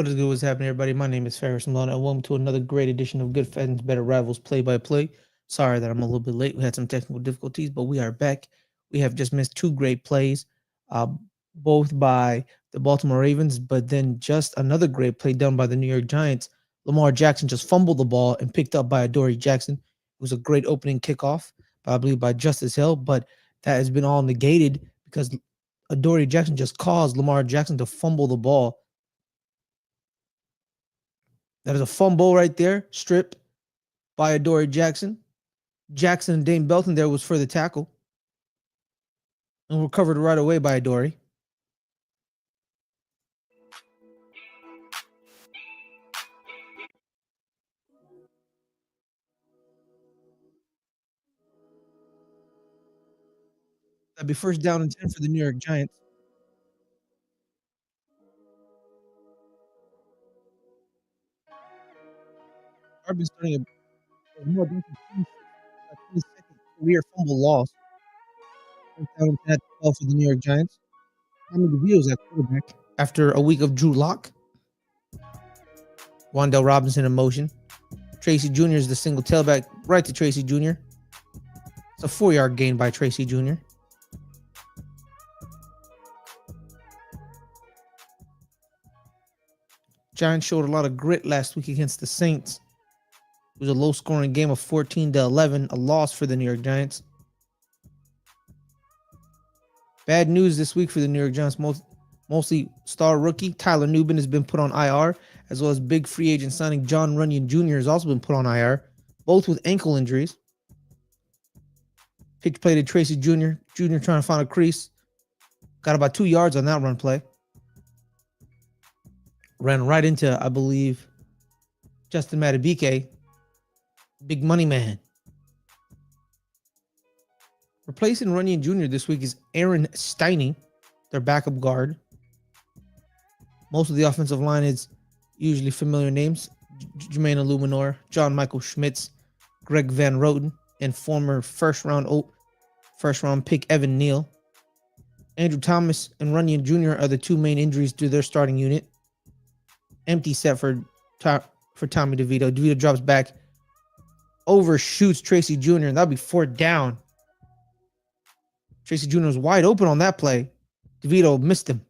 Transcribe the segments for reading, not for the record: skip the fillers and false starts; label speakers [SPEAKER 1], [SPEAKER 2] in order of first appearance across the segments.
[SPEAKER 1] What is good? What's happening, everybody? My name is Ferris Malone, and welcome to another great edition of Good Fans, Better Rivals Play by Play. Sorry that I'm a little bit late. We had some technical difficulties, but we are back. We have just missed two great plays, uh, both by the Baltimore Ravens, but then just another great play done by the New York Giants. Lamar Jackson just fumbled the ball and picked up by Adelia Jackson. It was a great opening kickoff, I believe, by Justice Hill, but that has been all negated because Adelia Jackson just caused Lamar Jackson to fumble the ball. That is a fumble right there, strip by Adelia Jackson. Jackson and Dane Belton there was for the tackle and recovered right away by Adelia. That'd be first down and 10 for the New York Giants. Darby's starting a more than 22nd career fumble loss. First down and 10 at 12 for the New York Giants. Tommy DeVito's at quarterback after a week of Drew Lock. Wandell Robinson in motion. Tracy Jr. is the single tailback right to Tracy Jr. It's a 4-yard gain by Tracy Jr. Giants showed a lot of grit last week against the Saints. It was a low-scoring game of 14-11, a loss for the New York Giants. Bad news this week for the New York Giants. Mostly star rookie Tyler Nubin has been put on IR, as well as big free agent signing John Runyon Jr. has also been put on IR, both with ankle injuries. Pitch play to Tracy Jr. Jr. trying to find a crease. Got about 2 yards on that run play. Ran right into, I believe, Justin Madubuike. Big money man. Replacing Runyon Jr. this week is Aaron Stiney, their backup guard. Most of the offensive line is usually familiar names. Jermaine Illuminor, John Michael Schmitz, Greg Van Roten, and former first round pick Evan Neal. Andrew Thomas and Runyon Jr. are the two main injuries to their starting unit. Empty set for Tommy DeVito. DeVito drops back, overshoots Tracy Jr., and that'll be 4th down. Tracy Jr. was wide open on that play. DeVito missed him.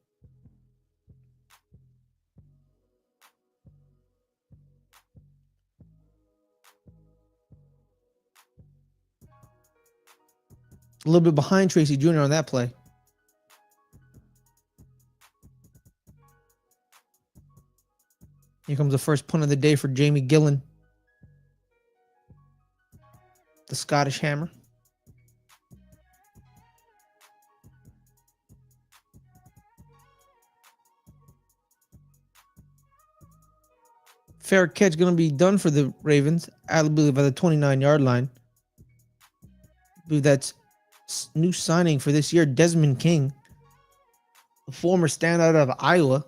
[SPEAKER 1] A little bit behind Tracy Jr. on that play. Here comes the first punt of the day for Jamie Gillen, the Scottish Hammer. Fair catch going to be done for the Ravens, I believe, by the 29-yard line. I believe that's new signing for this year, Desmond King, a former standout of Iowa.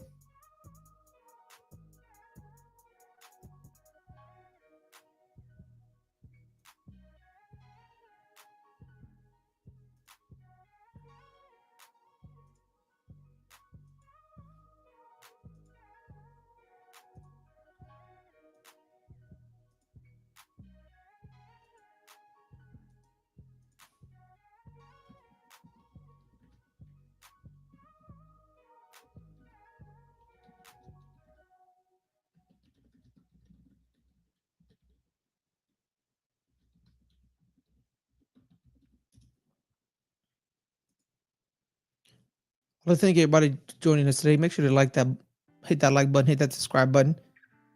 [SPEAKER 1] Well, thank everybody joining us today. Make sure to hit that like button, hit that subscribe button.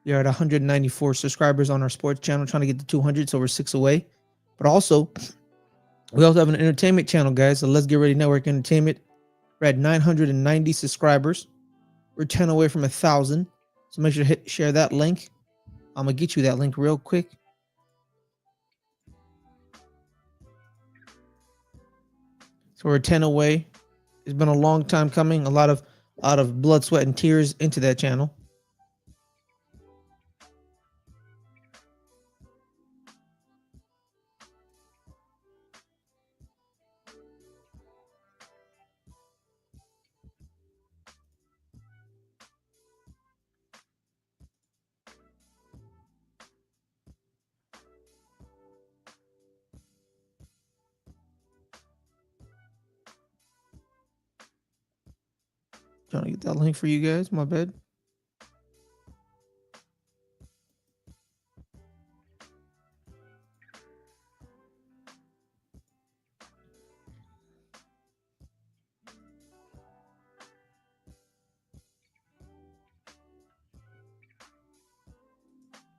[SPEAKER 1] We are at 194 subscribers on our sports channel, trying to get to 200, so we're 6 away. But also, we also have an entertainment channel, guys. So Let's Get Ready Network Entertainment. We're at 990 subscribers. We're 10 away from 1,000. So make sure to share that link. I'm gonna get you that link real quick. So we're 10 away. It's been a long time coming. A lot of blood, sweat, and tears into that channel. Trying to get that link for you guys. My bad.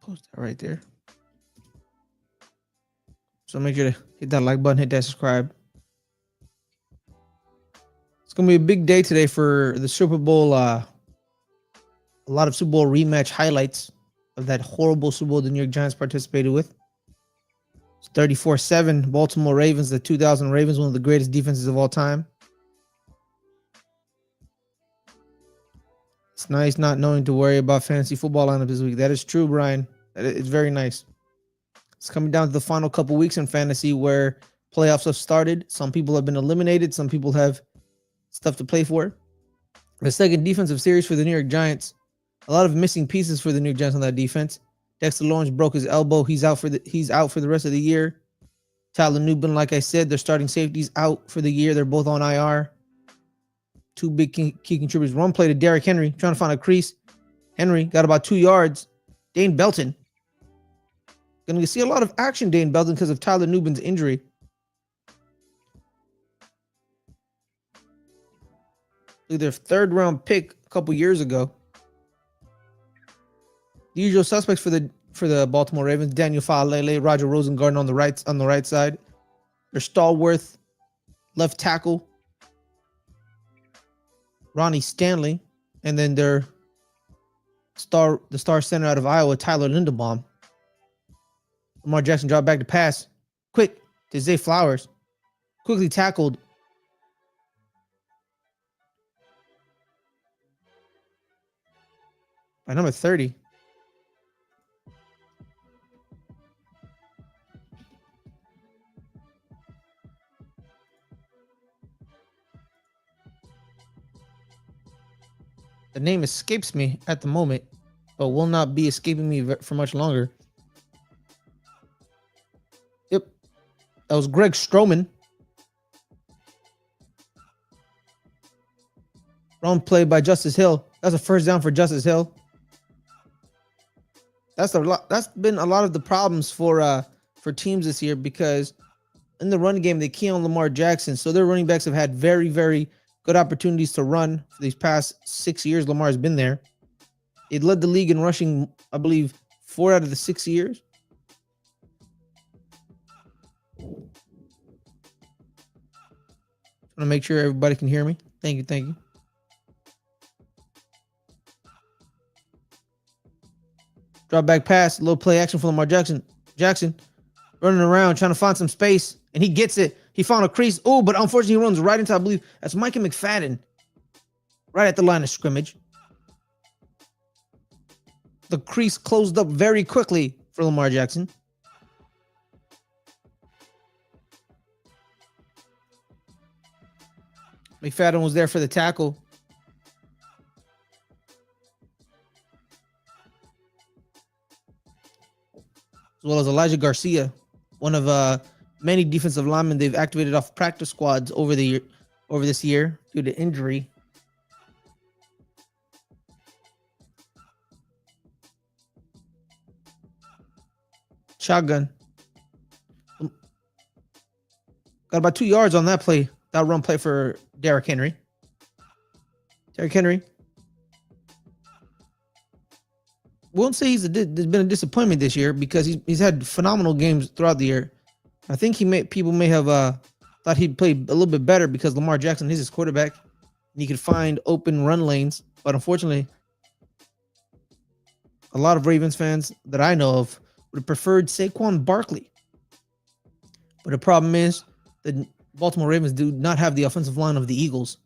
[SPEAKER 1] Post that right there. So make sure to hit that like button, hit that subscribe. It's gonna be a big day today for the Super Bowl. A lot of Super Bowl rematch highlights of that horrible Super Bowl the New York Giants participated with. It's 34-7 Baltimore Ravens, the 2000 Ravens, one of the greatest defenses of all time. It's nice not knowing to worry about fantasy football lineup this week. That is true, Brian. It's very nice. It's coming down to the final couple weeks in fantasy where playoffs have started. Some people have been eliminated. Some people have stuff to play for. The second defensive series for the New York Giants. A lot of missing pieces for the New York Giants on that defense. Dexter Lawrence broke his elbow. He's out for the rest of the year. Tyler Nubin, like I said, their starting safeties out for the year. They're both on IR. Two big key contributors. Run play to Derrick Henry, trying to find a crease. Henry got about 2 yards. Dane Belton. Going to see a lot of action, Dane Belton, because of Tyler Nubin's injury. Their third round pick a couple years ago. The usual suspects for the Baltimore Ravens: Daniel Faalele, Roger Rosengarten on the right side. Their stalwart left tackle, Ronnie Stanley, and then the star center out of Iowa, Tyler Linderbaum. Lamar Jackson dropped back to pass. Quick to Zay Flowers. Quickly tackled by number 30. The name escapes me at the moment, but will not be escaping me for much longer. Yep. That was Greg Stroman. Run play by Justice Hill. That's a first down for Justice Hill. That's been a lot of the problems for teams this year, because in the run game they key on Lamar Jackson. So their running backs have had very, very good opportunities to run for these past 6 years Lamar's been there. It led the league in rushing, I believe, 4 out of the 6 years. I want to make sure everybody can hear me. Thank you. Drop back pass, a little play action for Lamar Jackson. Jackson running around trying to find some space, and he gets it. He found a crease. Oh, but unfortunately he runs right into, I believe, that's Micah McFadden. Right at the line of scrimmage. The crease closed up very quickly for Lamar Jackson. McFadden was there for the tackle. As well as Elijah Garcia, one of many defensive linemen they've activated off practice squads over this year due to injury. Shotgun. Got about 2 yards on that play. That run play for Derrick Henry. Derrick Henry. Won't say there's been a disappointment this year, because he's had phenomenal games throughout the year. I think people may have thought he'd play a little bit better because Lamar Jackson is his quarterback and he could find open run lanes. But unfortunately, a lot of Ravens fans that I know of would have preferred Saquon Barkley. But the problem is the Baltimore Ravens do not have the offensive line of the Eagles.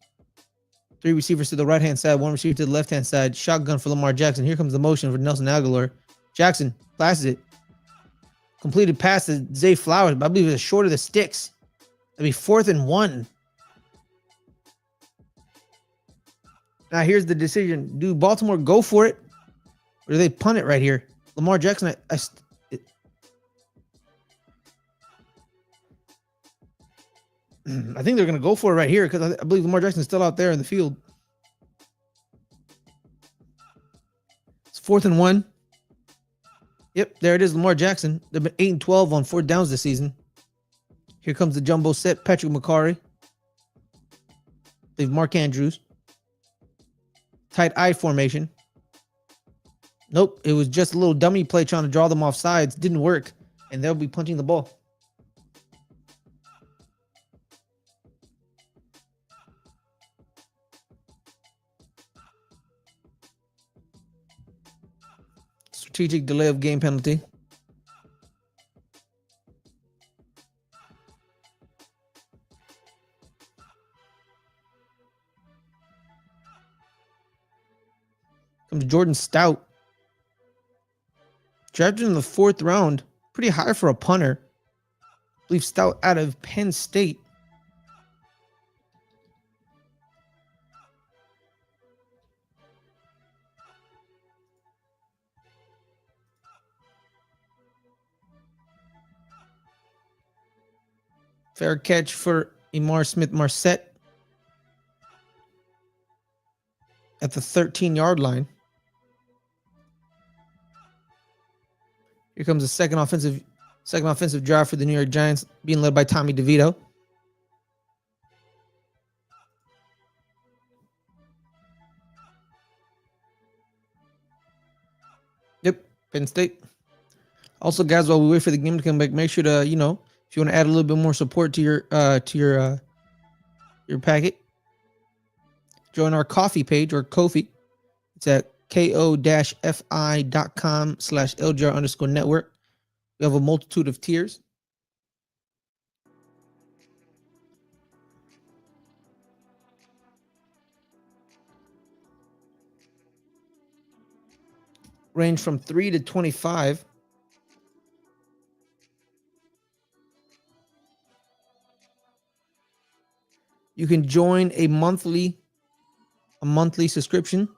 [SPEAKER 1] 3 receivers to the right-hand side, 1 receiver to the left-hand side. Shotgun for Lamar Jackson. Here comes the motion for Nelson Aguilar. Jackson passes it. Completed pass to Zay Flowers, but I believe it was short of the sticks. That'd be 4th and 1. Now here's the decision. Do Baltimore go for it, or do they punt it right here? Lamar Jackson, I think they're going to go for it right here, because I believe Lamar Jackson is still out there in the field. 4th and 1. Yep, there it is. Lamar Jackson. They've been 8 and 12 on 4th downs this season. Here comes the jumbo set. Patrick McCarry. They've Mark Andrews. Tight eye formation. Nope, it was just a little dummy play trying to draw them off sides. Didn't work, and they'll be punching the ball. Strategic delay of game penalty. Comes Jordan Stout. Drafted in the 4th round. Pretty high for a punter. I believe Stout out of Penn State. Fair catch for Emar Smith-Marset at the 13-yard line. Here comes the second offensive drive for the New York Giants, being led by Tommy DeVito. Yep, Penn State. Also, guys, while we wait for the game to come back, make sure to, if you want to add a little bit more support to your packet, join our coffee page or Ko-fi. It's at ko-fi.com/LGR_network. We have a multitude of tiers. Range from 3 to 25. You can join a monthly subscription,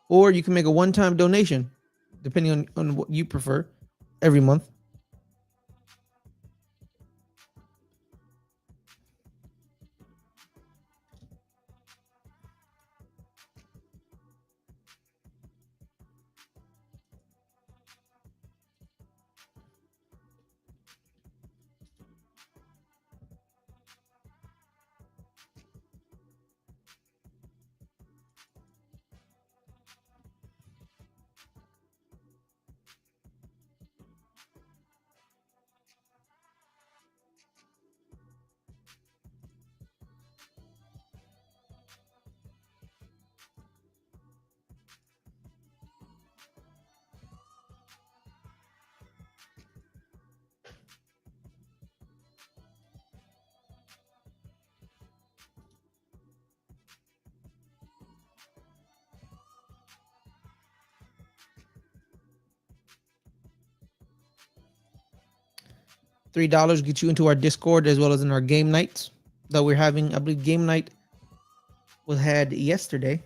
[SPEAKER 1] or you can make a one-time donation, depending on what you prefer, every month. $3 gets you into our Discord as well as in our game nights that we're having. I believe game night was had yesterday.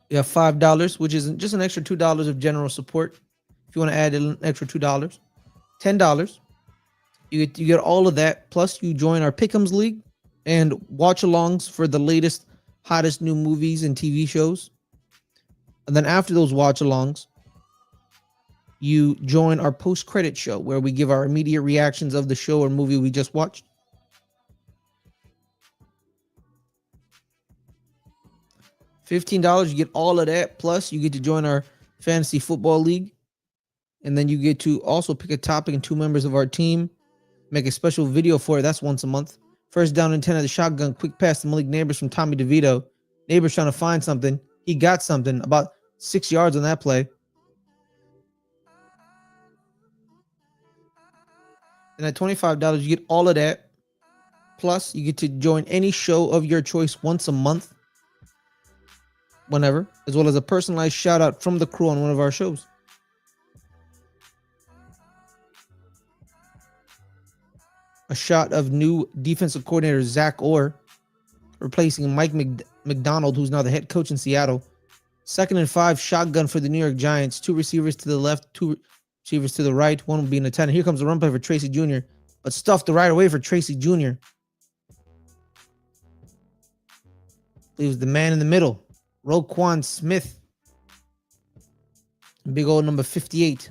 [SPEAKER 1] You have $5, which is just an extra $2 of general support. If you want to add an extra $2, $10, you get all of that. Plus, you join our Pick'ems League and watch-alongs for the latest, hottest new movies and TV shows. And then after those watch-alongs, you join our post-credit show where we give our immediate reactions of the show or movie we just watched. $15, you get all of that. Plus, you get to join our fantasy football league. And then you get to also pick a topic and 2 members of our team. Make a special video for it. That's once a month. First down and 10 of the shotgun. Quick pass to Malik Neighbors from Tommy DeVito. Neighbors trying to find something. He got something. About 6 yards on that play. And at $25, you get all of that. Plus, you get to join any show of your choice once a month. Whenever. As well as a personalized shout out from the crew on one of our shows. A shot of new defensive coordinator Zach Orr replacing Mike McDonald, who's now the head coach in Seattle. 2nd and 5, shotgun for the New York Giants. 2 receivers to the left, 2 receivers to the right. One will be in the 10. Here comes the run play for Tracy Jr., but stuffed the right away for Tracy Jr. He was the man in the middle. Roquan Smith. Big old number 58.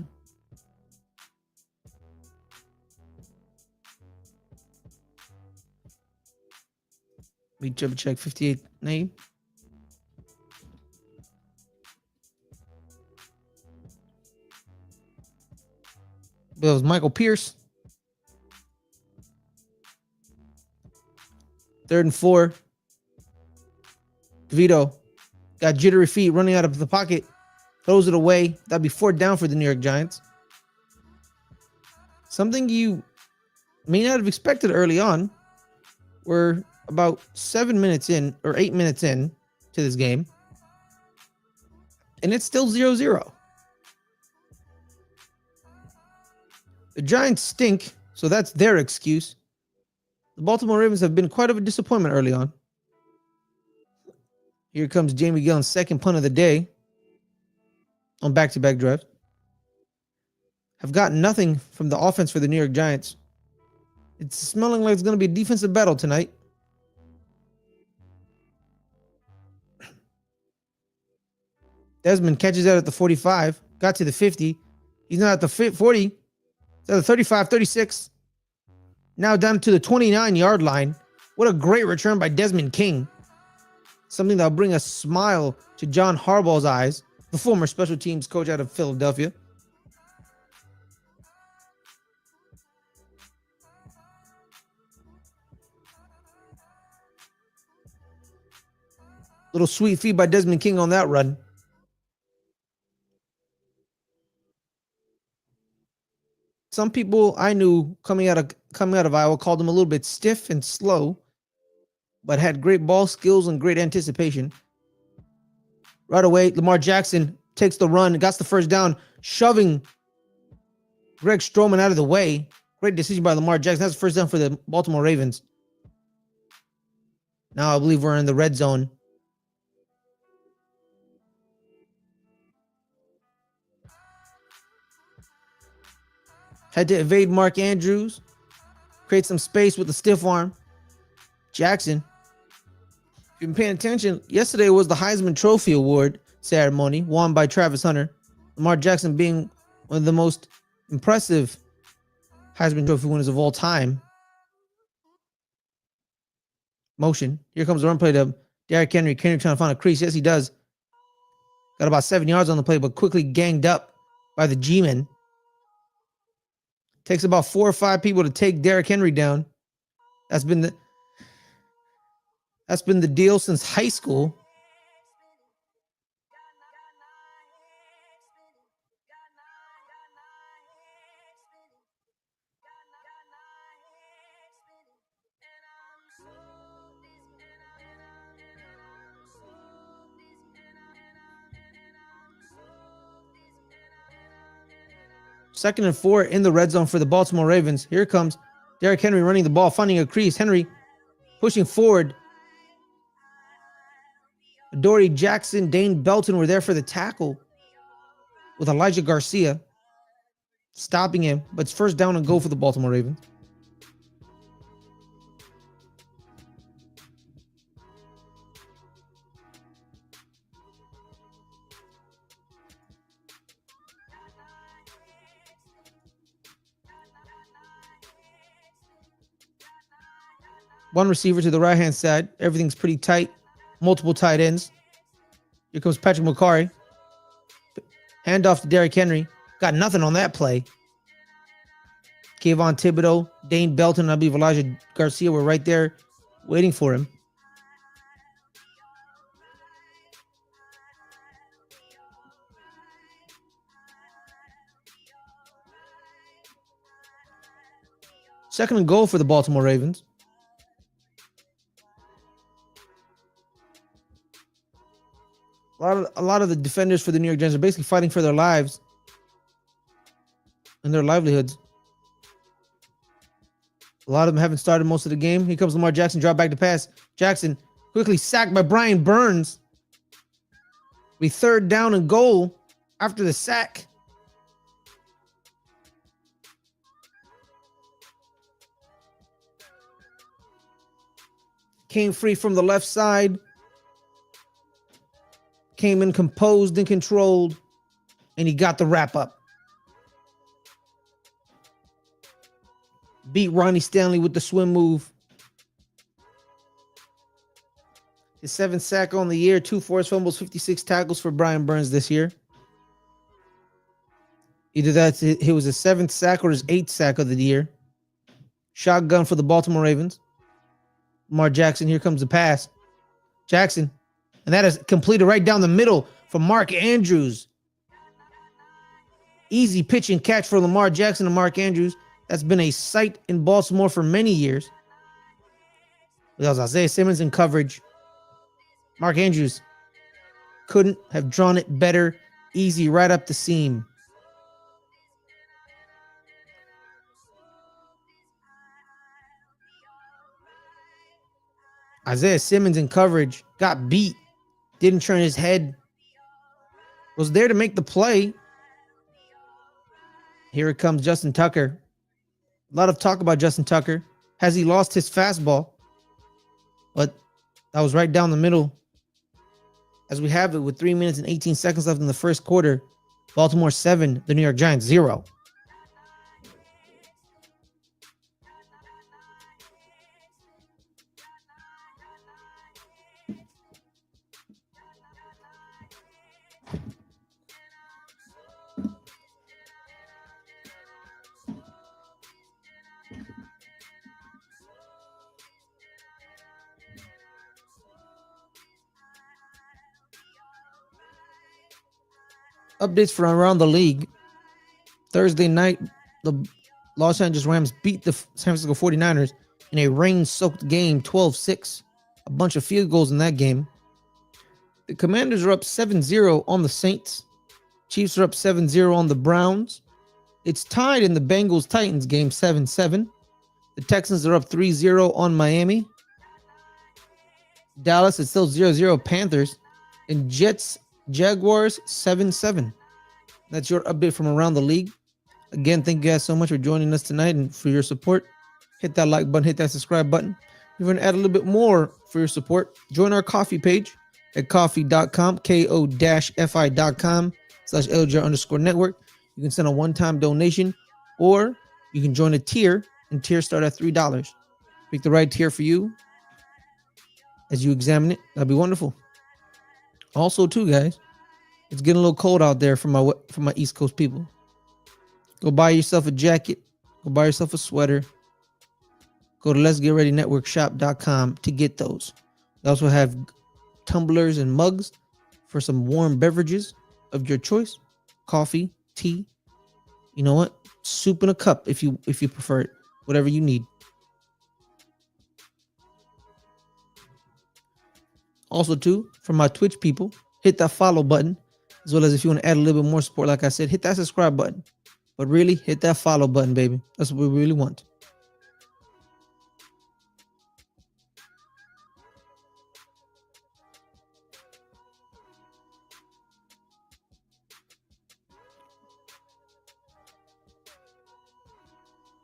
[SPEAKER 1] Let me double check 58 name. It was Michael Pierce. 3rd and 4. DeVito got jittery feet running out of the pocket. Throws it away. That'd be 4th down for the New York Giants. Something you may not have expected early on. We're about 7 minutes in or 8 minutes in to this game. And it's still 0-0. The Giants stink, so that's their excuse. The Baltimore Ravens have been quite of a disappointment early on. Here comes Jamie Gillen's second punt of the day on back-to-back drives. Have gotten nothing from the offense for the New York Giants. It's smelling like it's going to be a defensive battle tonight. Desmond catches out at the 45, got to the 50. He's not at the 40. He's at the 35, 36. Now down to the 29-yard line. What a great return by Desmond King. Something that'll bring a smile to John Harbaugh's eyes, the former special teams coach out of Philadelphia. Little sweet feed by Desmond King on that run. Some people I knew coming out of Iowa called him a little bit stiff and slow, but had great ball skills and great anticipation. Right away, Lamar Jackson takes the run, got the first down, shoving Greg Stroman out of the way. Great decision by Lamar Jackson. That's the first down for the Baltimore Ravens. Now I believe we're in the red zone. Had to evade Mark Andrews. Create some space with the stiff arm. Jackson. If you've been paying attention, yesterday was the Heisman Trophy Award ceremony won by Travis Hunter. Lamar Jackson being one of the most impressive Heisman Trophy winners of all time. Motion. Here comes the run play to Derrick Henry. Henry trying to find a crease. Yes, he does. Got about 7 yards on the play, but quickly ganged up by the G-men. Takes about 4 or 5 people to take Derrick Henry down. That's been the deal since high school. Second and 4 in the red zone for the Baltimore Ravens. Here comes Derrick Henry running the ball, finding a crease. Henry pushing forward. Dory Jackson, Dane Belton were there for the tackle with Elijah Garcia stopping him, but it's first down and goal for the Baltimore Ravens. One receiver to the right-hand side. Everything's pretty tight. Multiple tight ends. Here comes Patrick McCarry. Handoff to Derrick Henry. Got nothing on that play. Kayvon Thibodeau, Dane Belton, and I believe Elijah Garcia were right there waiting for him. Second and goal for the Baltimore Ravens. A lot of the defenders for the New York Giants are basically fighting for their lives and their livelihoods. A lot of them haven't started most of the game. Here comes Lamar Jackson, drop back to pass. Jackson quickly sacked by Brian Burns. Be third down and goal after the sack. Came free from the left side. came in composed and controlled, and he got the wrap up. Beat Ronnie Stanley with the swim move. His 7th sack on the year, 2 forced fumbles, 56 tackles for Brian Burns this year. Either that's it was his 7th sack or his 8th sack of the year. Shotgun for the Baltimore Ravens. Lamar Jackson, here comes the pass. Jackson, and that is completed right down the middle for Mark Andrews. Easy pitch and catch for Lamar Jackson and Mark Andrews. That's been a sight in Baltimore for many years. That was Isaiah Simmons in coverage. Mark Andrews couldn't have drawn it better. Easy right up the seam. Isaiah Simmons in coverage, got beat, didn't turn his head, was there to make the play. Here it comes Justin Tucker. A lot of talk about Justin Tucker. Has he lost his fastball? But that was right down the middle. As we have it with 3 minutes and 18 seconds left in the first quarter, Baltimore 7, the New York Giants 0. Updates from around the league. Thursday night, the Los Angeles Rams beat the San Francisco 49ers in a rain-soaked game, 12-6. A bunch of field goals in that game. The Commanders are up 7-0 on the Saints. Chiefs are up 7-0 on the Browns. It's tied in the Bengals-Titans game, 7-7. The Texans are up 3-0 on Miami. Dallas is still 0-0 Panthers. And Jets Jaguars 7-7. That's your update from around the league. Again, thank you guys so much for joining us tonight and for your support. Hit that like button, hit that subscribe button. If you want to add a little bit more for your support, join our coffee page at coffee.com, ko-fi.com/LJ_network. You can send a one-time donation, or you can join a tier, and tiers start at $3. Pick the right tier for you as you examine it. That'd be wonderful. Also, too, guys, it's getting a little cold out there for my East Coast people. Go buy yourself a jacket. Go buy yourself a sweater. Go to letsgetreadynetworkshop.com to get those. We also have tumblers and mugs for some warm beverages of your choice. Coffee, tea. You know what? Soup in a cup if you prefer it. Whatever you need. Also, too, for my Twitch people, hit that follow button, as well as if you want to add a little bit more support, like I said, hit that subscribe button. But really, hit that follow button, baby. That's what we really want.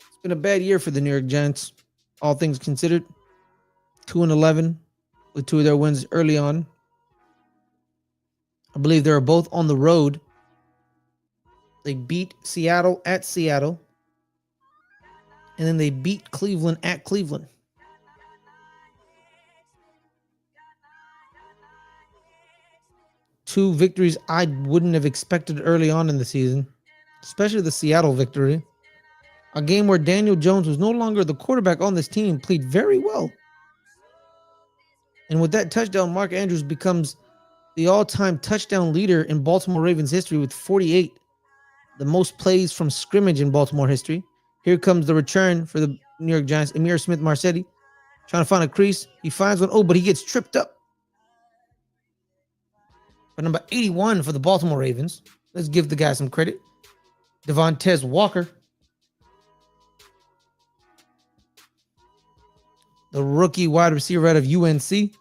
[SPEAKER 1] It's been a bad year for the New York Giants, all things considered. 2-11. With 2 of their wins early on. I believe they were both on the road. They beat Seattle at Seattle. And then they beat Cleveland at Cleveland. Two victories I wouldn't have expected early on in the season, especially the Seattle victory. A game where Daniel Jones was no longer the quarterback on this team, played very well. And with that touchdown, Mark Andrews becomes the all-time touchdown leader in Baltimore Ravens history with 48, the most plays from scrimmage in Baltimore history. Here comes the return for the New York Giants, Emir Smith-Marsetti, trying to find a crease. He finds one. Oh, but he gets tripped up. But number 81 for the Baltimore Ravens. Let's give the guy some credit. Devontae Walker. The rookie wide receiver out of UNC.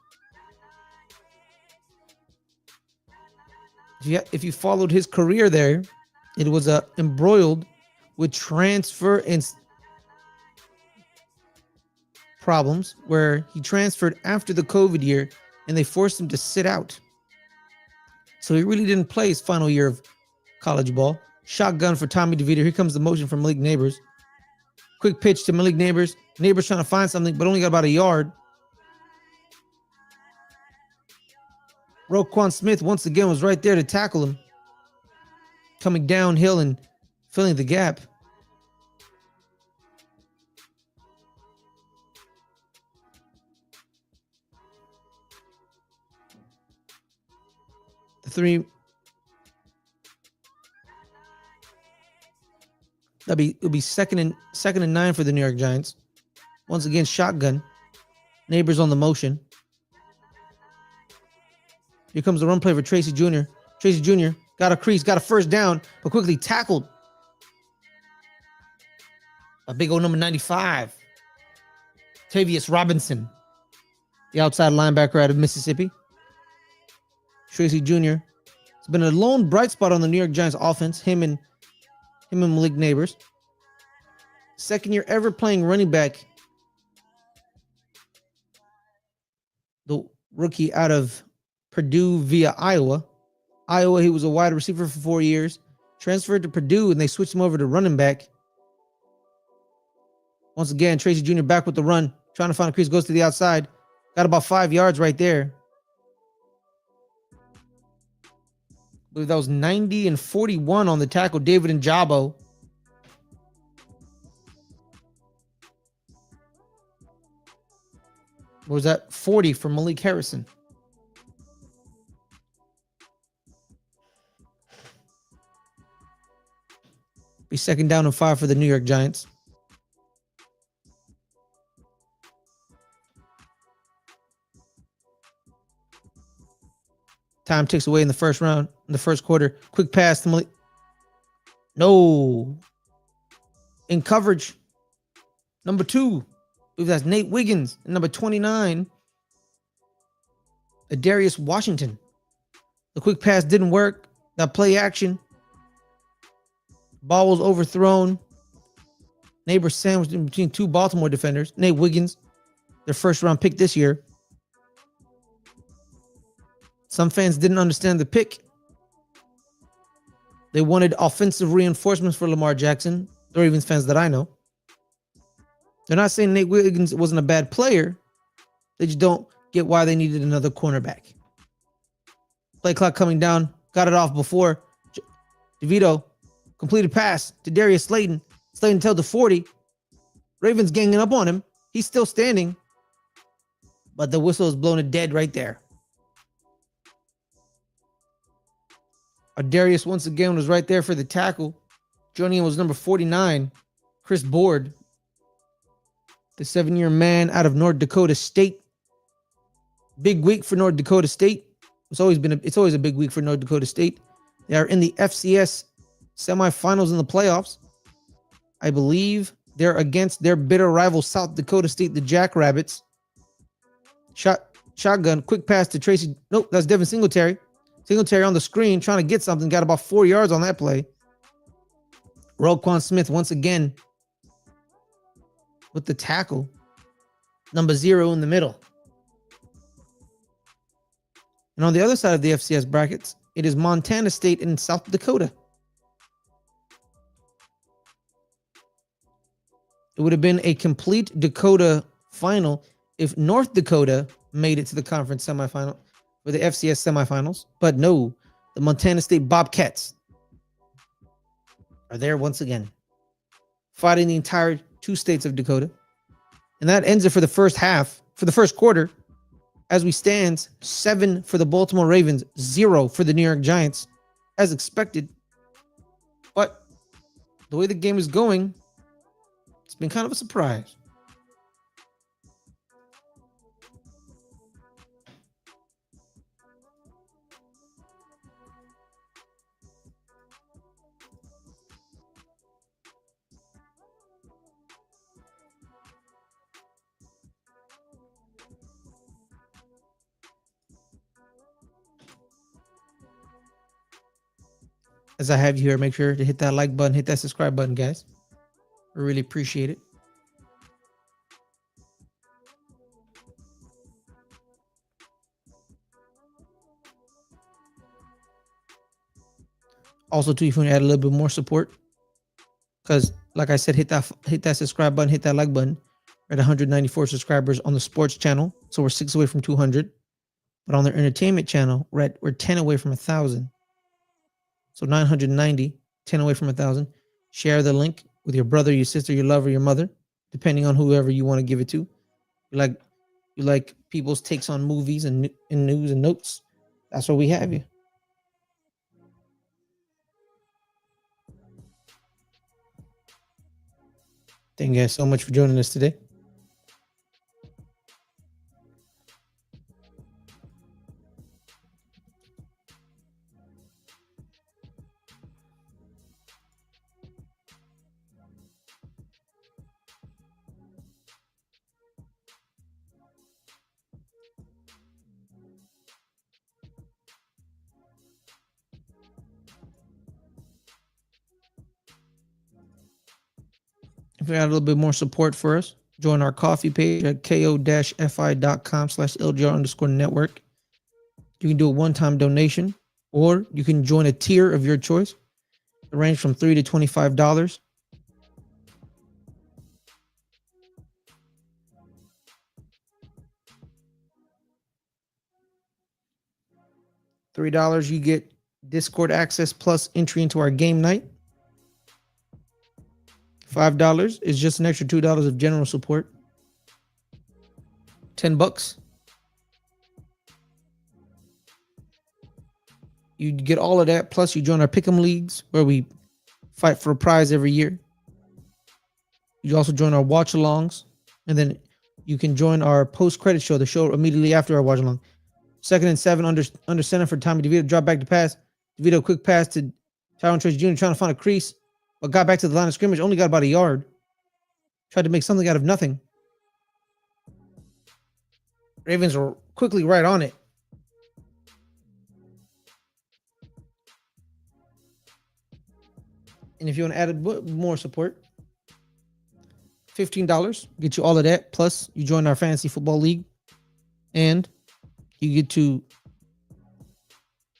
[SPEAKER 1] If you followed his career there, it was embroiled with transfer and problems where he transferred after the COVID year and they forced him to sit out. So he really didn't play his final year of college ball. Shotgun for Tommy DeVito. Here comes the motion from Malik Neighbors. Quick pitch to Malik Neighbors. Neighbors trying to find something, but only got about a yard. Roquan Smith once again was right there to tackle him. Coming downhill and filling the gap. The three. It'll be second and 9 for the New York Giants. Once again, shotgun. Neighbors on the motion. Here comes the run play for Tracy Jr. Tracy Jr. got a crease, got a first down, but quickly tackled. A big old number 95. Tavius Robinson, the outside linebacker out of Mississippi. Tracy Jr. has been a lone bright spot on the New York Giants offense. Him and Malik Neighbors. Second year ever playing running back. The rookie out of Purdue via Iowa. Iowa, he was a wide receiver for 4 years. Transferred to Purdue, and they switched him over to running back. Once again, Tracy Jr. back with the run. Trying to find a crease, goes to the outside. Got about 5 yards right there. I believe that was 90 and 41 on the tackle. David Njabo. What was that? 40 for Malik Harrison. Be second down and 5 for the New York Giants. Time ticks away in the first round, in the first quarter. Quick pass to Malik. No. In coverage. Number 2. I believe that's Nate Wiggins. And number 29. Adarius Washington. The quick pass didn't work. That play action. Ball was overthrown. Neighbor sandwiched in between 2 Baltimore defenders. Nate Wiggins, their first round pick this year. Some fans didn't understand the pick. They wanted offensive reinforcements for Lamar Jackson. The Ravens fans that I know. They're not saying Nate Wiggins wasn't a bad player. They just don't get why they needed another cornerback. Play clock coming down. Got it off before. DeVito completed pass to Darius Slayton. Slayton held to 40. Ravens ganging up on him. He's still standing. But the whistle is blown it dead right there. Darius once again was right there for the tackle. Joining him was number 49, Chris Board, the 7-year man out of North Dakota State. Big week for North Dakota State. It's always a big week for North Dakota State. They are in the FCS semifinals in the playoffs. I believe they're against their bitter rival South Dakota State, the Jackrabbits. Shotgun, quick pass to Tracy. Nope, that's Devin Singletary. Singletary on the screen trying to get something. Got about 4 yards on that play. Roquan Smith once again with the tackle. Number 0 in the middle. And on the other side of the FCS brackets, it is Montana State and South Dakota. It would have been a complete Dakota final if North Dakota made it to the conference semifinal. For the FCS semifinals, but no, the Montana State Bobcats are there once again, fighting the entire 2 states of Dakota. And that ends it for the first half, for the first quarter, as we stand 7 for the Baltimore Ravens, 0 for the New York Giants, as expected. But the way the game is going, it's been kind of a surprise. As I have you here, make sure to hit that like button, hit that subscribe button, guys. I really appreciate it. Also, too, if you want to add a little bit more support, because like I said, hit that subscribe button, hit that like button. We're at 194 subscribers on the sports channel, so we're 6 away from 200. But on their entertainment channel, we're 10 away from 1,000. So 990, 10 away from 1,000. Share the link with your brother, your sister, your lover, your mother, depending on whoever you want to give it to. You like people's takes on movies and news and notes. That's where we have you. Thank you guys so much for joining us today. If you got a little bit more support for us, join our coffee page at ko-fi.com/LGR_network. You can do a one-time donation, or you can join a tier of your choice. It ranges from $3 to $25. $3, you get Discord access plus entry into our game night. $5 is just an extra $2 of general support. $10, you get all of that, plus you join our pick'em leagues where we fight for a prize every year. You also join our watch alongs, and then you can join our post-credit show, the show immediately after our watch along. 2nd and 7 under center for Tommy DeVito. Drop back to pass. DeVito quick pass to Tyron Trace Jr. trying to find a crease, but got back to the line of scrimmage. Only got about a yard. Tried to make something out of nothing. Ravens were quickly right on it. And if you want to add more support, $15 get you all of that. Plus, you join our fantasy football league, and you get to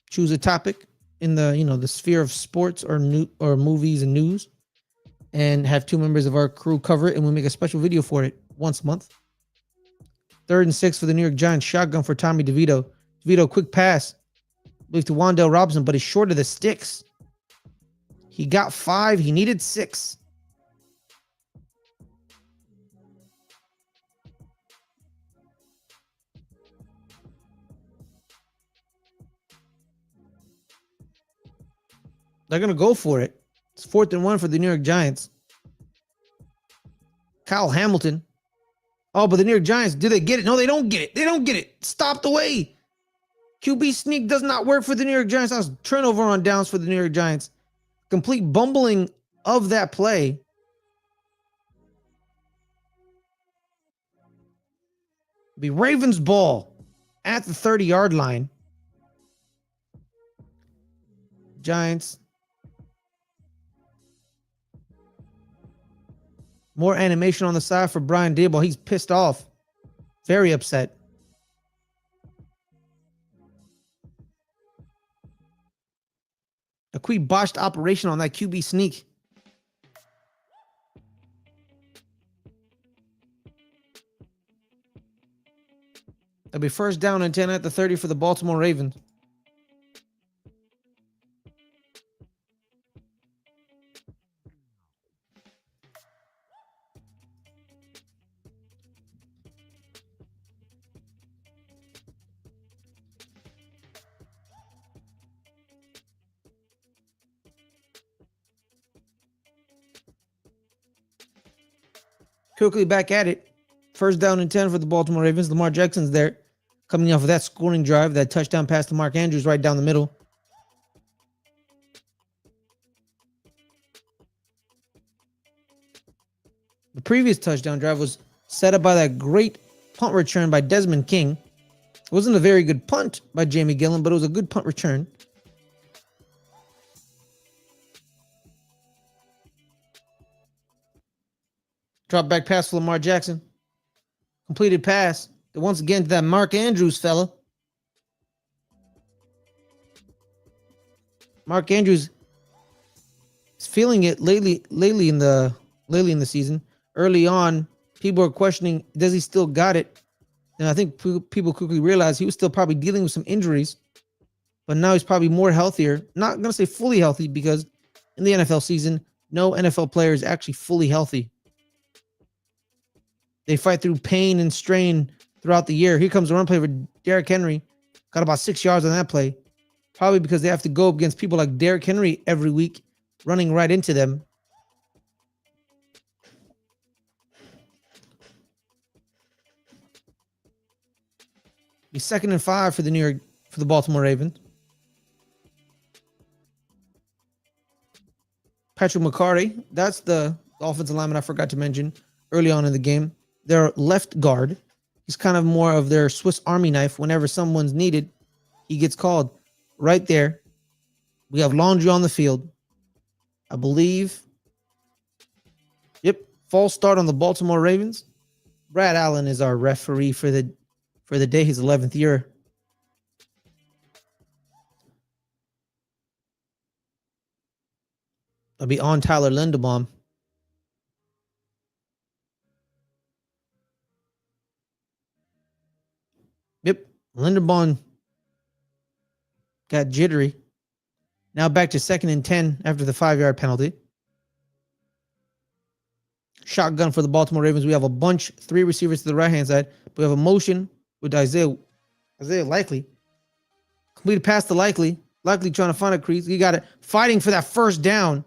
[SPEAKER 1] choose a topic in the sphere of sports or movies and news, and have 2 members of our crew cover it, and we'll make a special video for it once a month. 3rd and 6 for the New York Giants, shotgun for Tommy DeVito. DeVito quick pass, I believe to Wan'Dale Robinson, but he's short of the sticks. He got 5. He needed 6. They're going to go for it. It's 4th and 1 for the New York Giants. Kyle Hamilton. Oh, but the New York Giants, do they get it? No, they don't get it. They don't get it. Stopped away. QB sneak does not work for the New York Giants. That was turnover on downs for the New York Giants. Complete bumbling of that play. Be Ravens ball at the 30-yard line. Giants. More animation on the side for Brian Daboll. He's pissed off. Very upset. A quick botched operation on that QB sneak. That'll be 1st down and 10 at the 30 for the Baltimore Ravens. Quickly back at it. 1st down and 10 for the Baltimore Ravens. Lamar Jackson's there, coming off of that scoring drive, that touchdown pass to Mark Andrews right down the middle. The previous touchdown drive was set up by that great punt return by Desmond King. It wasn't a very good punt by Jamie Gillen, but it was a good punt return. Drop back pass for Lamar Jackson. Completed pass. Once again to that Mark Andrews fella. Mark Andrews He's feeling it lately in the season. Early on, people are questioning, does he still got it? And I think people quickly realized he was still probably dealing with some injuries, but now he's probably more healthier. Not going to say fully healthy, because in the NFL season, no NFL player is actually fully healthy. They fight through pain and strain throughout the year. Here comes a run play for Derrick Henry. Got about 6 yards on that play. Probably because they have to go up against people like Derrick Henry every week, running right into them. Be 2nd and 5 for the Baltimore Ravens. Patrick McCarty, that's the offensive lineman I forgot to mention early on in the game. Their left guard. He's kind of more of their Swiss Army knife. Whenever someone's needed, he gets called. Right there, we have laundry on the field. I believe. Yep, false start on the Baltimore Ravens. Brad Allen is our referee for the day, his 11th year. I'll be on Tyler Linderbaum. Yep, Linderbaum got jittery. Now back to 2nd and 10 after the 5-yard penalty. Shotgun for the Baltimore Ravens. We have a bunch, 3 receivers to the right-hand side. We have a motion with Isaiah Likely. Completed pass to Likely. Likely trying to find a crease. He got it. Fighting for that first down.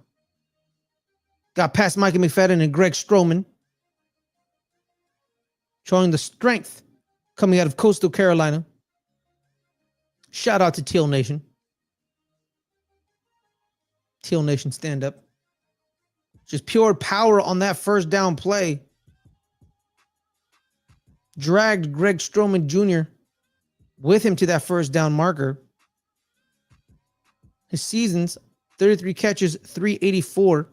[SPEAKER 1] Got past Micah McFadden and Greg Stroman. Showing the strength coming out of Coastal Carolina. Shout out to Teal Nation. Teal Nation, stand up. Just pure power on that first down play. Dragged Greg Stroman Jr. with him to that first down marker. His season's 33 catches, 384.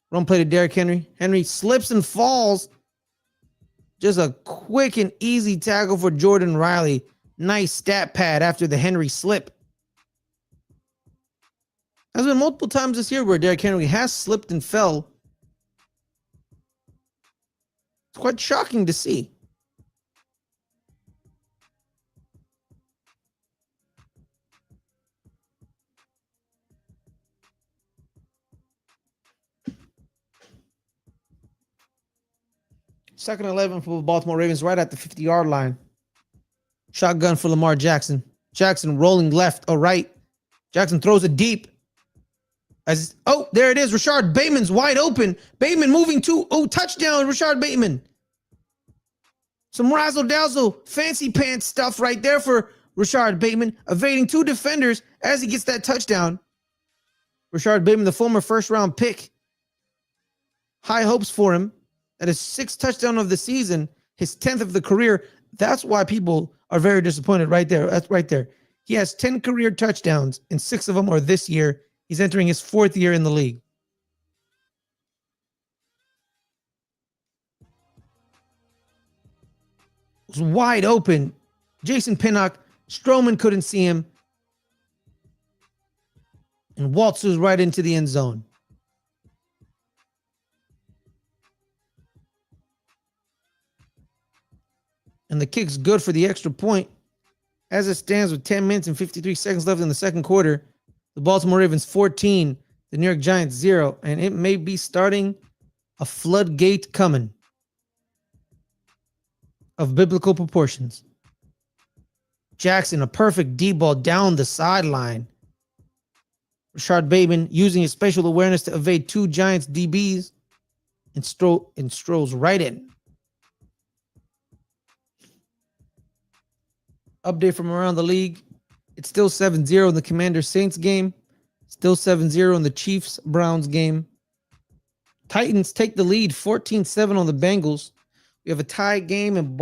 [SPEAKER 1] Run play to Derrick Henry. Henry slips and falls. Just a quick and easy tackle for Jordan Riley. Nice stat pad after the Henry slip. There's been multiple times this year where Derrick Henry has slipped and fell. It's quite shocking to see. Second and 11 for the Baltimore Ravens, right at the 50-yard line. Shotgun for Lamar Jackson. Jackson rolling left or right. Jackson throws it deep. There it is. Rashard Bateman's wide open. Bateman moving to, touchdown, Rashard Bateman. Some razzle-dazzle, fancy pants stuff right there for Rashard Bateman, evading 2 defenders as he gets that touchdown. Rashard Bateman, the former first-round pick. High hopes for him. That is 6th touchdown of the season, his 10th of the career. That's why people are very disappointed right there. That's right there. He has 10 career touchdowns, and 6 of them are this year. He's entering his 4th year in the league. It was wide open. Jason Pinnock, Stroman couldn't see him, and waltzes right into the end zone. And the kick's good for the extra point. As it stands with 10 minutes and 53 seconds left in the second quarter, the Baltimore Ravens 14, the New York Giants 0, and it may be starting a floodgate coming of biblical proportions. Jackson, a perfect deep ball down the sideline. Rashard Bateman using his spatial awareness to evade 2 Giants DBs and strolls right in. Update from around the league. It's still 7-0 in the Commanders-Saints game. Still 7-0 in the Chiefs-Browns game. Titans take the lead 14-7 on the Bengals. We have a tie game in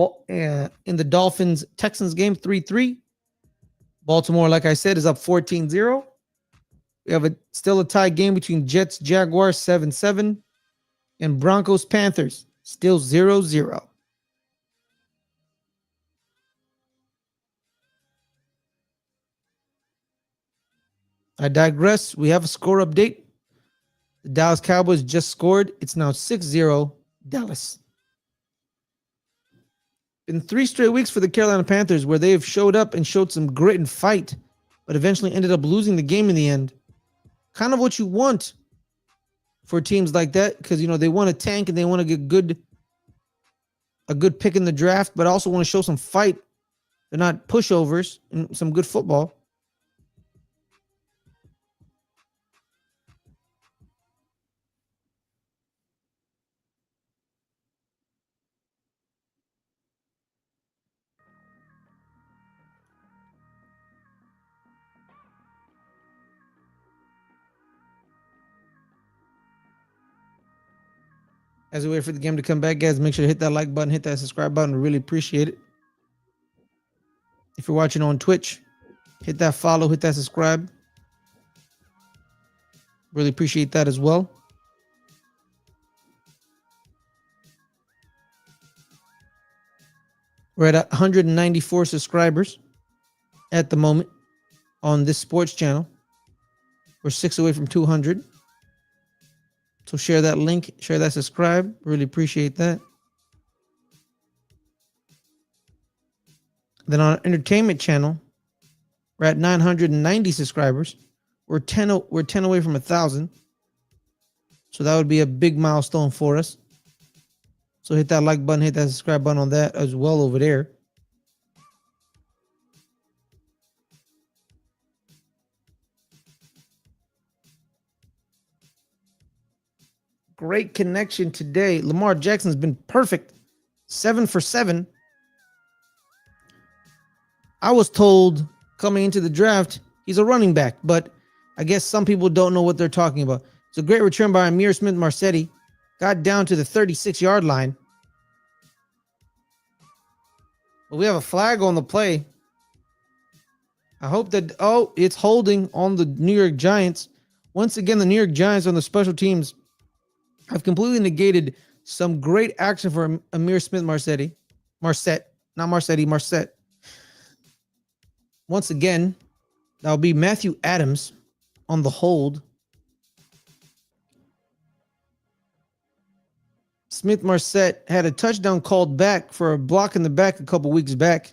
[SPEAKER 1] the Dolphins-Texans game 3-3. Baltimore, like I said, is up 14-0. We have still a tie game between Jets-Jaguars 7-7 and Broncos-Panthers still 0-0. I digress. We have a score update. The Dallas Cowboys just scored. It's now 6-0 Dallas. Been 3 straight weeks for the Carolina Panthers where they have showed up and showed some grit and fight, but eventually ended up losing the game in the end. Kind of what you want for teams like that, because they want to tank and they want to get a good pick in the draft, but also want to show some fight. They're not pushovers and some good football. As we wait for the game to come back, guys, make sure to hit that like button, hit that subscribe button. We really appreciate it. If you're watching on Twitch, hit that follow, hit that subscribe. Really appreciate that as well. We're at 194 subscribers at the moment on this sports channel. We're 6 away from 200. So share that link, share that subscribe. Really appreciate that. Then on our entertainment channel, we're at 990 subscribers. We're 10 away from 1,000. So that would be a big milestone for us. So hit that like button, hit that subscribe button on that as well over there. Great connection today. Lamar Jackson's been perfect. 7 for 7. I was told coming into the draft, he's a running back, but I guess some people don't know what they're talking about. It's a great return by Amir Smith-Marsetti. Got down to the 36-yard line. But we have a flag on the play. I hope that, it's holding on the New York Giants. Once again, the New York Giants on the special teams have completely negated some great action for Amir Smith-Marsetti. Marset. Once again, that'll be Matthew Adams on the hold. Smith-Marset had a touchdown called back for a block in the back a couple weeks back.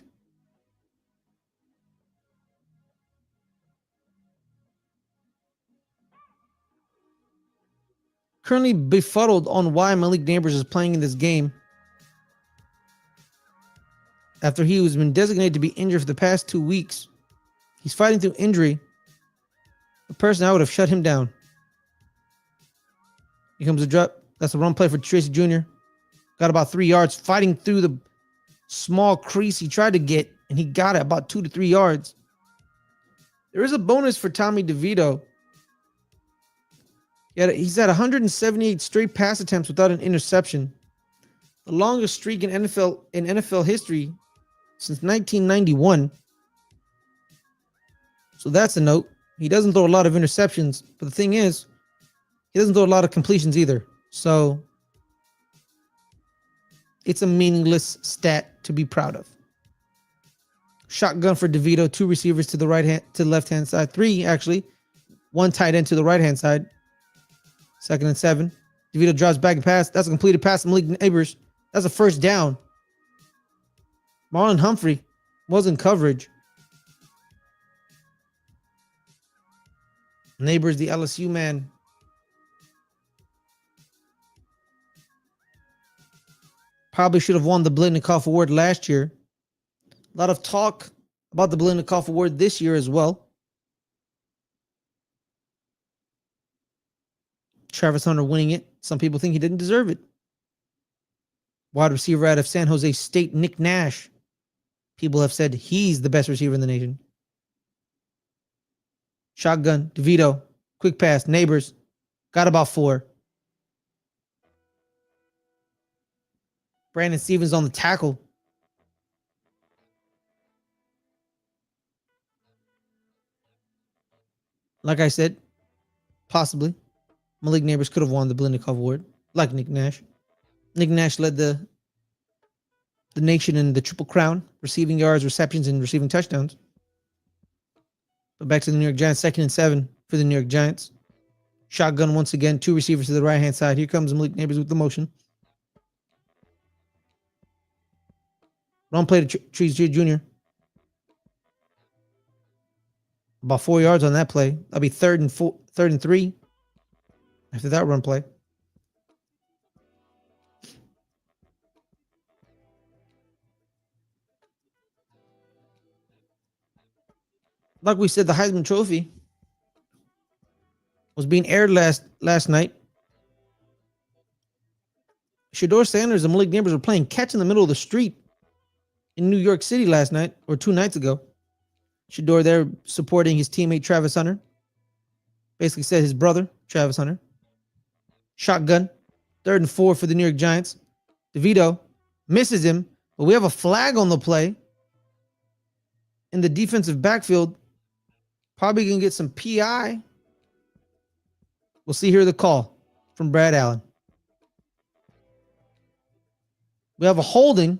[SPEAKER 1] Currently befuddled on why Malik Neighbors is playing in this game after he has been designated to be injured for the past 2 weeks. He's fighting through injury. The person I would have shut him down. Here comes a drop. That's a run play for Tracy Jr. Got about 3 yards fighting through the small crease he tried to get, and he got it about 2 to 3 yards. There is a bonus for Tommy DeVito. He's had 178 straight pass attempts without an interception. The longest streak in NFL history since 1991. So that's a note. He doesn't throw a lot of interceptions, but the thing is, he doesn't throw a lot of completions either. So it's a meaningless stat to be proud of. Shotgun for DeVito, 2 receivers to the left-hand side, 3 actually. 1 tight end to the right-hand side. 2nd and 7. DeVito drops back and pass. That's a completed pass to Malik Neighbors. That's a first down. Marlon Humphrey was in coverage. Neighbors, the LSU man. Probably should have won the Biletnikoff Award last year. A lot of talk about the Biletnikoff Award this year as well. Travis Hunter winning it. Some people think he didn't deserve it. Wide receiver out of San Jose State, Nick Nash. People have said he's the best receiver in the nation. Shotgun, DeVito, quick pass, Neighbors. Got about 4. Brandon Stevens on the tackle. Like I said, possibly Malik Neighbors could have won the Biletnikoff Award, like Nick Nash. Nick Nash led the nation in the Triple Crown, receiving yards, receptions, and receiving touchdowns. But back to the New York Giants, 2nd and 7 for the New York Giants. Shotgun once again. 2 receivers to the right-hand side. Here comes Malik Neighbors with the motion. Run play to Trees Jr. About 4 yards on that play. That'll be 3rd and 3 after that run play. Like we said, the Heisman Trophy was being aired last night. Shedeur Sanders and Malik Neighbors were playing catch in the middle of the street in New York City last night, or 2 nights ago. Shedeur there supporting his teammate Travis Hunter. Basically said his brother, Travis Hunter. Shotgun. 3rd and 4 for the New York Giants. DeVito misses him, but we have a flag on the play. In the defensive backfield. Probably going to get some PI. We'll see here the call from Brad Allen. We have a holding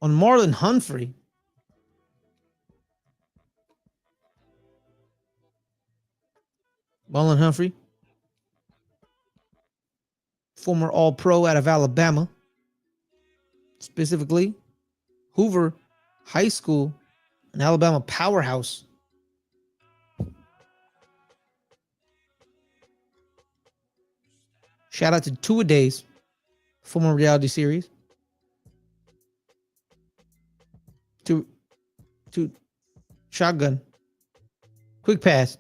[SPEAKER 1] on Marlon Humphrey. Marlon Humphrey, former All-Pro out of Alabama, specifically Hoover High School, an Alabama powerhouse. Shout out to Two-A-Days, former reality series. To shotgun. Quick pass.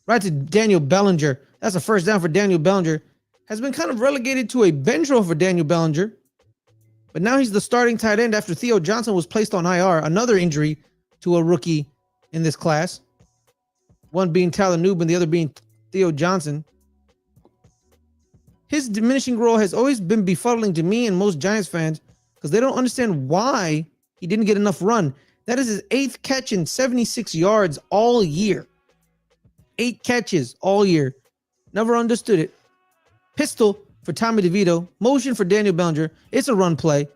[SPEAKER 1] Right to Daniel Bellinger. That's a first down for Daniel Bellinger. Has been kind of relegated to a bench role for Daniel Bellinger. But now he's the starting tight end after Theo Johnson was placed on IR. Another injury to a rookie in this class. One being Tyler Nubin, the other being Theo Johnson. His diminishing role has always been befuddling to me and most Giants fans because they don't understand why he didn't get enough run. That is his 8th catch in 76 yards all year. 8 catches all year. Never understood it. Pistol for Tommy DeVito. Motion for Daniel Bellinger. It's a run play.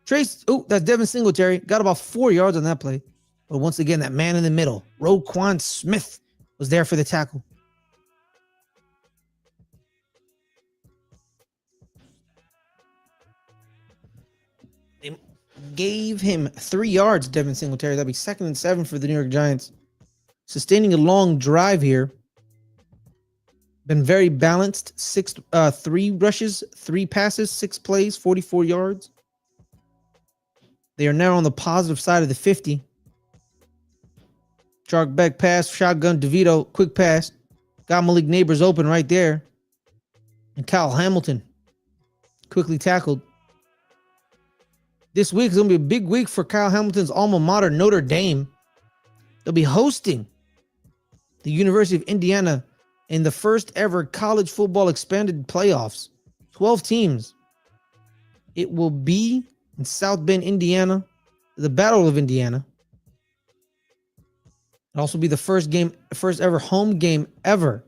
[SPEAKER 1] Trace, that's Devin Singletary. Got about 4 yards on that play. But once again, that man in the middle, Roquan Smith, was there for the tackle. They gave him 3 yards, Devin Singletary. That'd be 2nd and 7 for the New York Giants. Sustaining a long drive here. Been very balanced. 3 rushes, 3 passes, 6 plays, 44 yards. They are now on the positive side of the 50. Shark back pass, shotgun, DeVito, quick pass. Got Malik Neighbors open right there. And Kyle Hamilton quickly tackled. This week is going to be a big week for Kyle Hamilton's alma mater, Notre Dame. They'll be hosting the University of Indiana in the first ever college football expanded playoffs. 12 teams. It will be in South Bend, Indiana. The Battle of Indiana. It'll also be the first ever home game ever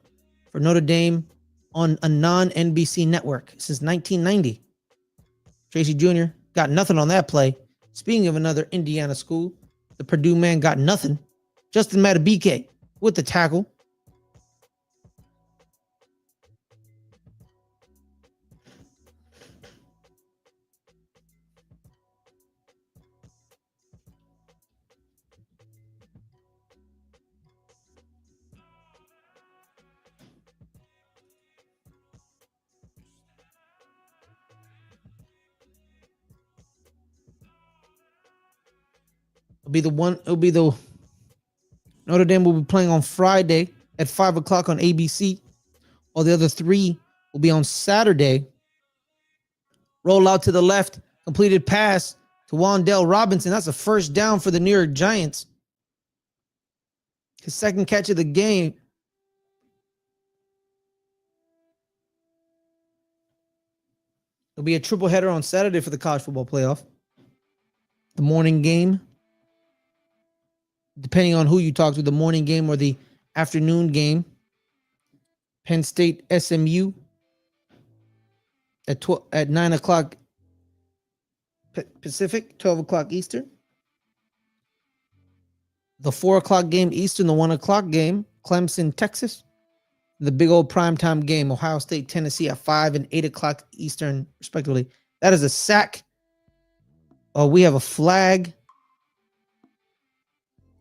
[SPEAKER 1] for Notre Dame on a non-NBC network since 1990. Tracy Jr. got nothing on that play. Speaking of another Indiana school, the Purdue man got nothing. Justin Matabike with the tackle. Notre Dame will be playing on Friday at 5 o'clock on ABC. While the other 3 will be on Saturday. Roll out to the left. Completed pass to Wan'Dale Robinson. That's a first down for the New York Giants. His 2nd catch of the game. It'll be a triple header on Saturday for the college football playoff. The morning game. Depending on who you talk to, the morning game or the afternoon game. Penn State SMU at 9 o'clock Pacific, 12 o'clock Eastern. The 4 o'clock game Eastern, the 1 o'clock game, Clemson, Texas. The big old primetime game, Ohio State, Tennessee at 5 and 8 o'clock Eastern, respectively. That is a sack. Oh, we have a flag.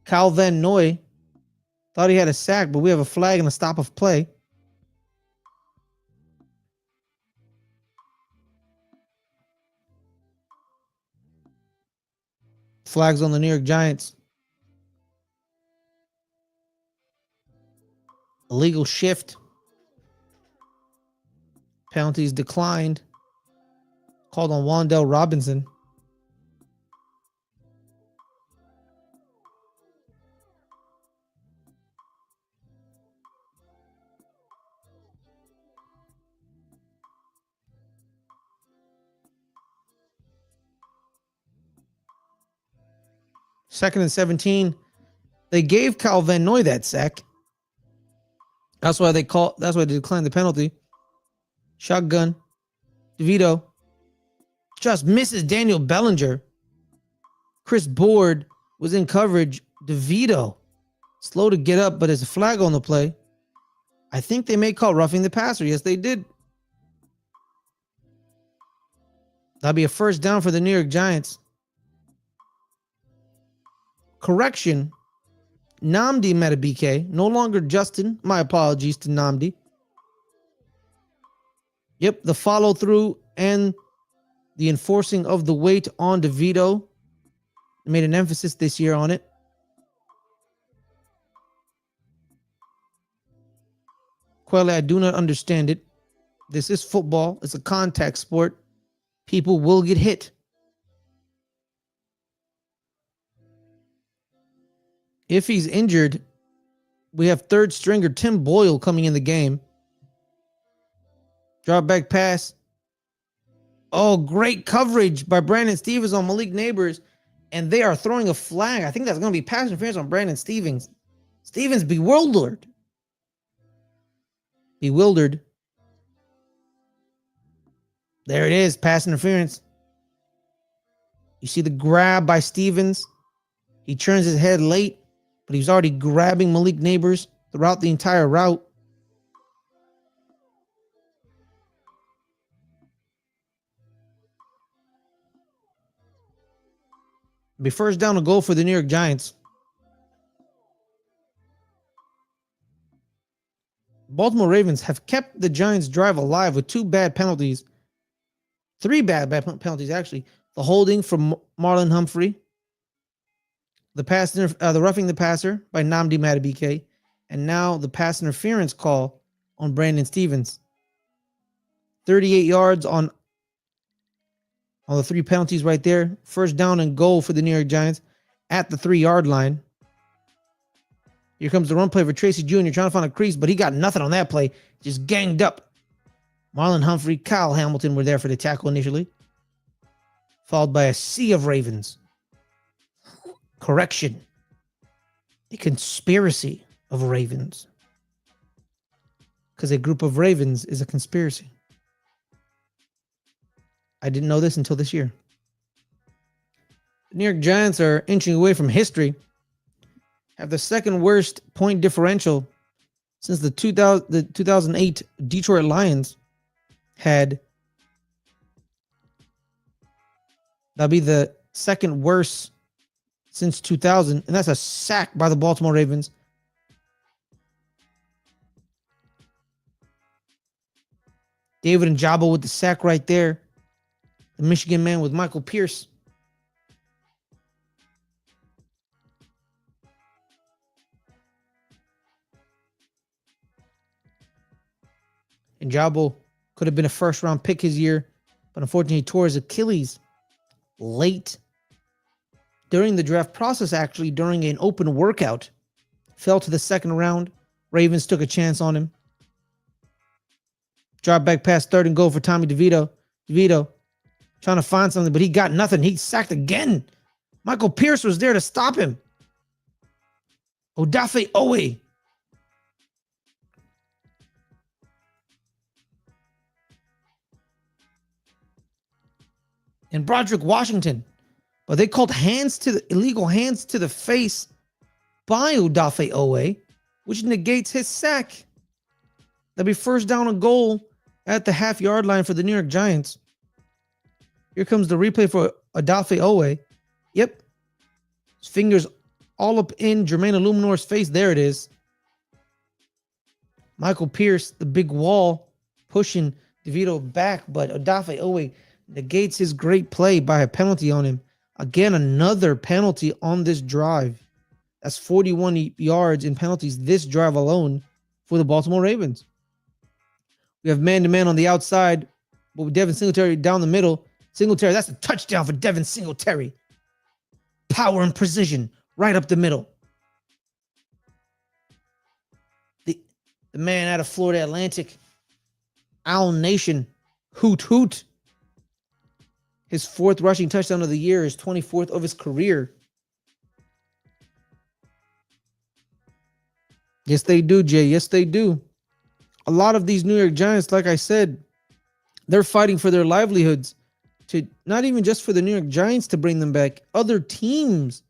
[SPEAKER 1] Kyle Van Noy thought he had a sack, but we have a flag and a stop of play. Flags on the New York Giants. Illegal shift. Penalties declined. Called on Wan'Dale Robinson. Second and 17. They gave Kyle Van Noy that sack. That's why they declined the penalty. Shotgun. DeVito just misses Daniel Bellinger. Chris Board was in coverage. DeVito slow to get up, but there's a flag on the play. I think they may call roughing the passer. Yes, they did. That'll be a first down for the New York Giants. Correction. Nnamdi Madubuike, no longer Justin. My apologies to Nnamdi. Yep, the follow through and the enforcing of the weight on DeVito. They made an emphasis this year on it. Quelle, I do not understand it. This is football. It's a contact sport. People will get hit. If he's injured, we have third stringer Tim Boyle coming in the game. Drop back pass. Oh, great coverage by Brandon Stevens on Malik Neighbors. And they are throwing a flag. I think that's going to be pass interference on Brandon Stevens. Stevens bewildered. There it is, pass interference. You see the grab by Stevens. He turns his head late, but he was already grabbing Malik Neighbors throughout the entire route. Be first down to goal for the New York Giants. Baltimore Ravens have kept the Giants' drive alive with 2 bad penalties. 3 bad penalties, actually. The holding from Marlon Humphrey. The roughing the passer by Nnamdi Madubuike. And now the pass interference call on Brandon Stevens. 38 yards on the 3 penalties right there. First down and goal for the New York Giants at the 3-yard line. Here comes the run play for Tracy Jr. trying to find a crease, but he got nothing on that play. Just ganged up. Marlon Humphrey, Kyle Hamilton were there for the tackle initially. Followed by a sea of Ravens. Correction. A conspiracy of Ravens. Because a group of Ravens is a conspiracy. I didn't know this until this year. The New York Giants are inching away from history. Have the second worst point differential since the 2008 Detroit Lions had. That'll be the second worst since 2000, and that's a sack by the Baltimore Ravens. David Njoku with the sack right there. The Michigan man with Michael Pierce. Njoku could have been a first-round pick his year, but unfortunately he tore his Achilles late during the draft process, actually during an open workout. Fell to the second round. Ravens took a chance on him. Drop back pass, third and goal for Tommy DeVito. DeVito trying to find something, but he got nothing. He sacked again. Michael Pierce was there to stop him. Odafe Owe. And Broderick Washington. But they called illegal hands to the face by Odafe Owe, which negates his sack. That'd be first down and goal at the half-yard line for the New York Giants. Here comes the replay for Odafe Owe. Yep. His fingers all up in Jermaine Illuminor's face. There it is. Michael Pierce, the big wall, pushing DeVito back, but Odafe Owe negates his great play by a penalty on him. Again, another penalty on this drive. That's 41 yards in penalties this drive alone for the Baltimore Ravens. We have man-to-man on the outside, but with Devin Singletary down the middle. Singletary, that's a touchdown for Devin Singletary. Power and precision right up the middle. The man out of Florida Atlantic, Owl Nation, hoot hoot. His 4th rushing touchdown of the year, his 24th of his career. Yes, they do, Jay. Yes, they do. A lot of these New York Giants, like I said, they're fighting for their livelihoods. To not even just for the New York Giants to bring them back, other teams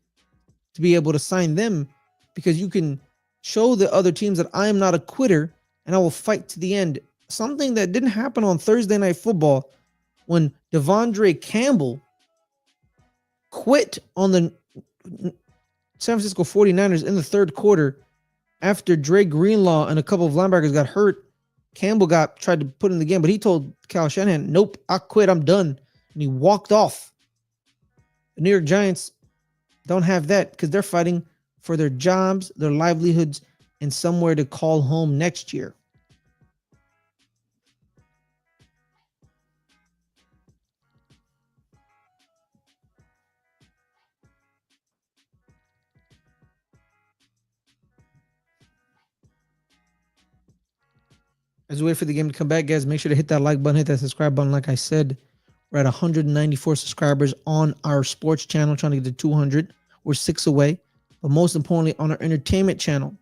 [SPEAKER 1] to be able to sign them, because you can show the other teams that I am not a quitter and I will fight to the end. Something that didn't happen on Thursday Night Football when Devondre Campbell quit on the San Francisco 49ers in the 3rd quarter after Dre Greenlaw and a couple of linebackers got hurt. Campbell tried to put in the game, but he told Kyle Shanahan, nope, I quit, I'm done. And he walked off. The New York Giants don't have that because they're fighting for their jobs, their livelihoods, and somewhere to call home next year. As we wait for the game to come back, guys, make sure to hit that like button, hit that subscribe button. Like I said, we're at 194 subscribers on our sports channel, trying to get to 200. We're 6 away. But most importantly, on our entertainment channel,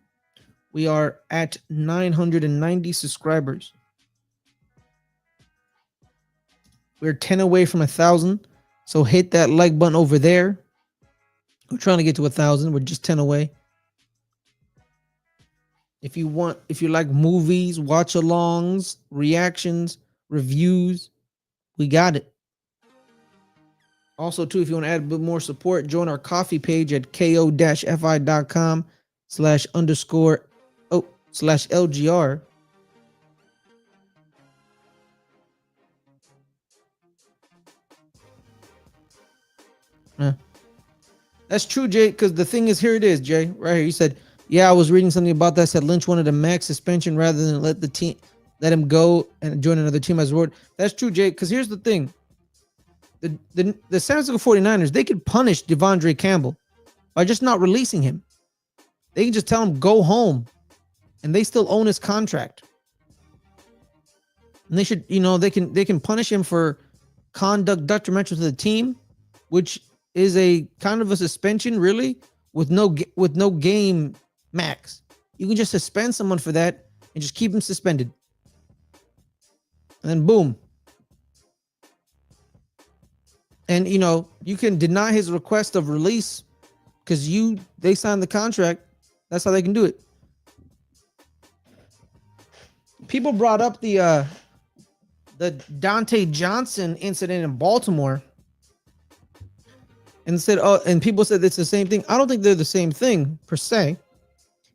[SPEAKER 1] we are at 990 subscribers. We're 10 away from 1,000. So hit that like button over there. We're trying to get to 1,000. We're just 10 away. If you like movies, watch-alongs, reactions, reviews, we got it. Also, too, if you want to add a bit more support, join our coffee page at ko-fi.com/_/LGR. That's true, Jay, because the thing is, here it is, Jay, right here. You said, yeah, I was reading something about that. Said Lynch wanted a max suspension rather than let him go and join another team as a reward. That's true, Jay, because here's the thing. The San Francisco 49ers, they could punish Devondre Campbell by just not releasing him. They can just tell him, go home. And they still own his contract. And they should, they can punish him for conduct detrimental to the team, which is a kind of a suspension, really, with no game max. You can just suspend someone for that and just keep him suspended. And then boom. And you can deny his request of release because they signed the contract. That's how they can do it. People brought up the Dante Johnson incident in Baltimore and said, and people said it's the same thing. I don't think they're the same thing per se,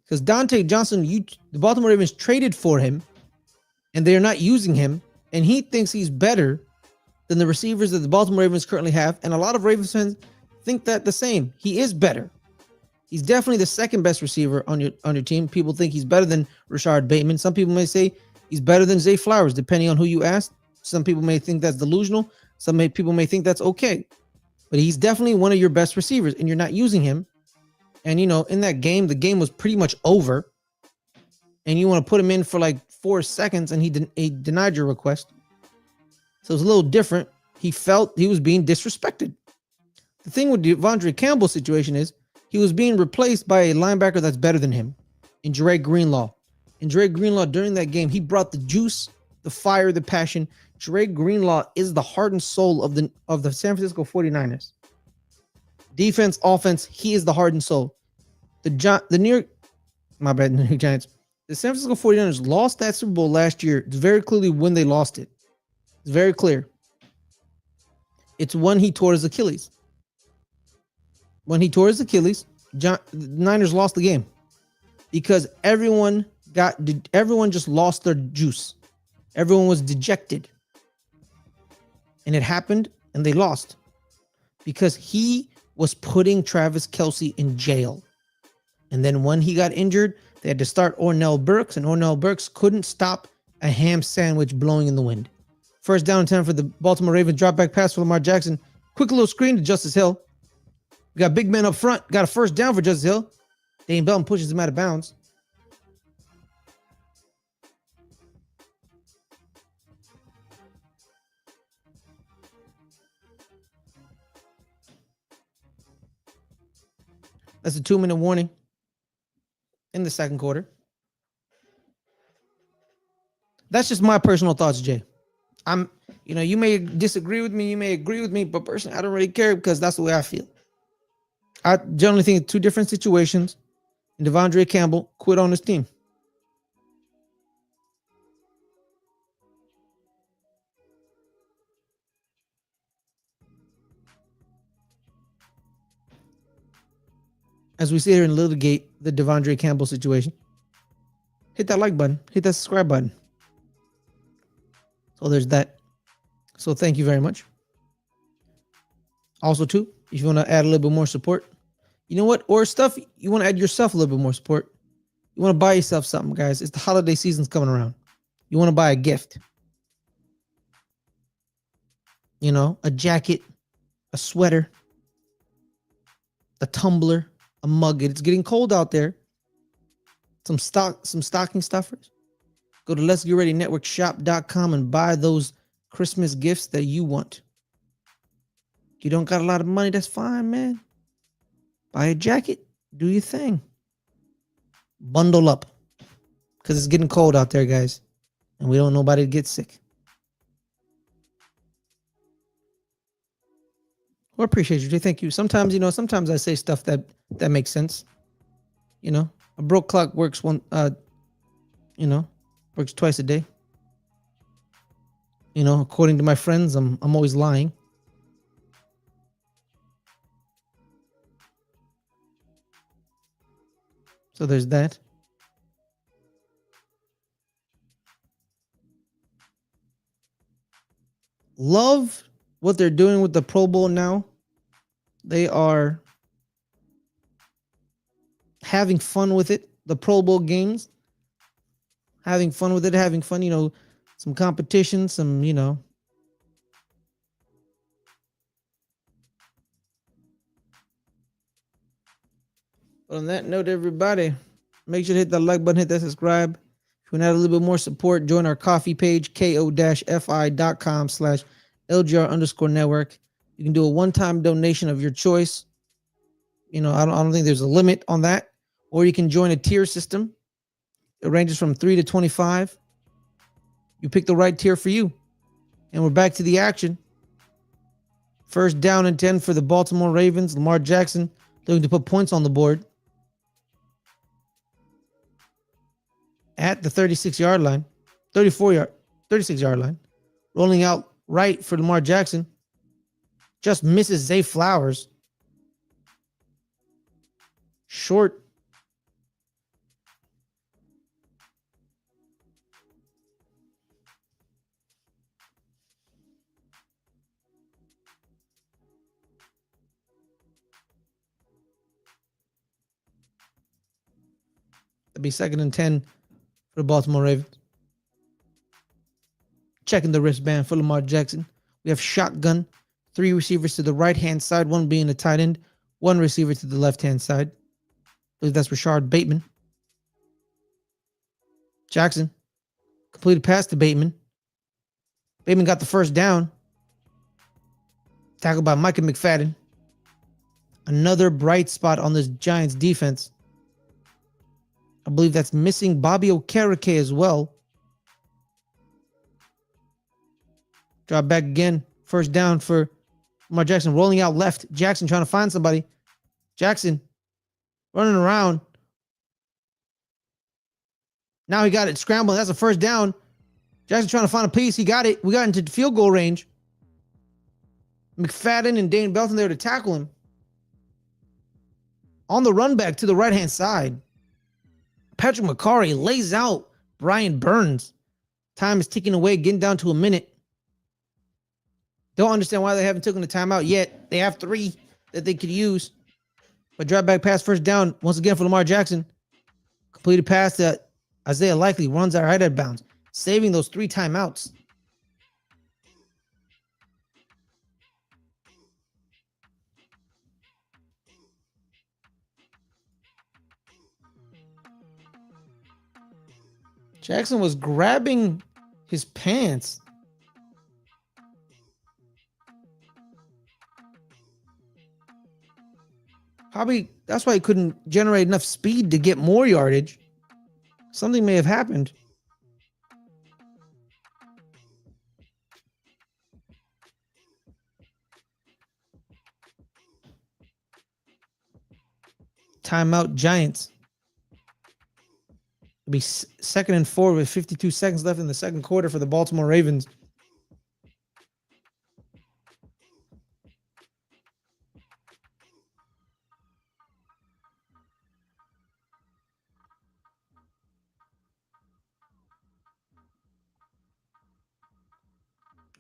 [SPEAKER 1] because Dante Johnson, the Baltimore Ravens traded for him, and they are not using him, and he thinks he's better than the receivers that the Baltimore Ravens currently have, and a lot of Ravens fans think that the same. He is better. He's definitely the second best receiver on your team. People think he's better than Rashard Bateman. Some people may say he's better than Zay Flowers, depending on who you ask. Some people may think that's delusional. People may think that's okay. But he's definitely one of your best receivers, and you're not using him. And, in that game, the game was pretty much over. And you want to put him in for like 4 seconds, and he denied your request. So it's a little different. He felt he was being disrespected. The thing with Devondre Campbell's situation is he was being replaced by a linebacker that's better than him in Dre Greenlaw. And Dre Greenlaw, during that game, he brought the juice, the fire, the passion. Dre Greenlaw is the heart and soul of the San Francisco 49ers. Defense, offense, he is the heart and soul. The New York, my bad, the New York Giants. The San Francisco 49ers lost that Super Bowl last year. It's very clearly when they lost it. It's very clear. It's when he tore his Achilles. When he tore his Achilles, the Niners lost the game because everyone just lost their juice. Everyone was dejected. And it happened and they lost because he was putting Travis Kelce in jail. And then when he got injured, they had to start Ornell Burks, and Ornell Burks couldn't stop a ham sandwich blowing in the wind. First down and 10 for the Baltimore Ravens. Drop back pass for Lamar Jackson. Quick little screen to Justice Hill. We got big men up front. Got a first down for Justice Hill. Dane Belton pushes him out of bounds. That's a 2-minute warning in the second quarter. That's just my personal thoughts, Jay. You may disagree with me, you may agree with me, but personally, I don't really care because that's the way I feel. I generally think it's two different situations, and Devondre Campbell quit on his team. As we sit here and litigate the Devondre Campbell situation, hit that like button, hit that subscribe button. So there's that. So thank you very much. Also, too, if you want to add a little bit more support, you know what? Or stuff you want to add yourself a little bit more support. You want to buy yourself something, guys. It's the holiday season's coming around. You want to buy a gift. You know, a jacket, a sweater, a tumbler, a mug. It's getting cold out there. Some stocking stuffers. Go to Let's Get Ready Network Shop.com and buy those Christmas gifts that you want. You don't got a lot of money, that's fine, man. Buy a jacket. Do your thing. Bundle up. Because it's getting cold out there, guys. And we don't want nobody to get sick. Well, I appreciate you, Jay. Thank you. Sometimes I say stuff that makes sense. You know, a broke clock works works twice a day. You know, according to my friends, I'm always lying. So there's that. Love what they're doing with the Pro Bowl now. They are having fun with it. The Pro Bowl games. Having fun with it, some competition, But on that note, everybody, make sure to hit that like button, hit that subscribe. If you want to add a little bit more support, join our coffee page, ko-fi.com/LGR_network. You can do a one-time donation of your choice. I don't think there's a limit on that. Or you can join a tier system. It ranges from 3 to 25. You pick the right tier for you. And we're back to the action. First down and 10 for the Baltimore Ravens. Lamar Jackson looking to put points on the board. At the 36-yard line. 36-yard line. Rolling out right for Lamar Jackson. Just misses Zay Flowers. Short. It'll be 2nd and 10 for the Baltimore Ravens. Checking the wristband for Lamar Jackson. We have shotgun. 3 receivers to the right-hand side, 1 being a tight end, 1 receiver to the left-hand side. I believe that's Rashard Bateman. Jackson completed pass to Bateman. Bateman got the first down. Tackled by Micah McFadden. Another bright spot on this Giants defense. I believe that's missing Bobby Okereke as well. Drop back again. First down for Lamar Jackson. Rolling out left. Jackson trying to find somebody. Jackson running around. Now he got it scrambling. That's a first down. Jackson trying to find a piece. He got it. We got into field goal range. McFadden and Dane Belton there to tackle him. On the run back to the right-hand side, Patrick McCarry lays out Brian Burns. Time is ticking away, getting down to a minute. Don't understand why they haven't taken the timeout yet. They have 3 that they could use. But drop back pass, first down, once again for Lamar Jackson. Completed pass that Isaiah Likely runs out right out of bounds, saving those 3 timeouts. Jackson was grabbing his pants. Probably that's why he couldn't generate enough speed to get more yardage. Something may have happened. Timeout Giants. It'll be 2nd and 4 with 52 seconds left in the second quarter for the Baltimore Ravens.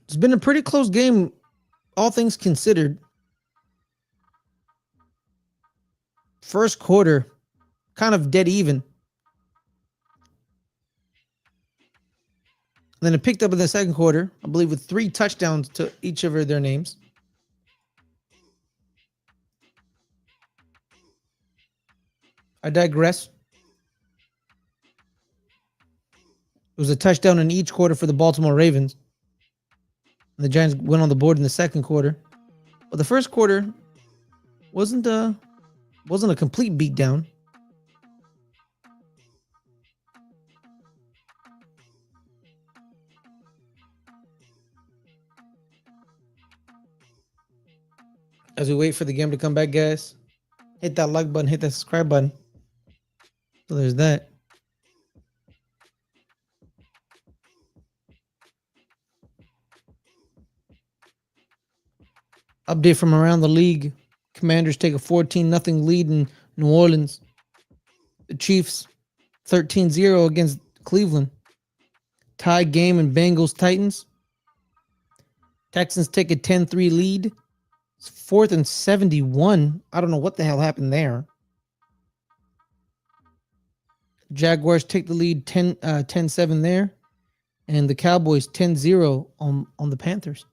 [SPEAKER 1] It's been a pretty close game, all things considered. First quarter, kind of dead even. Then it picked up in the second quarter, I believe, with 3 touchdowns to each of their names. I digress. It was a touchdown in each quarter for the Baltimore Ravens. And the Giants went on the board in the second quarter. But the first quarter wasn't a complete beatdown. As we wait for the game to come back, guys, hit that like button, hit that subscribe button. So there's that. Update from around the league. Commanders take a 14-0 lead in New Orleans. The Chiefs 13-0 against Cleveland. Tie game in Bengals Titans. Texans take a 10-3 lead. It's 4th and 71. I don't know what the hell happened there. Jaguars take the lead 10-7 there. And the Cowboys 10-0 on the Panthers.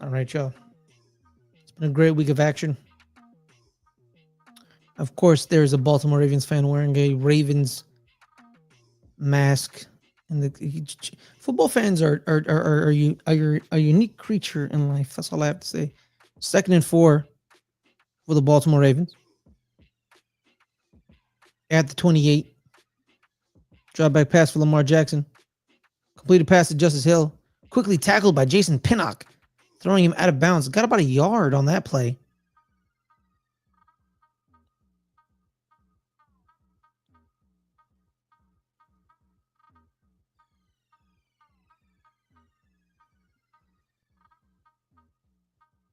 [SPEAKER 1] All right, y'all. It's been a great week of action. Of course, there's a Baltimore Ravens fan wearing a Ravens mask. And football fans are a unique creature in life. That's all I have to say. 2nd and 4 for the Baltimore Ravens. At the 28. Drop back pass for Lamar Jackson. Completed pass to Justice Hill. Quickly tackled by Jason Pinnock, throwing him out of bounds. Got about a yard on that play.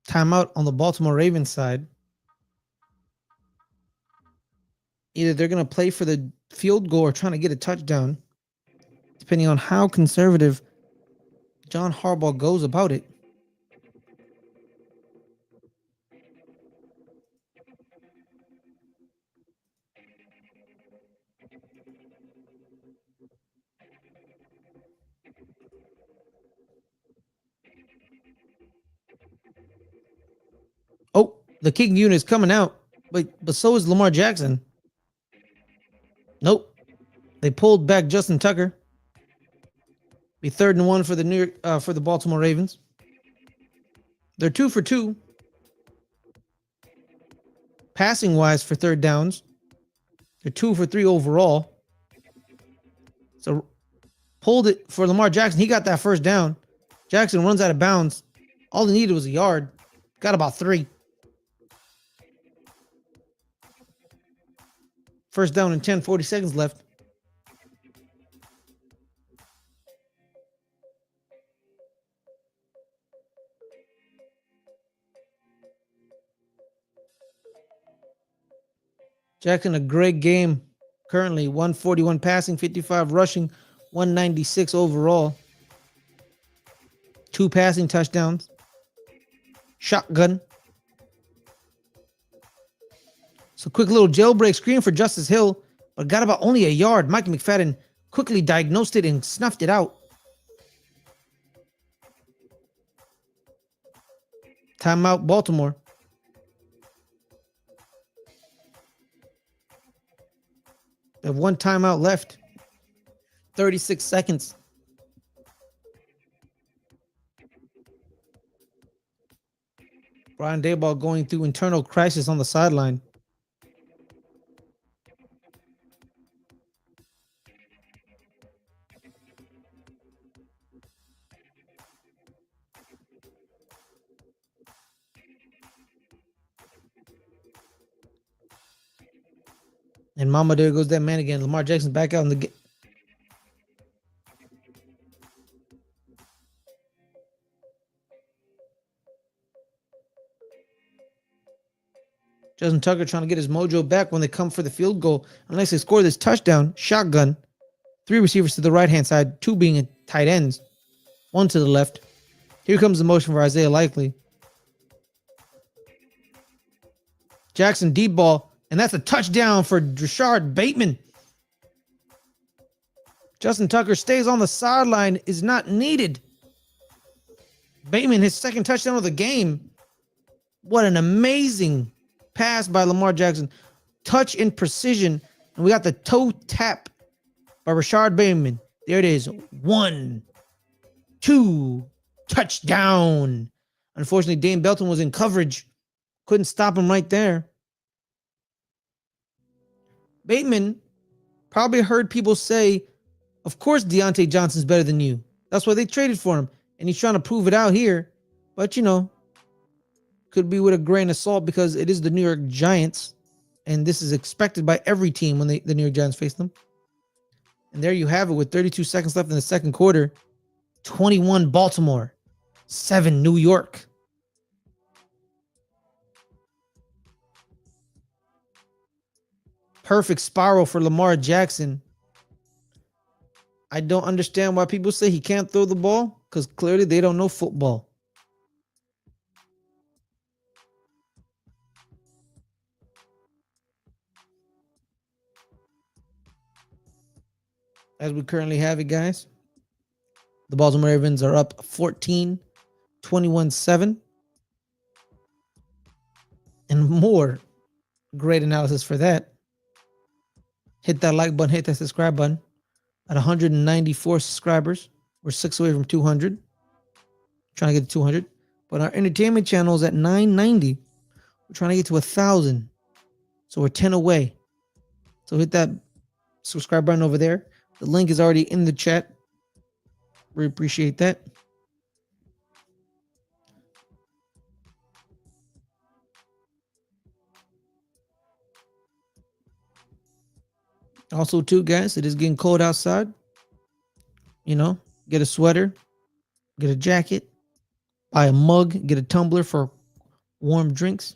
[SPEAKER 1] Timeout on the Baltimore Ravens side. Either they're going to play for the field goal or trying to get a touchdown, depending on how conservative John Harbaugh goes about it. The kicking unit is coming out, but so is Lamar Jackson. Nope. They pulled back Justin Tucker. Be 3rd and 1 for the Baltimore Ravens. They're 2 for 2 passing wise for 3rd downs. They're 2 for 3 overall. So pulled it for Lamar Jackson. He got that 1st down. Jackson runs out of bounds. All he needed was a yard. Got about 3. 1st down and 10, 40 seconds left. Jackson, a great game. Currently 141 passing, 55 rushing, 196 overall. 2 passing touchdowns. Shotgun. So quick little jailbreak screen for Justice Hill, but got about only a yard. Mike McFadden quickly diagnosed it and snuffed it out. Timeout, Baltimore. They have 1 timeout left. 36 seconds. Brian Daboll going through internal crisis on the sideline. And mama, there goes that man again. Lamar Jackson back out in the game. Justin Tucker trying to get his mojo back when they come for the field goal. Unless they score this touchdown, shotgun. 3 receivers to the right-hand side, 2 being tight ends. 1 to the left. Here comes the motion for Isaiah Likely. Jackson deep ball, and that's a touchdown for Rashard Bateman. Justin Tucker stays on the sideline, is not needed. Bateman, his 2nd touchdown of the game. What an amazing pass by Lamar Jackson. Touch and precision. And we got the toe tap by Rashard Bateman. There it is. 1, 2, touchdown. Unfortunately, Dane Belton was in coverage. Couldn't stop him right there. Bateman probably heard people say, of course Deontay Johnson's better than you. That's why they traded for him. And he's trying to prove it out here. But, could be with a grain of salt because it is the New York Giants. And this is expected by every team when the New York Giants face them. And there you have it with 32 seconds left in the 2nd quarter. 21 Baltimore, 7 New York. Perfect spiral for Lamar Jackson. I don't understand why people say he can't throw the ball, because clearly they don't know football. As we currently have it, guys, the Baltimore Ravens are up 14, 21-7. And more great analysis for that. Hit that like button, hit that subscribe button. At 194 subscribers, we're 6 away from 200. Trying to get to 200. But our entertainment channel is at 990. We're trying to get to 1,000. So we're 10 away. So hit that subscribe button over there. The link is already in the chat. We appreciate that. Also, too, guys, it is getting cold outside. Get a sweater, get a jacket, buy a mug, get a tumbler for warm drinks.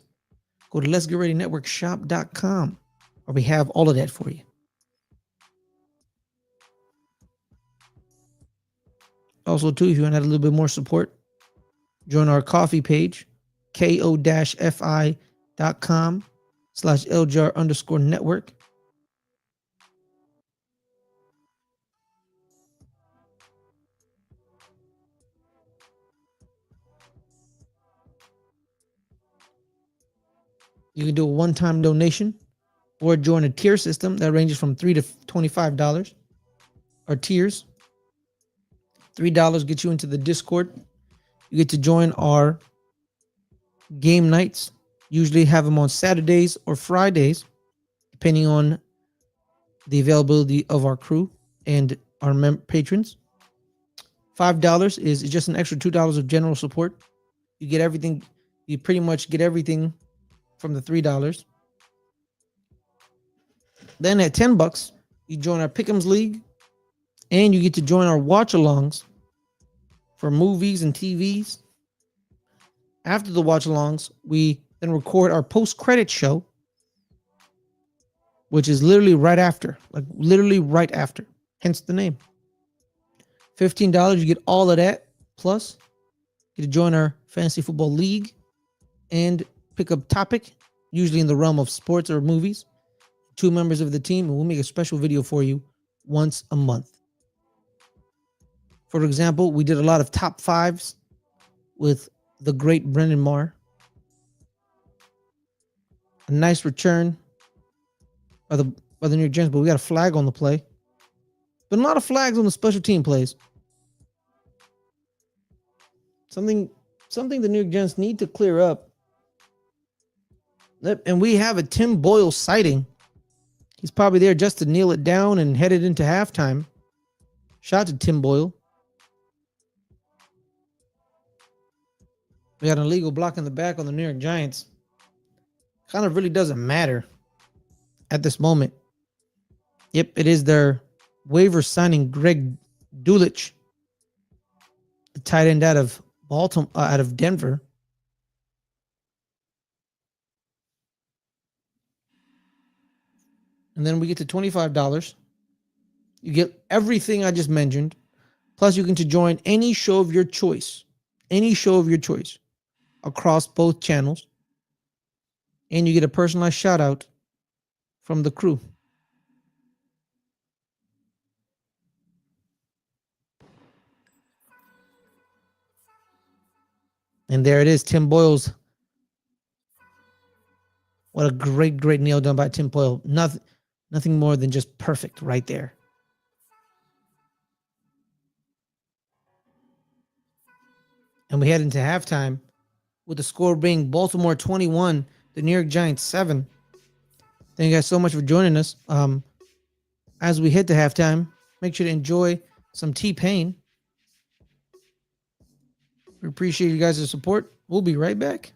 [SPEAKER 1] Go to letsgetreadynetworkshop.com, where we have all of that for you. Also, too, if you want to have a little bit more support, join our coffee page, ko-fi.com/LJR_network. You can do a one-time donation or join a tier system that ranges from $3 to $25. Our tiers, $3 gets you into the Discord. You get to join our game nights. Usually have them on Saturdays or Fridays, depending on the availability of our crew and our patrons. $5 is just an extra $2 of general support. You get everything. You pretty much get everything from the $3. Then at $10, you join our Pick'ems League, and you get to join our watch-alongs for movies and TVs. After the watch-alongs, we then record our post-credit show, which is literally right after, hence the name. $15, you get all of that. Plus, you get to join our fantasy football league and pick up topic, usually in the realm of sports or movies. 2 members of the team, and we'll make a special video for you once a month. For example, we did a lot of top 5s with the great Brendan Marr. A nice return by the New York Giants, but we got a flag on the play. But a lot of flags on the special team plays. Something the New York Giants need to clear up. And we have a Tim Boyle sighting. He's probably there just to kneel it down and headed into halftime. Shout out to Tim Boyle. We got an illegal block in the back on the New York Giants. Kind of really doesn't matter at this moment. Yep, it is their waiver signing Greg Dulcich, the tight end out of Baltimore, out of Denver. And then we get to $25. You get everything I just mentioned. Plus, you can join any show of your choice. Any show of your choice across both channels. And you get a personalized shout out from the crew. And there it is, Tim Boyle's. What a great nail done by Tim Boyle. Nothing more than just perfect right there. And we head into halftime with the score being Baltimore 21, the New York Giants 7. Thank you guys so much for joining us. As we head to halftime, make sure to enjoy some T-Pain. We appreciate you guys' support. We'll be right back.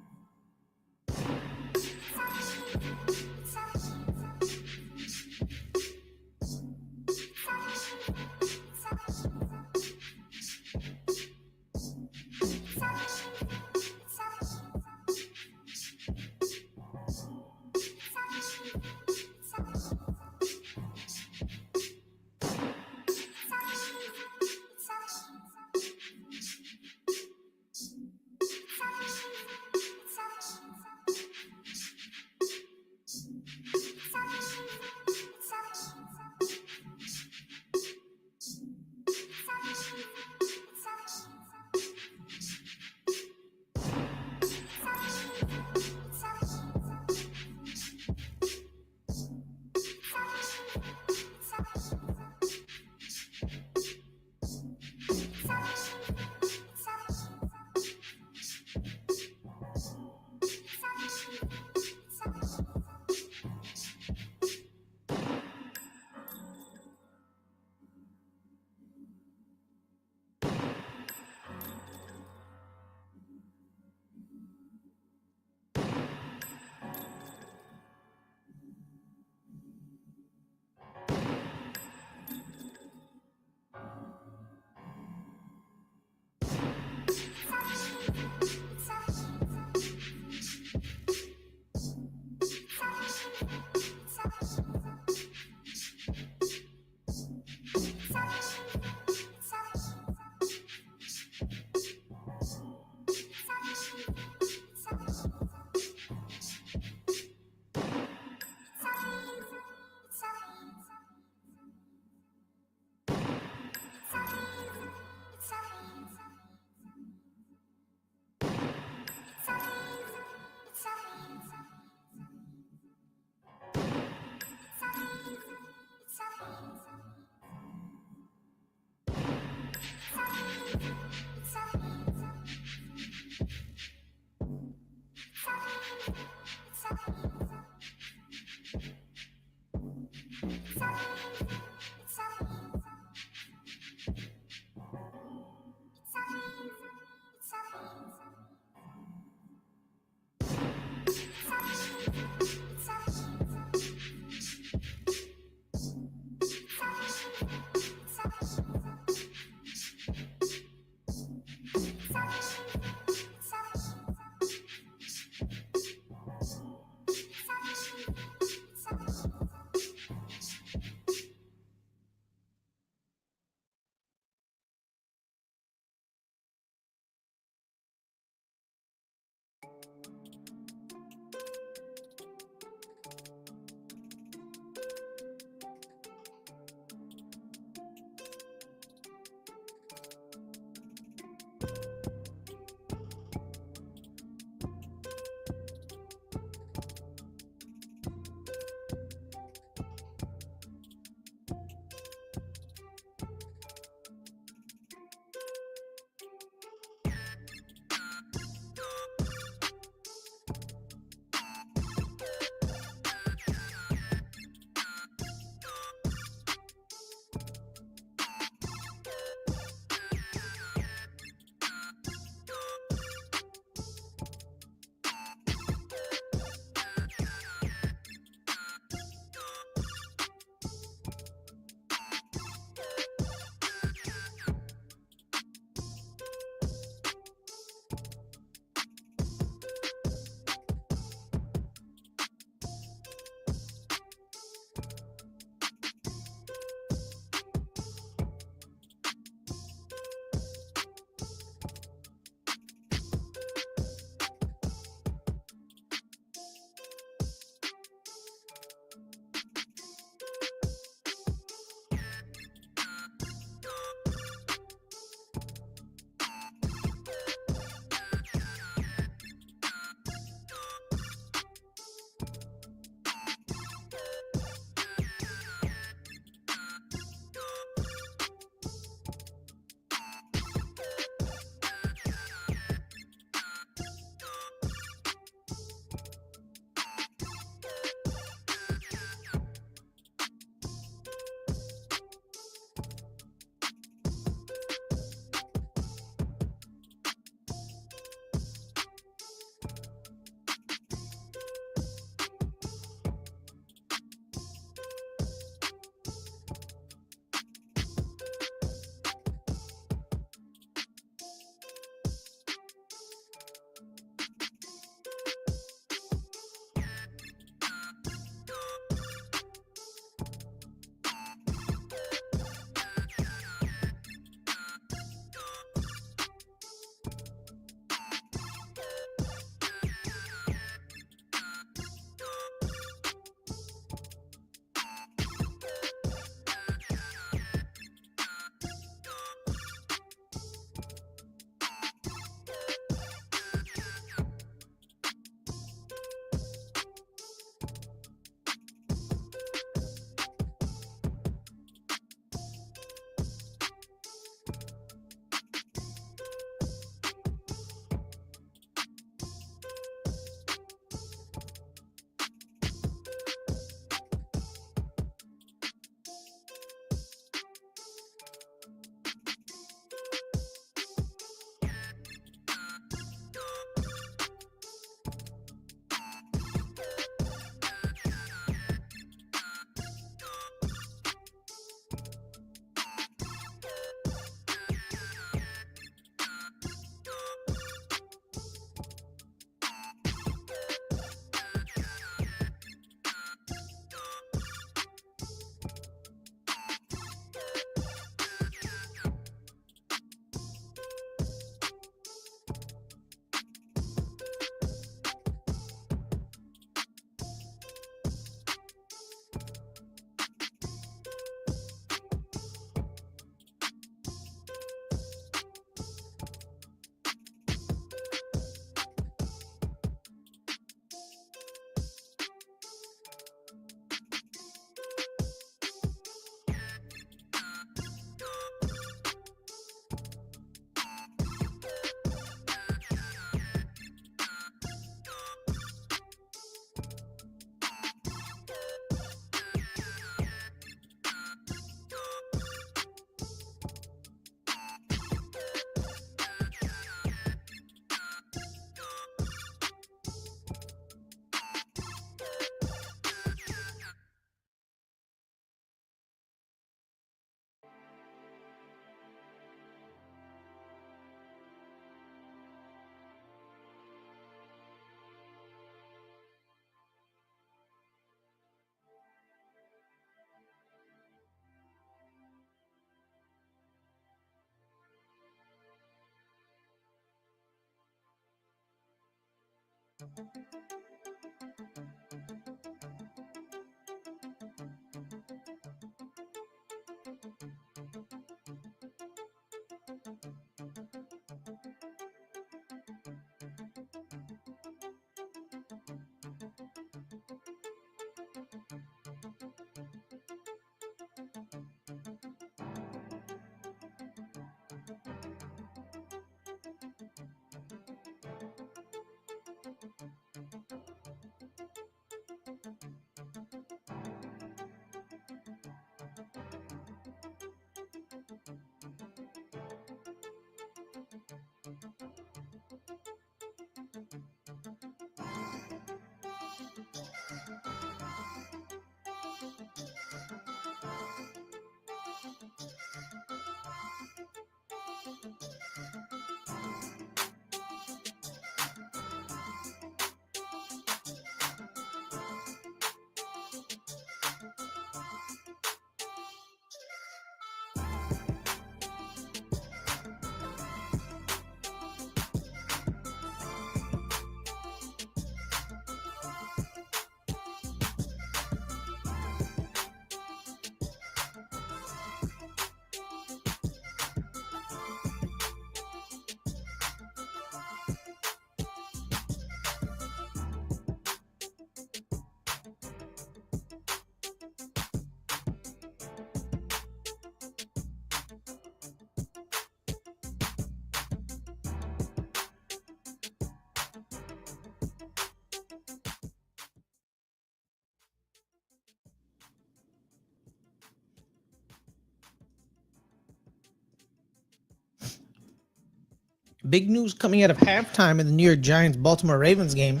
[SPEAKER 1] Big news coming out of halftime in the New York Giants Baltimore Ravens game.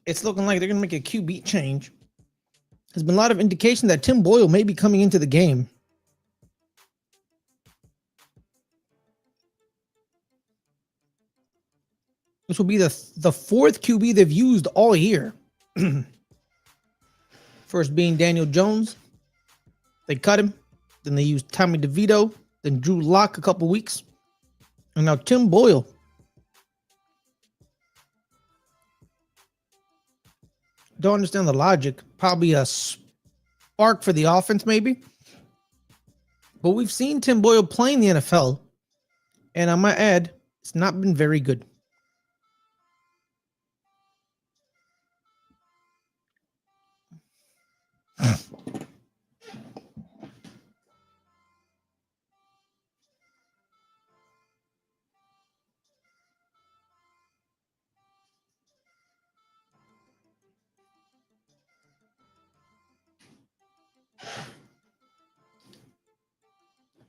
[SPEAKER 1] It's looking like they're going to make a QB change. There's been a lot of indication that Tim Boyle may be coming into the game. This will be the fourth QB they've used all year. First being Daniel Jones. They cut him. Then they used Tommy DeVito. Then Drew Lock a couple weeks. And now Tim Boyle. Don't understand the logic. Probably a spark for the offense, maybe. But we've seen Tim Boyle play in the NFL. And I might add, it's not been very good.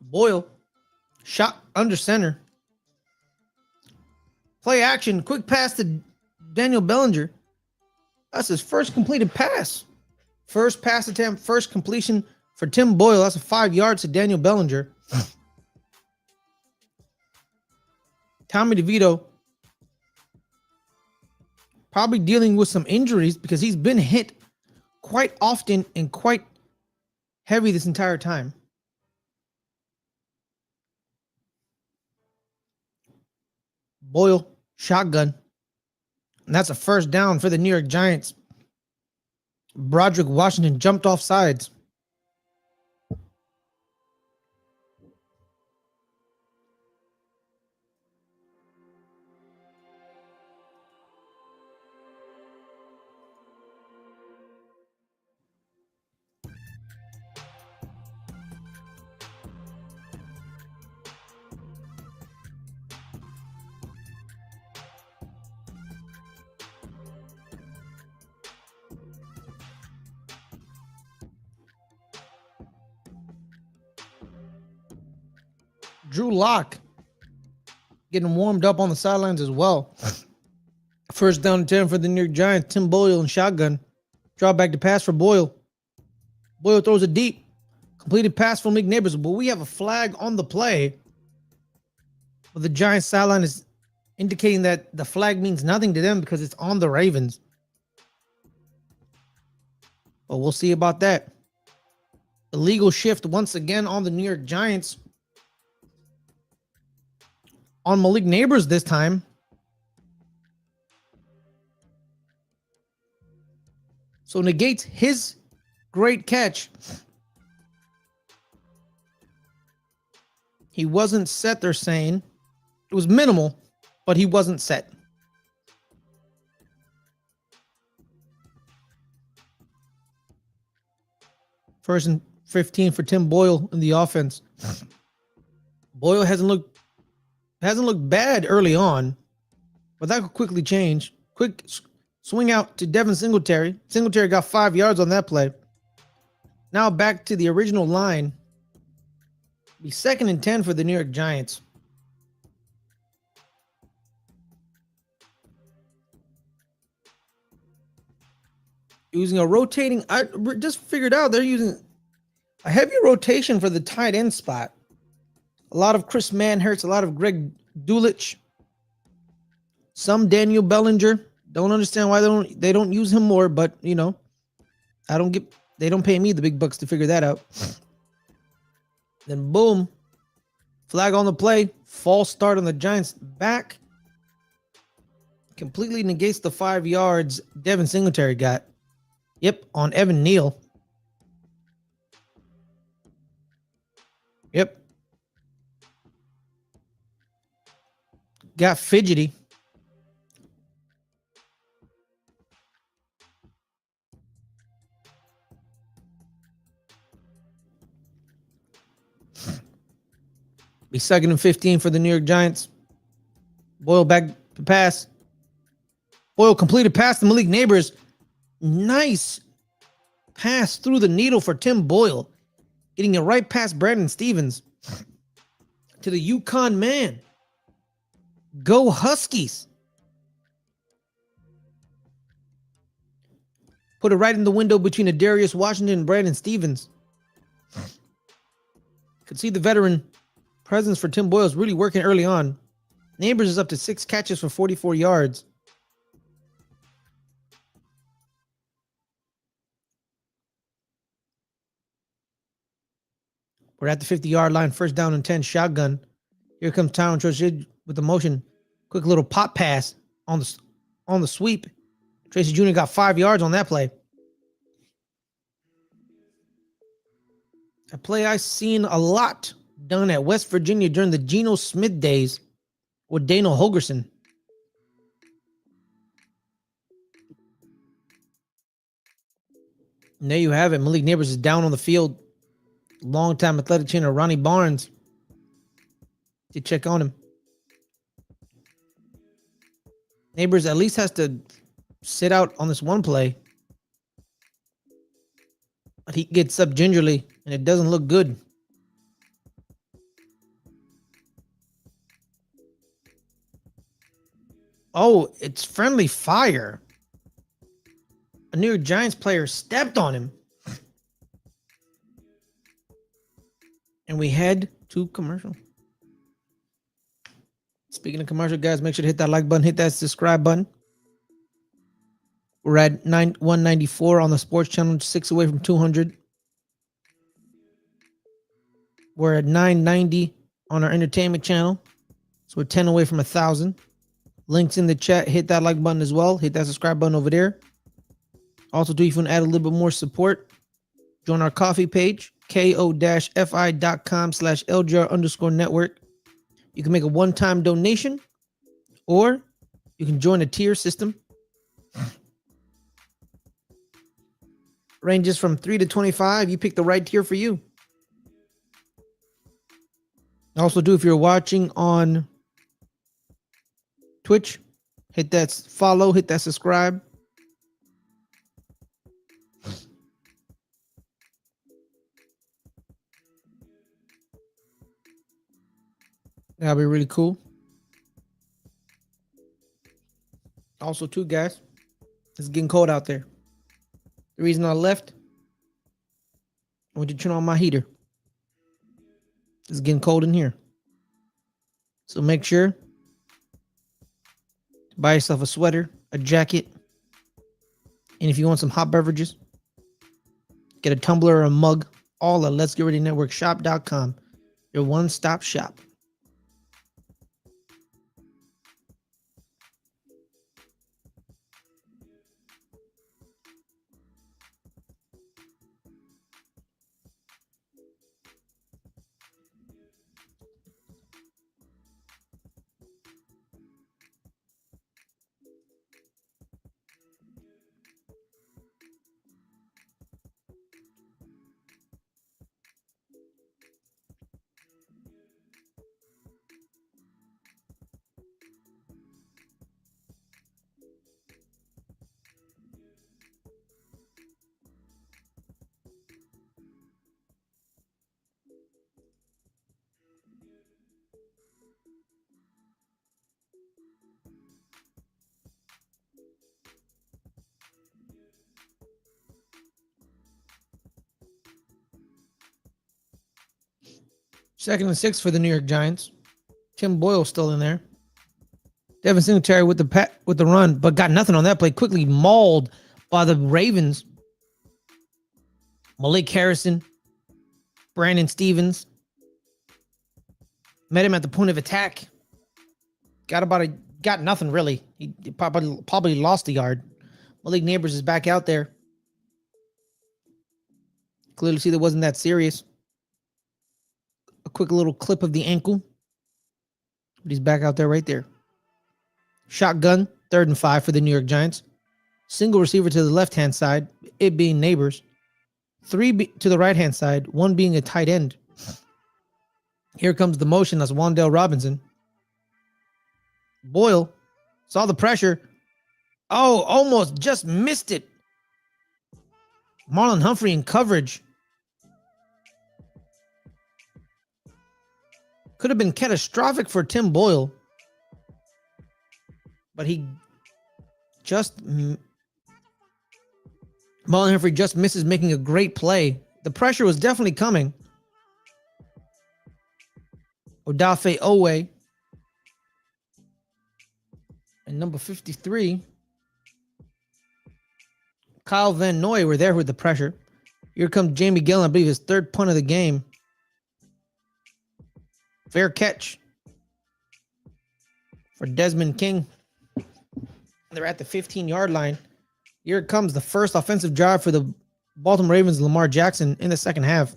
[SPEAKER 1] Boyle, shot under center. Play action, quick pass to Daniel Bellinger. That's his first completed pass. First pass attempt, first completion for Tim Boyle. That's a 5 yards to Daniel Bellinger. Tommy DeVito probably dealing with some injuries because he's been hit quite often and quite heavy this entire time. Boyle, shotgun. And that's a first down for the New York Giants. Broderick Washington jumped off sides. Drew Lock getting warmed up on the sidelines as well. First down and 10 for the New York Giants. Tim Boyle in shotgun. Drop back to pass for Boyle. Boyle throws it deep. Completed pass from Malik Neighbors. But we have a flag on the play. But the Giants sideline is indicating that the flag means nothing to them because it's on the Ravens. But we'll see about that. Illegal shift once again on the New York Giants. On Malik Neighbors this time. So negates his great catch. He wasn't set, they're saying. It was minimal, but he wasn't set. First and 15 for Tim Boyle in the offense. Boyle hasn't looked bad early on, but that could quickly change. Quick swing out to Devin Singletary. Singletary got 5 yards on that play. Now back to the original line. Be 2nd and 10 for the New York Giants. Using a rotating, I just figured out they're using a heavy rotation for the tight end spot. A lot of Chris Manhertz, a lot of Greg Dulcich, some Daniel Bellinger. Don't understand why they don't use him more, but they don't pay me the big bucks to figure that out. Then boom, flag on the play, false start on the Giants' back. Completely negates the 5 yards Devin Singletary got. Yep, on Evan Neal. Yep. Got fidgety. Be 2nd and 15 for the New York Giants. Boyle back to pass. Boyle completed pass to Malik Neighbors. Nice pass through the needle for Tim Boyle. Getting it right past Brandon Stevens. To the UConn man. Go Huskies. Put it right in the window between Adarius Washington and Brandon Stevens. Could see the veteran presence for Tim Boyle is really working early on. Neighbors is up to 6 catches for 44 yards. We're at the 50-yard line, 1st down and 10, shotgun. Here comes Tyron Tracy with the motion. Quick little pop pass on the sweep. Tracy Jr. got 5 yards on that play. A play I've seen a lot done at West Virginia during the Geno Smith days with Daniel Holgerson. And there you have it. Malik Neighbors is down on the field. Longtime athletic trainer Ronnie Barnes to check on him. Neighbors at least has to sit out on this one play. But he gets up gingerly, and it doesn't look good. Oh, it's friendly fire. A New York Giants player stepped on him. And we head to commercial. Speaking of commercial, guys, make sure to hit that like button, hit that subscribe button. We're at 194 on the sports channel, 6 away from 200. We're at 990 on our entertainment channel. So we're 10 away from 1,000. Links in the chat. Hit that like button as well. Hit that subscribe button over there. Also, if you want to add a little bit more support, join our coffee page, ko-fi.com/LGR_network. You can make a one-time donation, or you can join a tier system. Ranges from 3 to 25. You pick the right tier for you. Also, if you're watching on Twitch, hit that follow, hit that subscribe. That'll be really cool. Also, too, guys, it's getting cold out there. The reason I left, I went to turn on my heater. It's getting cold in here. So make sure to buy yourself a sweater, a jacket, and if you want some hot beverages, get a tumbler or a mug, all at Let's Get Ready Network Shop.com, your one-stop shop. 2nd and 6 for the New York Giants. Tim Boyle still in there. Devin Singletary with the run, but got nothing on that play. Quickly mauled by the Ravens. Malik Harrison, Brandon Stevens met him at the point of attack. Got nothing really. He probably lost a yard. Malik Neighbors is back out there. Clearly see that wasn't that serious. A quick little clip of the ankle. But he's back out there right there. Shotgun, 3rd and 5 for the New York Giants. Single receiver to the left-hand side, it being Neighbors. 3 to the right-hand side, 1 being a tight end. Here comes the motion. That's Wan'Dale Robinson. Boyle saw the pressure. Oh, almost just missed it. Marlon Humphrey in coverage. Could have been catastrophic for Tim Boyle. But Marlon Humphrey just misses making a great play. The pressure was definitely coming. Odafe Owe. And number 53, Kyle Van Noy were there with the pressure. Here comes Jamie Gillen, I believe his 3rd punt of the game. Fair catch for Desmond King. They're at the 15-yard line. Here comes the first offensive drive for the Baltimore Ravens, Lamar Jackson, in the second half.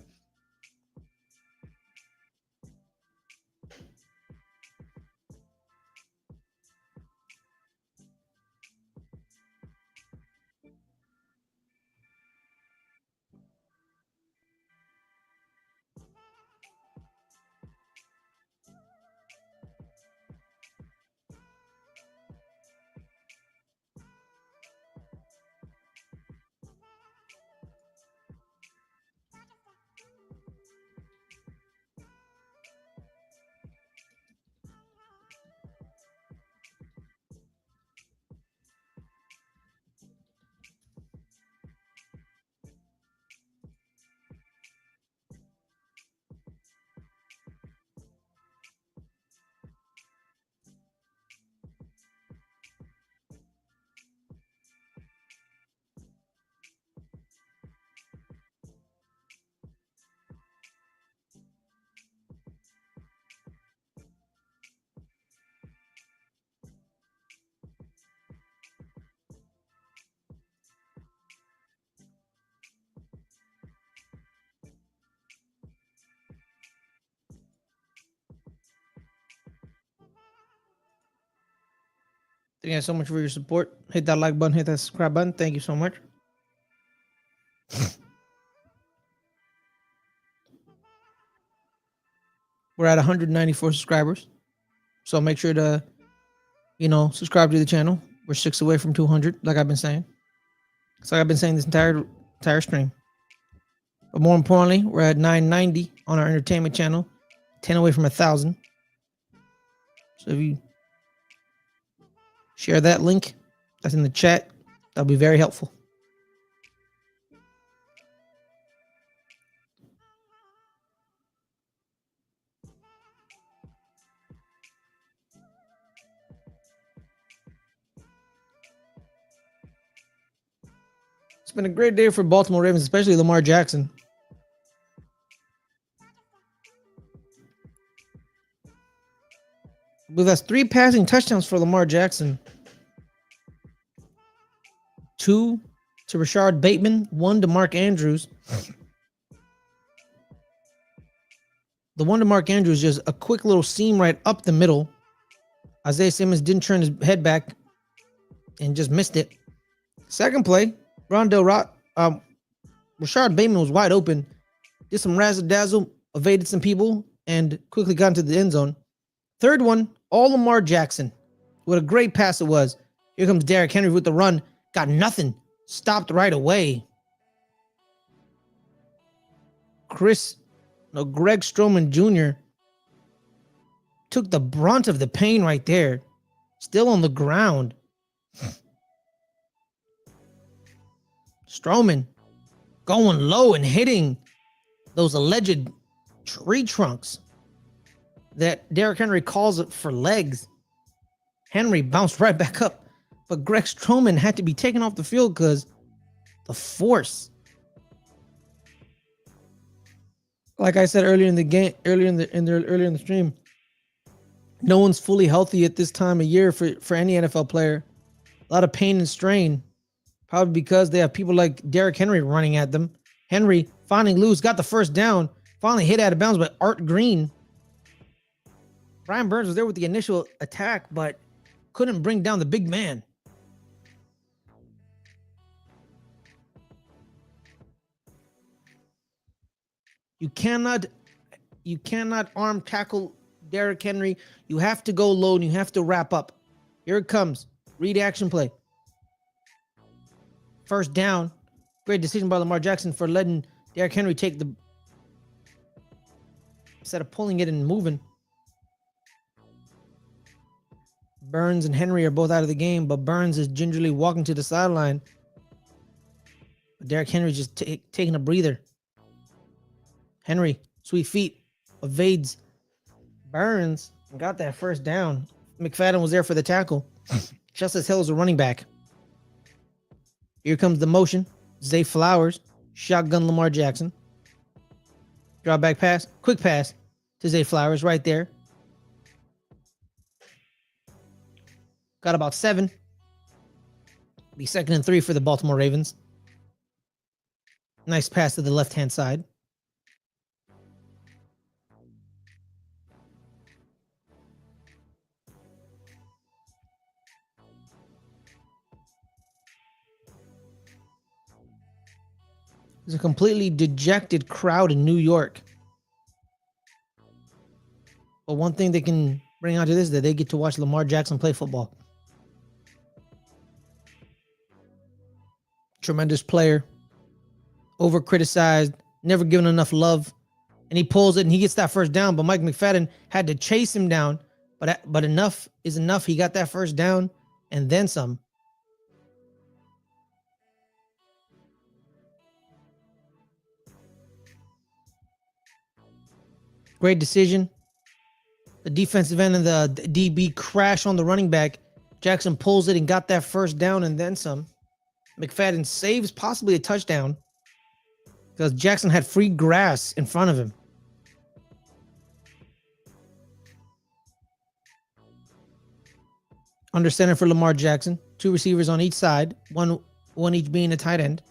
[SPEAKER 1] Thank you guys so much for your support. Hit that like button, hit that subscribe button. Thank you so much. We're at 194 subscribers. So make sure to, subscribe to the channel. We're 6 away from 200, like I've been saying. So I've been saying this entire stream. But more importantly, we're at 990 on our entertainment channel. 10 away from 1,000. So if you share that link that's in the chat, that'll be very helpful. It's been a great day for Baltimore Ravens, especially Lamar Jackson. I believe that's 3 passing touchdowns for Lamar Jackson. 2 to Rashard Bateman, 1 to Mark Andrews. The 1 to Mark Andrews, just a quick little seam right up the middle. Isaiah Simmons didn't turn his head back and just missed it. Second play, Rashard Bateman was wide open. Did some razzle-dazzle, evaded some people, and quickly got into the end zone. Third one, all Lamar Jackson. What a great pass it was. Here comes Derrick Henry with the run. Got nothing. Stopped right away. Greg Stroman Jr. took the brunt of the pain right there. Still on the ground. Stroman going low and hitting those alleged tree trunks. that Derrick Henry calls it for legs. Henry bounced right back up, but Greg Stroman had to be taken off the field because the force. Like I said earlier in the game, earlier in the stream, no one's fully healthy at this time of year for any NFL player. A lot of pain and strain, probably because they have people like Derrick Henry running at them. Henry finding loose, got the first down, finally hit out of bounds by Art Green. Brian Burns was there with the initial attack, but couldn't bring down the big man. You cannot arm tackle Derrick Henry. You have to go low and you have to wrap up. Here it comes. Read action play. First down. Great decision by Lamar Jackson for letting Derrick Henry take the, instead of pulling it and moving. Burns and Henry are both out of the game, but Burns is gingerly walking to the sideline. Derrick Henry just taking a breather. Henry, sweet feet, evades Burns and got that first down. McFadden was there for the tackle. Justice Hill is a running back. Here comes the motion. Zay Flowers, shotgun Lamar Jackson. Drop back pass, quick pass to Zay Flowers right there. Got about 7. Be 2nd and 3 for the Baltimore Ravens. Nice pass to the left-hand side. There's a completely dejected crowd in New York. But one thing they can bring out to this is that they get to watch Lamar Jackson play football. Tremendous player. Over criticized, never given enough love. And he pulls it and he gets that first down. But Mike McFadden had to chase him down. But enough is enough. He got that first down and then some. Great decision. The defensive end and the DB crash on the running back. Jackson pulls it and got that first down and then some. McFadden saves possibly a touchdown because Jackson had free grass in front of him. Under center for Lamar Jackson. 2 receivers on each side. One each being a tight end.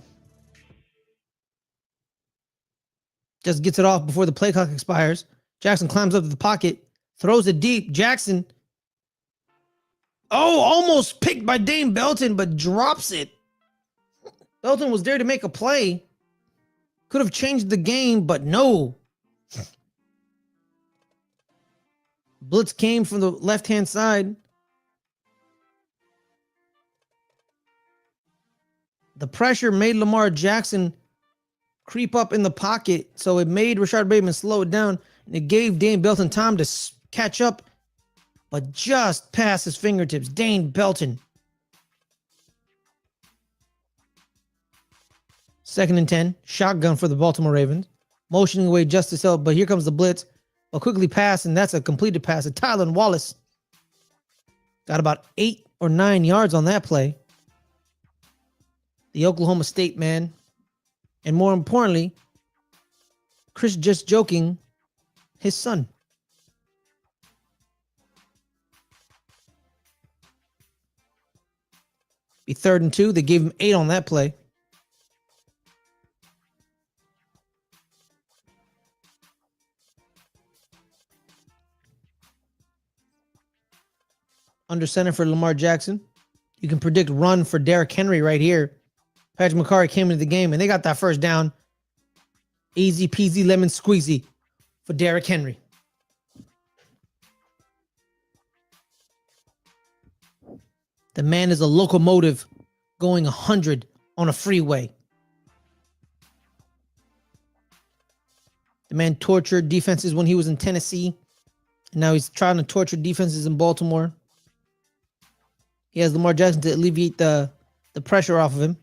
[SPEAKER 1] Just gets it off before the play clock expires. Jackson climbs up to the pocket. Throws it deep. Jackson. Oh, almost picked by Dane Belton, but drops it. Belton was there to make a play. Could have changed the game, but no. Blitz came from the left-hand side. The pressure made Lamar Jackson creep up in the pocket, so it made Rashard Bateman slow it down, and it gave Dane Belton time to catch up, but just past his fingertips. Dane Belton. 2nd and 10. Shotgun for the Baltimore Ravens. Motioning away Justice Hill, but here comes the blitz. A quickly pass, and that's a completed pass to Tylan Wallace. Got about 8 or 9 yards on that play. The Oklahoma State man. And more importantly, Chris Just Joking, his son. Be 3rd and 2. They gave him 8 on that play. Under center for Lamar Jackson. You can predict run for Derrick Henry right here. Patrick McCarry came into the game and they got that first down. Easy peasy lemon squeezy for Derrick Henry. The man is a locomotive going 100 on a freeway. The man tortured defenses when he was in Tennessee. And now he's trying to torture defenses in Baltimore. He has Lamar Jackson to alleviate the pressure off of him.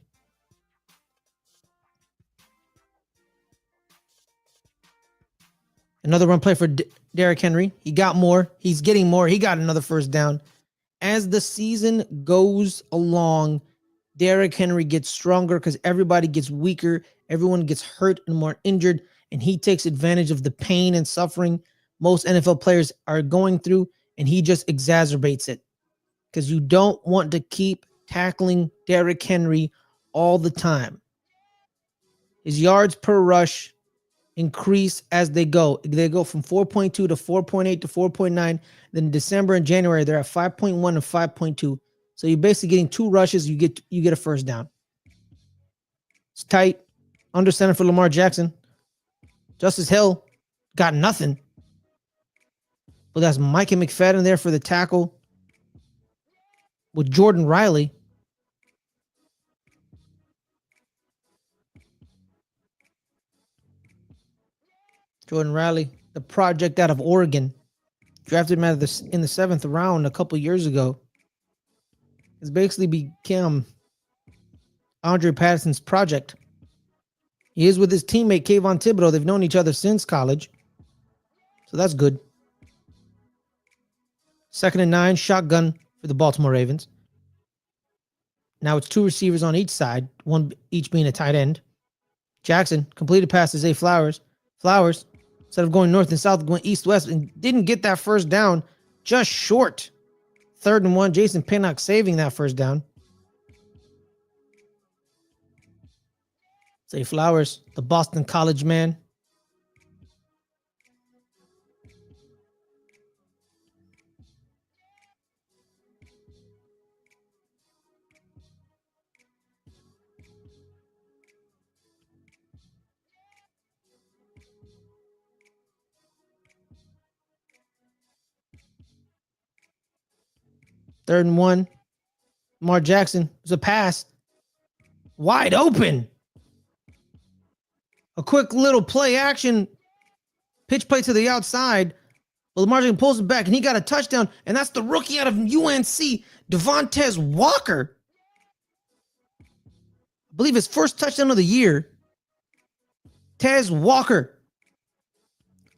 [SPEAKER 1] Another run play for Derrick Henry. He got more. He's getting more. He got another first down. As the season goes along, Derrick Henry gets stronger because everybody gets weaker. Everyone gets hurt and more injured, and he takes advantage of the pain and suffering most NFL players are going through, and he just exacerbates it because you don't want to keep tackling Derrick Henry all the time. His yards per rush increase as they go. They go from 4.2 to 4.8 to 4.9. Then December and January, they're at 5.1 and 5.2. So you're basically getting 2 rushes. You get a first down. It's tight. Under center for Lamar Jackson. Justice Hill got nothing. But that's Micah McFadden there for the tackle with Jordan Riley. Jordan Riley, the project out of Oregon, drafted him in the 7th round a couple years ago. It's basically become Andre Patterson's project. He is with his teammate Kayvon Thibodeau. They've known each other since college, so that's good. 2nd and 9, shotgun for the Baltimore Ravens. Now it's 2 receivers on each side, one each being a tight end. Jackson completed pass to Zay Flowers. Flowers, instead of going north and south, going east-west, and didn't get that first down, just short. 3rd and 1, Jason Pinnock saving that first down. Zay Flowers, the Boston College man. Third and 1. Lamar Jackson. It's a pass. Wide open. A quick little play action. Pitch play to the outside. Well, Lamar Jackson pulls it back, and he got a touchdown. And that's the rookie out of UNC, Devontae Walker. I believe his first touchdown of the year. Tez Walker.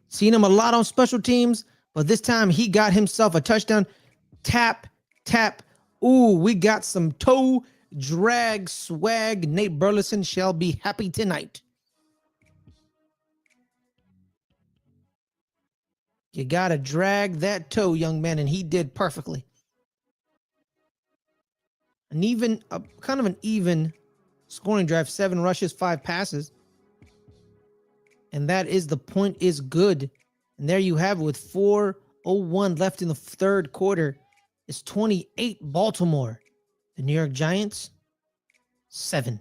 [SPEAKER 1] Seen him a lot on special teams, but this time he got himself a touchdown. Tap. Ooh, we got some toe drag swag. Nate Burleson shall be happy tonight. You got to drag that toe, young man, and he did perfectly. Kind of an even scoring drive. 7 rushes, 5 passes. And that is the point is good. And there you have it with 4:01 left in the 3rd quarter. It's 28 Baltimore. The New York Giants, 7.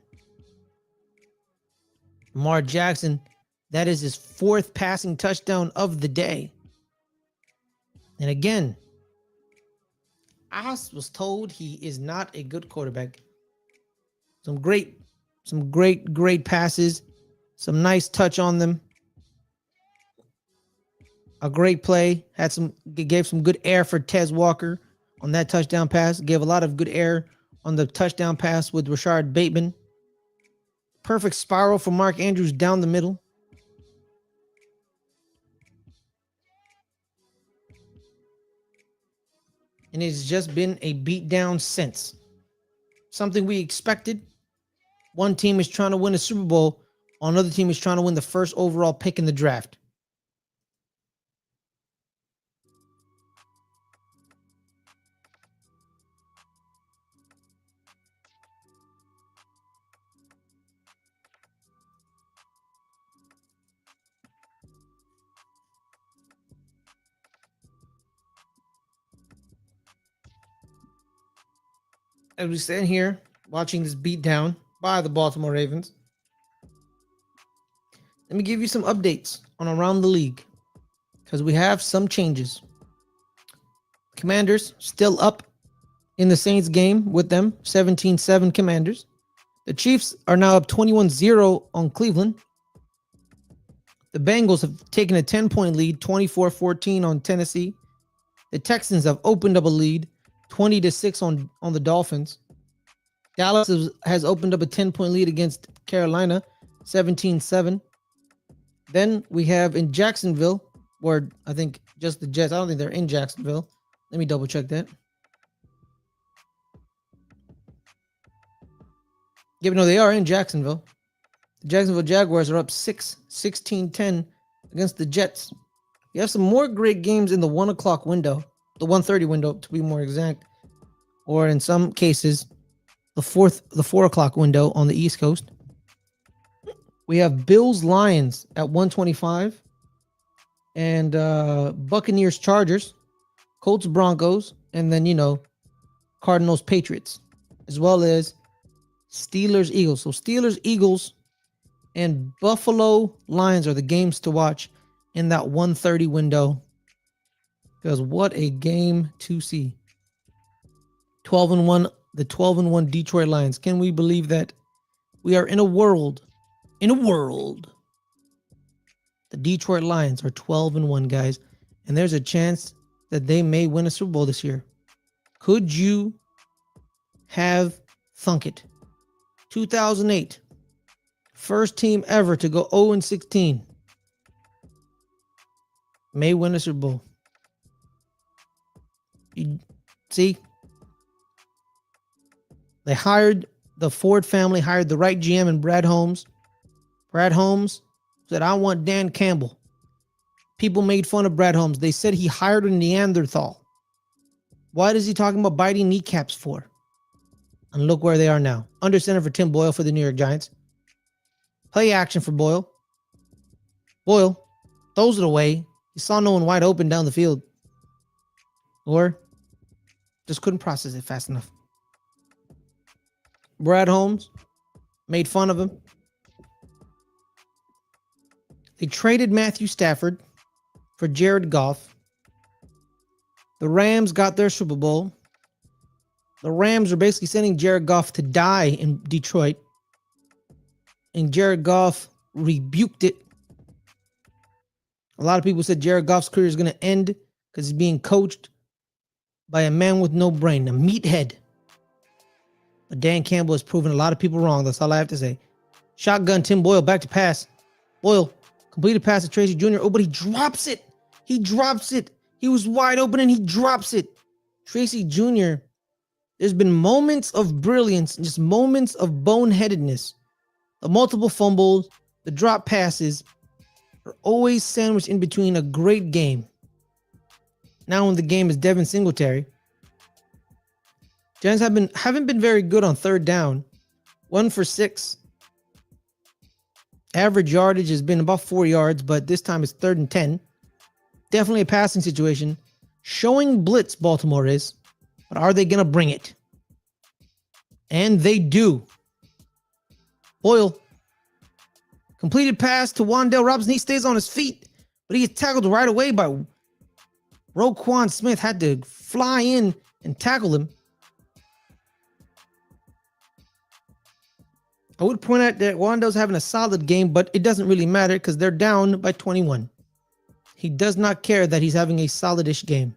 [SPEAKER 1] Lamar Jackson, that is his 4th passing touchdown of the day. And again, I was told he is not a good quarterback. Some great passes, some nice touch on them. A great play, gave some good air for Tez Walker on that touchdown pass. Gave a lot of good air on the touchdown pass with Rashard Bateman. Perfect spiral for Mark Andrews down the middle. And it's just been a beatdown since. Something we expected. One team is trying to win a Super Bowl. Another team is trying to win the 1st overall pick in the draft. As we stand here watching this beatdown by the Baltimore Ravens, let me give you some updates on around the league because we have some changes. Commanders still up in the Saints game with them, 17-7 Commanders. The Chiefs are now up 21-0 on Cleveland. The Bengals have taken a 10-point lead, 24-14 on Tennessee. The Texans have opened up a lead, 20-6 on the Dolphins. Dallas has opened up a 10-point lead against Carolina, 17-7. Then we have in Jacksonville, Or I think just the Jets. I don't think they're in Jacksonville. Let me double check that. Yeah, but no, they are in Jacksonville. The Jacksonville Jaguars are up 16-10 against the Jets. You have some more great games in the 1 o'clock window, the 1:30 window to be more exact, or in some cases, the 4 o'clock window on the East Coast. We have Bills Lions at 125 and Buccaneers Chargers, Colts Broncos, and then Cardinals Patriots, as well as Steelers Eagles. So Steelers Eagles and Buffalo Lions are the games to watch in that 1:30 window. Because what a game to see. 12-1, the 12-1 Detroit Lions. Can we believe that we are in a world, the Detroit Lions are 12-1, guys, and there's a chance that they may win a Super Bowl this year. Could you have thunk it? 2008, first team ever to go 0-16, may win a Super Bowl. You see, the Ford family hired the right GM and Brad Holmes. Brad Holmes said, I want Dan Campbell. People made fun of Brad Holmes. They said he hired a Neanderthal. What is he talking about biting kneecaps for? And look where they are now. Under center for Tim Boyle for the New York Giants. Play action for Boyle. Boyle throws it away. He saw no one wide open down the field. Or just couldn't process it fast enough. Brad Holmes made fun of him. They traded Matthew Stafford for Jared Goff. The Rams got their Super Bowl. The Rams are basically sending Jared Goff to die in Detroit. And Jared Goff rebuked it. A lot of people said Jared Goff's career is going to end because he's being coached by a man with no brain, a meathead. But Dan Campbell has proven a lot of people wrong. That's all I have to say. Shotgun Tim Boyle back to pass. Boyle completed pass to Tracy Jr. Oh, but he drops it. He drops it. He was wide open and he drops it. Tracy Jr., there's been moments of brilliance, just moments of boneheadedness. The multiple fumbles, the drop passes are always sandwiched in between a great game. Now when the game is Devin Singletary. Giants haven't been very good on third down. 1 for 6. Average yardage has been about 4 yards, but this time it's 3rd and 10. Definitely a passing situation. Showing blitz, Baltimore is. But are they going to bring it? And they do. Boyle. Completed pass to Wan'Dale Robinson. He stays on his feet, but he gets tackled right away by Roquan Smith. Had to fly in and tackle him. I would point out that Wan'Dale's having a solid game, but it doesn't really matter because they're down by 21. He does not care that he's having a solid-ish game.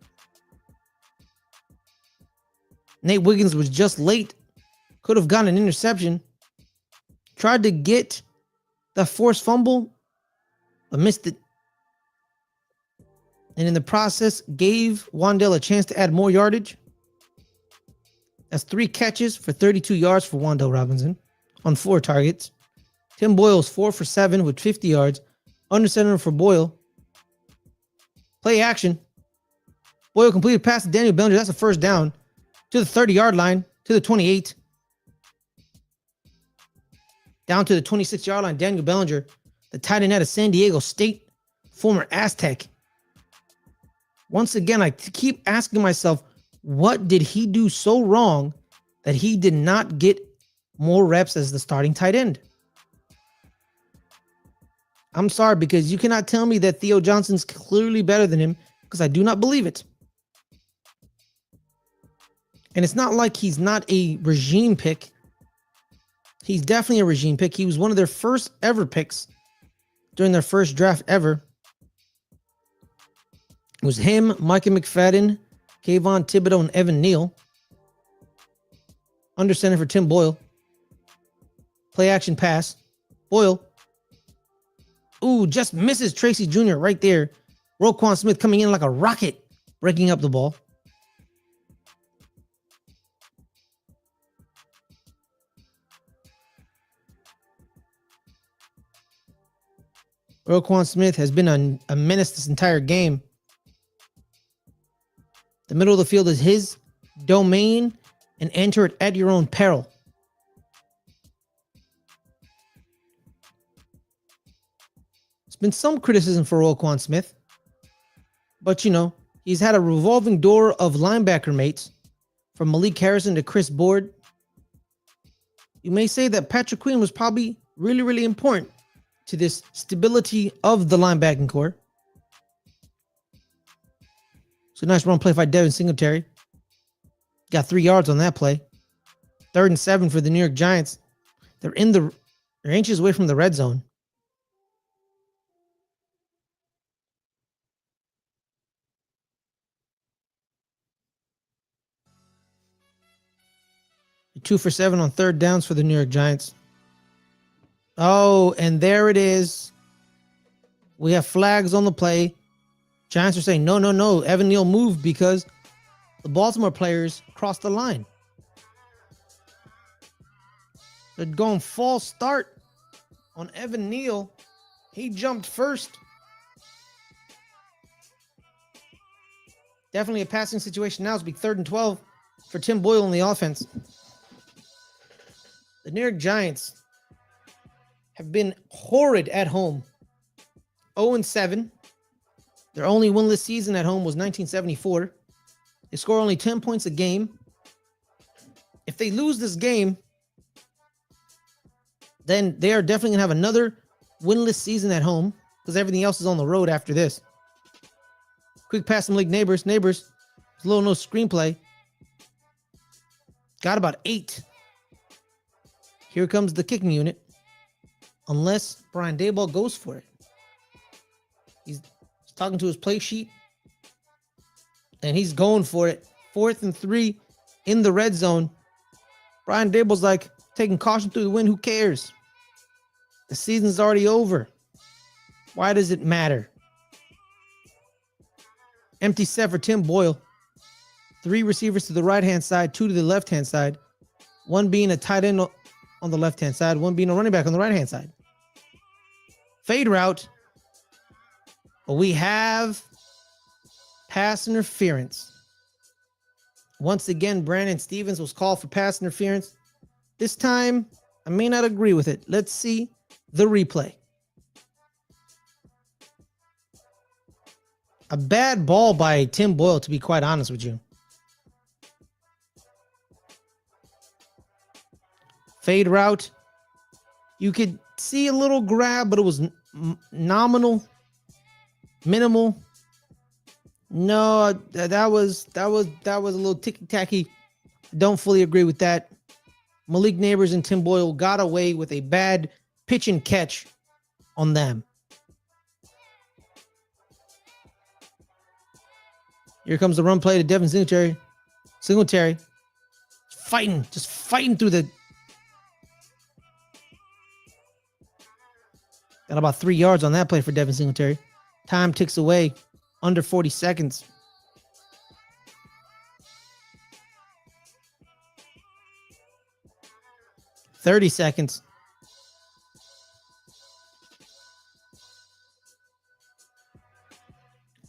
[SPEAKER 1] Nate Wiggins was just late. Could have gotten an interception. Tried to get the forced fumble, but missed it. And in the process, gave Wan'Dale a chance to add more yardage. That's 3 catches for 32 yards for Wan'Dale Robinson on 4 targets. Tim Boyle's 4 for 7 with 50 yards. Under center for Boyle. Play action. Boyle completed pass to Daniel Bellinger. That's a first down to the 30-yard line, to the 28. Down to the 26-yard line, Daniel Bellinger, the tight end out of San Diego State, former Aztec. Once again, I keep asking myself, what did he do so wrong that he did not get more reps as the starting tight end? I'm sorry, because you cannot tell me that Theo Johnson's clearly better than him, because I do not believe it. And it's not like he's not a regime pick. He's definitely a regime pick. He was one of their first ever picks during their first draft ever. It was him, Micah McFadden, Kayvon Thibodeau, and Evan Neal. Under center for Tim Boyle. Play action pass. Boyle. Ooh, just misses Tracy Jr. right there. Roquan Smith coming in like a rocket, breaking up the ball. Roquan Smith has been a menace this entire game. The middle of the field is his domain, and enter it at your own peril. There's been some criticism for Roquan Smith, but he's had a revolving door of linebacker mates, from Malik Harrison to Chris Board. You may say that Patrick Queen was probably really, really important to this stability of the linebacking core. So nice run play by Devin Singletary. Got 3 yards on that play. 3rd and 7 for the New York Giants. They're inches away from the red zone. Two for 7 on 3rd downs for the New York Giants. Oh, and there it is. We have flags on the play. Giants are saying, no. Evan Neal moved because the Baltimore players crossed the line. They're going false start on Evan Neal. He jumped first. Definitely a passing situation now. It's be 3rd and 12 for Tim Boyle in the offense. The New York Giants have been horrid at home. 0-7. Their only winless season at home was 1974. They score only 10 points a game. If they lose this game, then they are definitely going to have another winless season at home, because everything else is on the road after this. Quick pass from League Neighbors. Neighbors, little no screenplay. Got about 8. Here comes the kicking unit. Unless Brian Daboll goes for it. He's talking to his play sheet. And he's going for it. 4th and 3 in the red zone. Brian Daboll's like, taking caution through the wind. Who cares? The season's already over. Why does it matter? Empty set for Tim Boyle. 3 receivers to the right-hand side, 2 to the left-hand side. 1 being a tight end on the left-hand side, 1 being a running back on the right-hand side. Fade route. But we have pass interference. Once again, Brandon Stevens was called for pass interference. This time, I may not agree with it. Let's see the replay. A bad ball by Tim Boyle, to be quite honest with you. Fade route. You could see a little grab, but it was nominal, minimal. No, that was a little ticky-tacky. Don't fully agree with that. Malik Neighbors and Tim Boyle got away with a bad pitch and catch on them. Here comes the run play to Devin Singletary. Singletary just fighting through the... Got about 3 yards on that play for Devin Singletary. Time ticks away. Under 40 seconds. $30 seconds.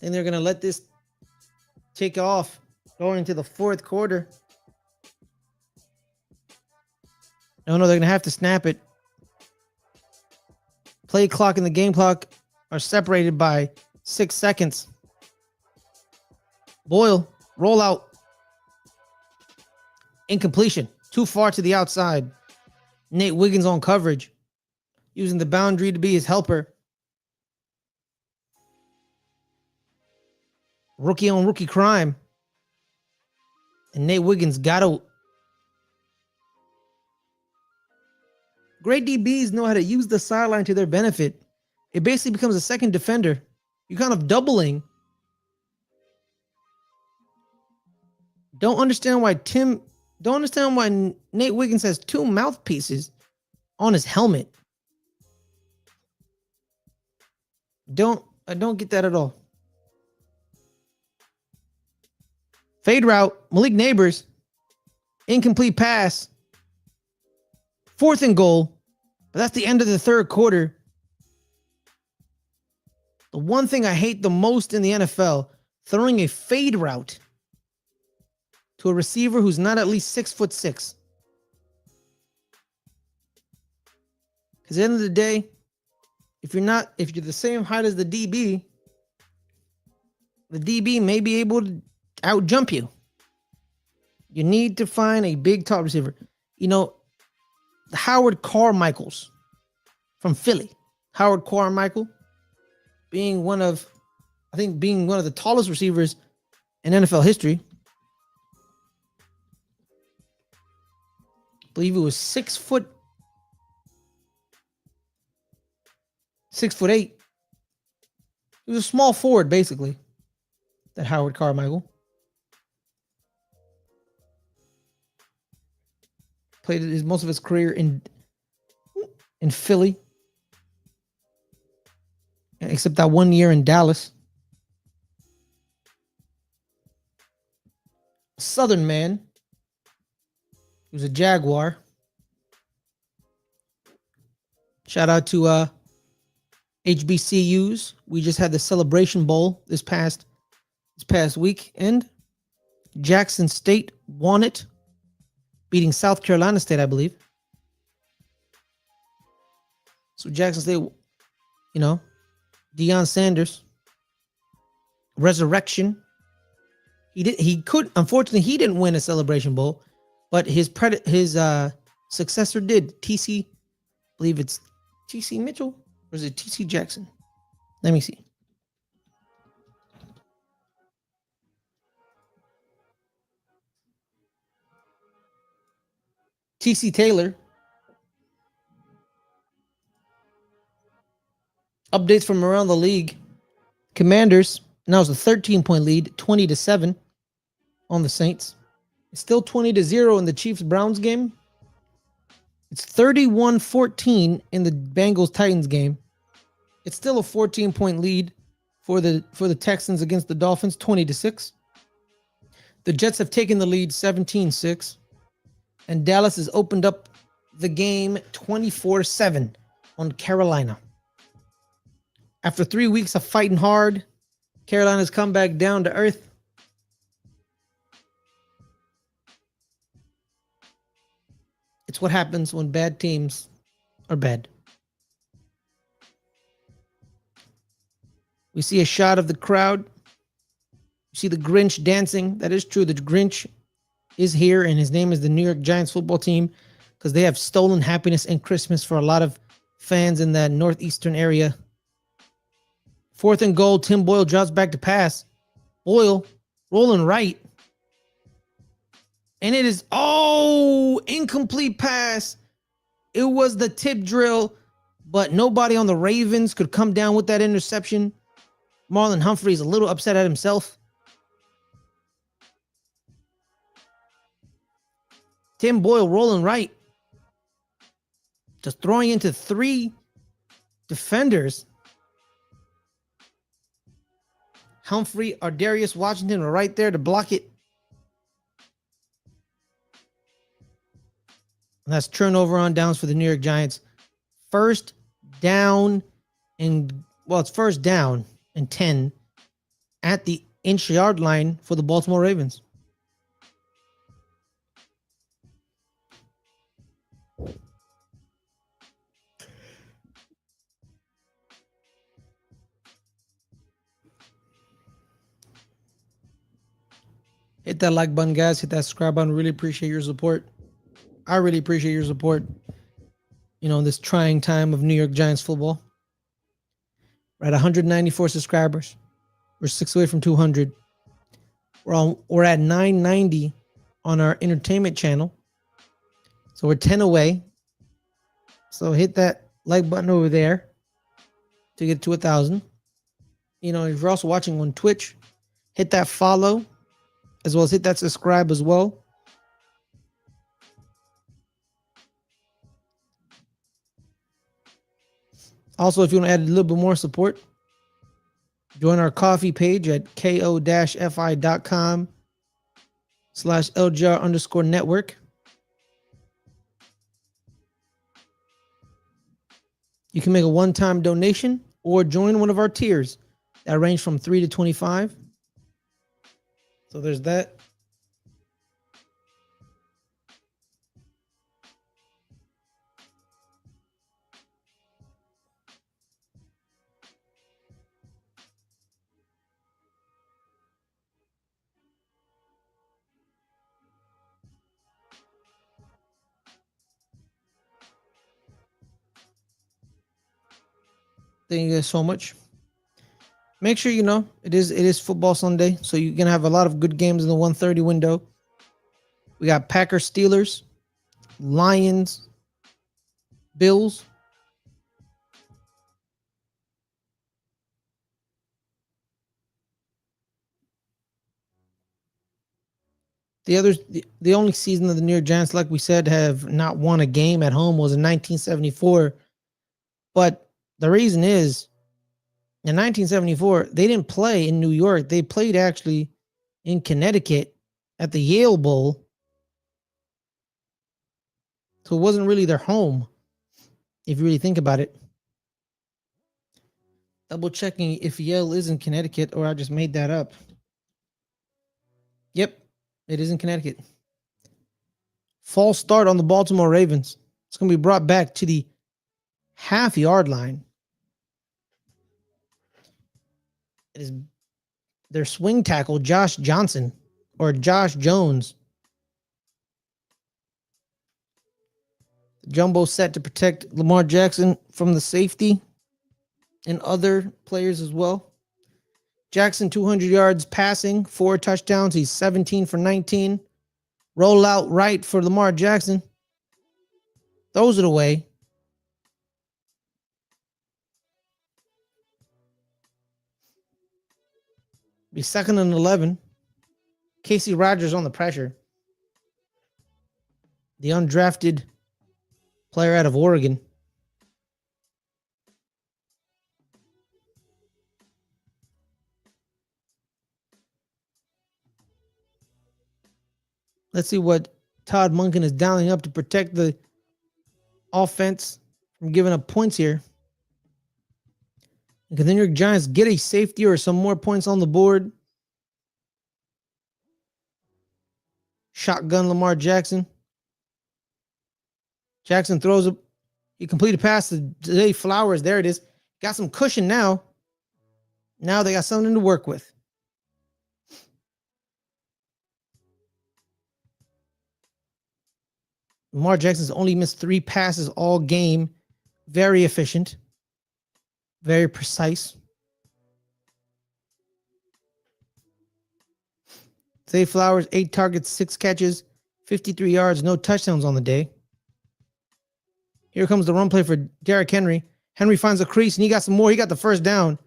[SPEAKER 1] Then they're going to let this take off going into the 4th quarter. No, they're going to have to snap it. Play clock and the game clock are separated by 6 seconds. Boyle, roll out. Incompletion. Too far to the outside. Nate Wiggins on coverage. Using the boundary to be his helper. Rookie on rookie crime. And Nate Wiggins got out. Great DBs know how to use the sideline to their benefit. It basically becomes a second defender. You're kind of doubling. Don't understand why Nate Wiggins has 2 mouthpieces on his helmet. I don't get that at all. Fade route, Malik Neighbors, incomplete pass, 4th and goal, but that's the end of the third quarter. The one thing I hate the most in the NFL, throwing a fade route to a receiver who's not at least 6'6". Because at the end of the day, if you're the same height as the DB may be able to out jump you. You need to find a big top receiver. You know, Howard Carmichaels from Philly. Howard Carmichael being one of the tallest receivers in NFL history. I believe he was 6'8". He was a small forward, basically. That Howard Carmichael played most of his career in Philly, except that 1 year in Dallas. Southern man. He was a Jaguar. Shout out to HBCUs. We just had the Celebration Bowl this past weekend. Jackson State won it, beating South Carolina State, I believe. So Jackson State, Deion Sanders, resurrection. Unfortunately, he didn't win a Celebration Bowl, but his successor did. I believe it's TC Mitchell, or is it TC Jackson? Let me see. TC Taylor. Updates from around the league. Commanders, now it's a 13-point lead, 20-7 on the Saints. It's still 20-0 in the Chiefs-Browns game. It's 31-14 in the Bengals-Titans game. It's still a 14-point lead for the Texans against the Dolphins, 20-6. The Jets have taken the lead 17-6. And Dallas has opened up the game 24-7 on Carolina. After 3 weeks of fighting hard, Carolina's come back down to earth. It's what happens when bad teams are bad. We see a shot of the crowd. You see the Grinch dancing. That is true. The Grinch is here, and his name is the New York Giants football team, because they have stolen happiness and Christmas for a lot of fans in that northeastern area. 4th and goal. Tim Boyle drops back to pass. Boyle rolling right. And it is, incomplete pass. It was the tip drill, but nobody on the Ravens could come down with that interception. Marlon Humphrey's a little upset at himself. Tim Boyle rolling right. Just throwing into 3 defenders. Humphrey or Darius Washington are right there to block it. And that's turnover on downs for the New York Giants. First down and it's first down and 10 at the inch-yard line for the Baltimore Ravens. Hit that like button, guys. Hit that subscribe button. Really appreciate your support. I really appreciate your support, in this trying time of New York Giants football. We're at 194 subscribers. We're 6 away from 200. We're at 990 on our entertainment channel. So we're 10 away. So hit that like button over there to get to 1,000. If you're also watching on Twitch, hit that follow, as well as hit that subscribe as well. Also, if you want to add a little bit more support, join our coffee page at ko-fi.com /LGR_network. You can make a one-time donation or join one of our tiers that range from 3 to 25. So there's that. Thank you guys so much. Make sure you know it is football Sunday, so you're gonna have a lot of good games in the 1:30 window. We got Packers, Steelers, Lions, Bills. The only season of the New York Giants, like we said, have not won a game at home was in 1974. But the reason is in 1974, they didn't play in New York. They played actually in Connecticut at the Yale Bowl. So it wasn't really their home, if you really think about it. Double checking if Yale is in Connecticut or I just made that up. Yep, it is in Connecticut. False start on the Baltimore Ravens. It's going to be brought back to the half-yard line. It is their swing tackle, Josh Johnson, or Josh Jones. The jumbo set to protect Lamar Jackson from the safety and other players as well. Jackson, 200 yards passing, 4 touchdowns. He's 17 for 19. Roll out right for Lamar Jackson. Throws it away. Be 2nd and 11. Casey Rogers on the pressure. The undrafted player out of Oregon. Let's see what Todd Monken is dialing up to protect the offense from giving up points here. And can the New York Giants get a safety or some more points on the board? Shotgun Lamar Jackson. Jackson throws a he completed pass to Zay Flowers. There it is. Got some cushion now. Now they got something to work with. Lamar Jackson's only missed 3 passes all game. Very efficient. Very precise. Zay Flowers, 8 targets, 6 catches, 53 yards, no touchdowns on the day. Here comes the run play for Derrick Henry. Henry finds a crease and he got some more. He got the first down.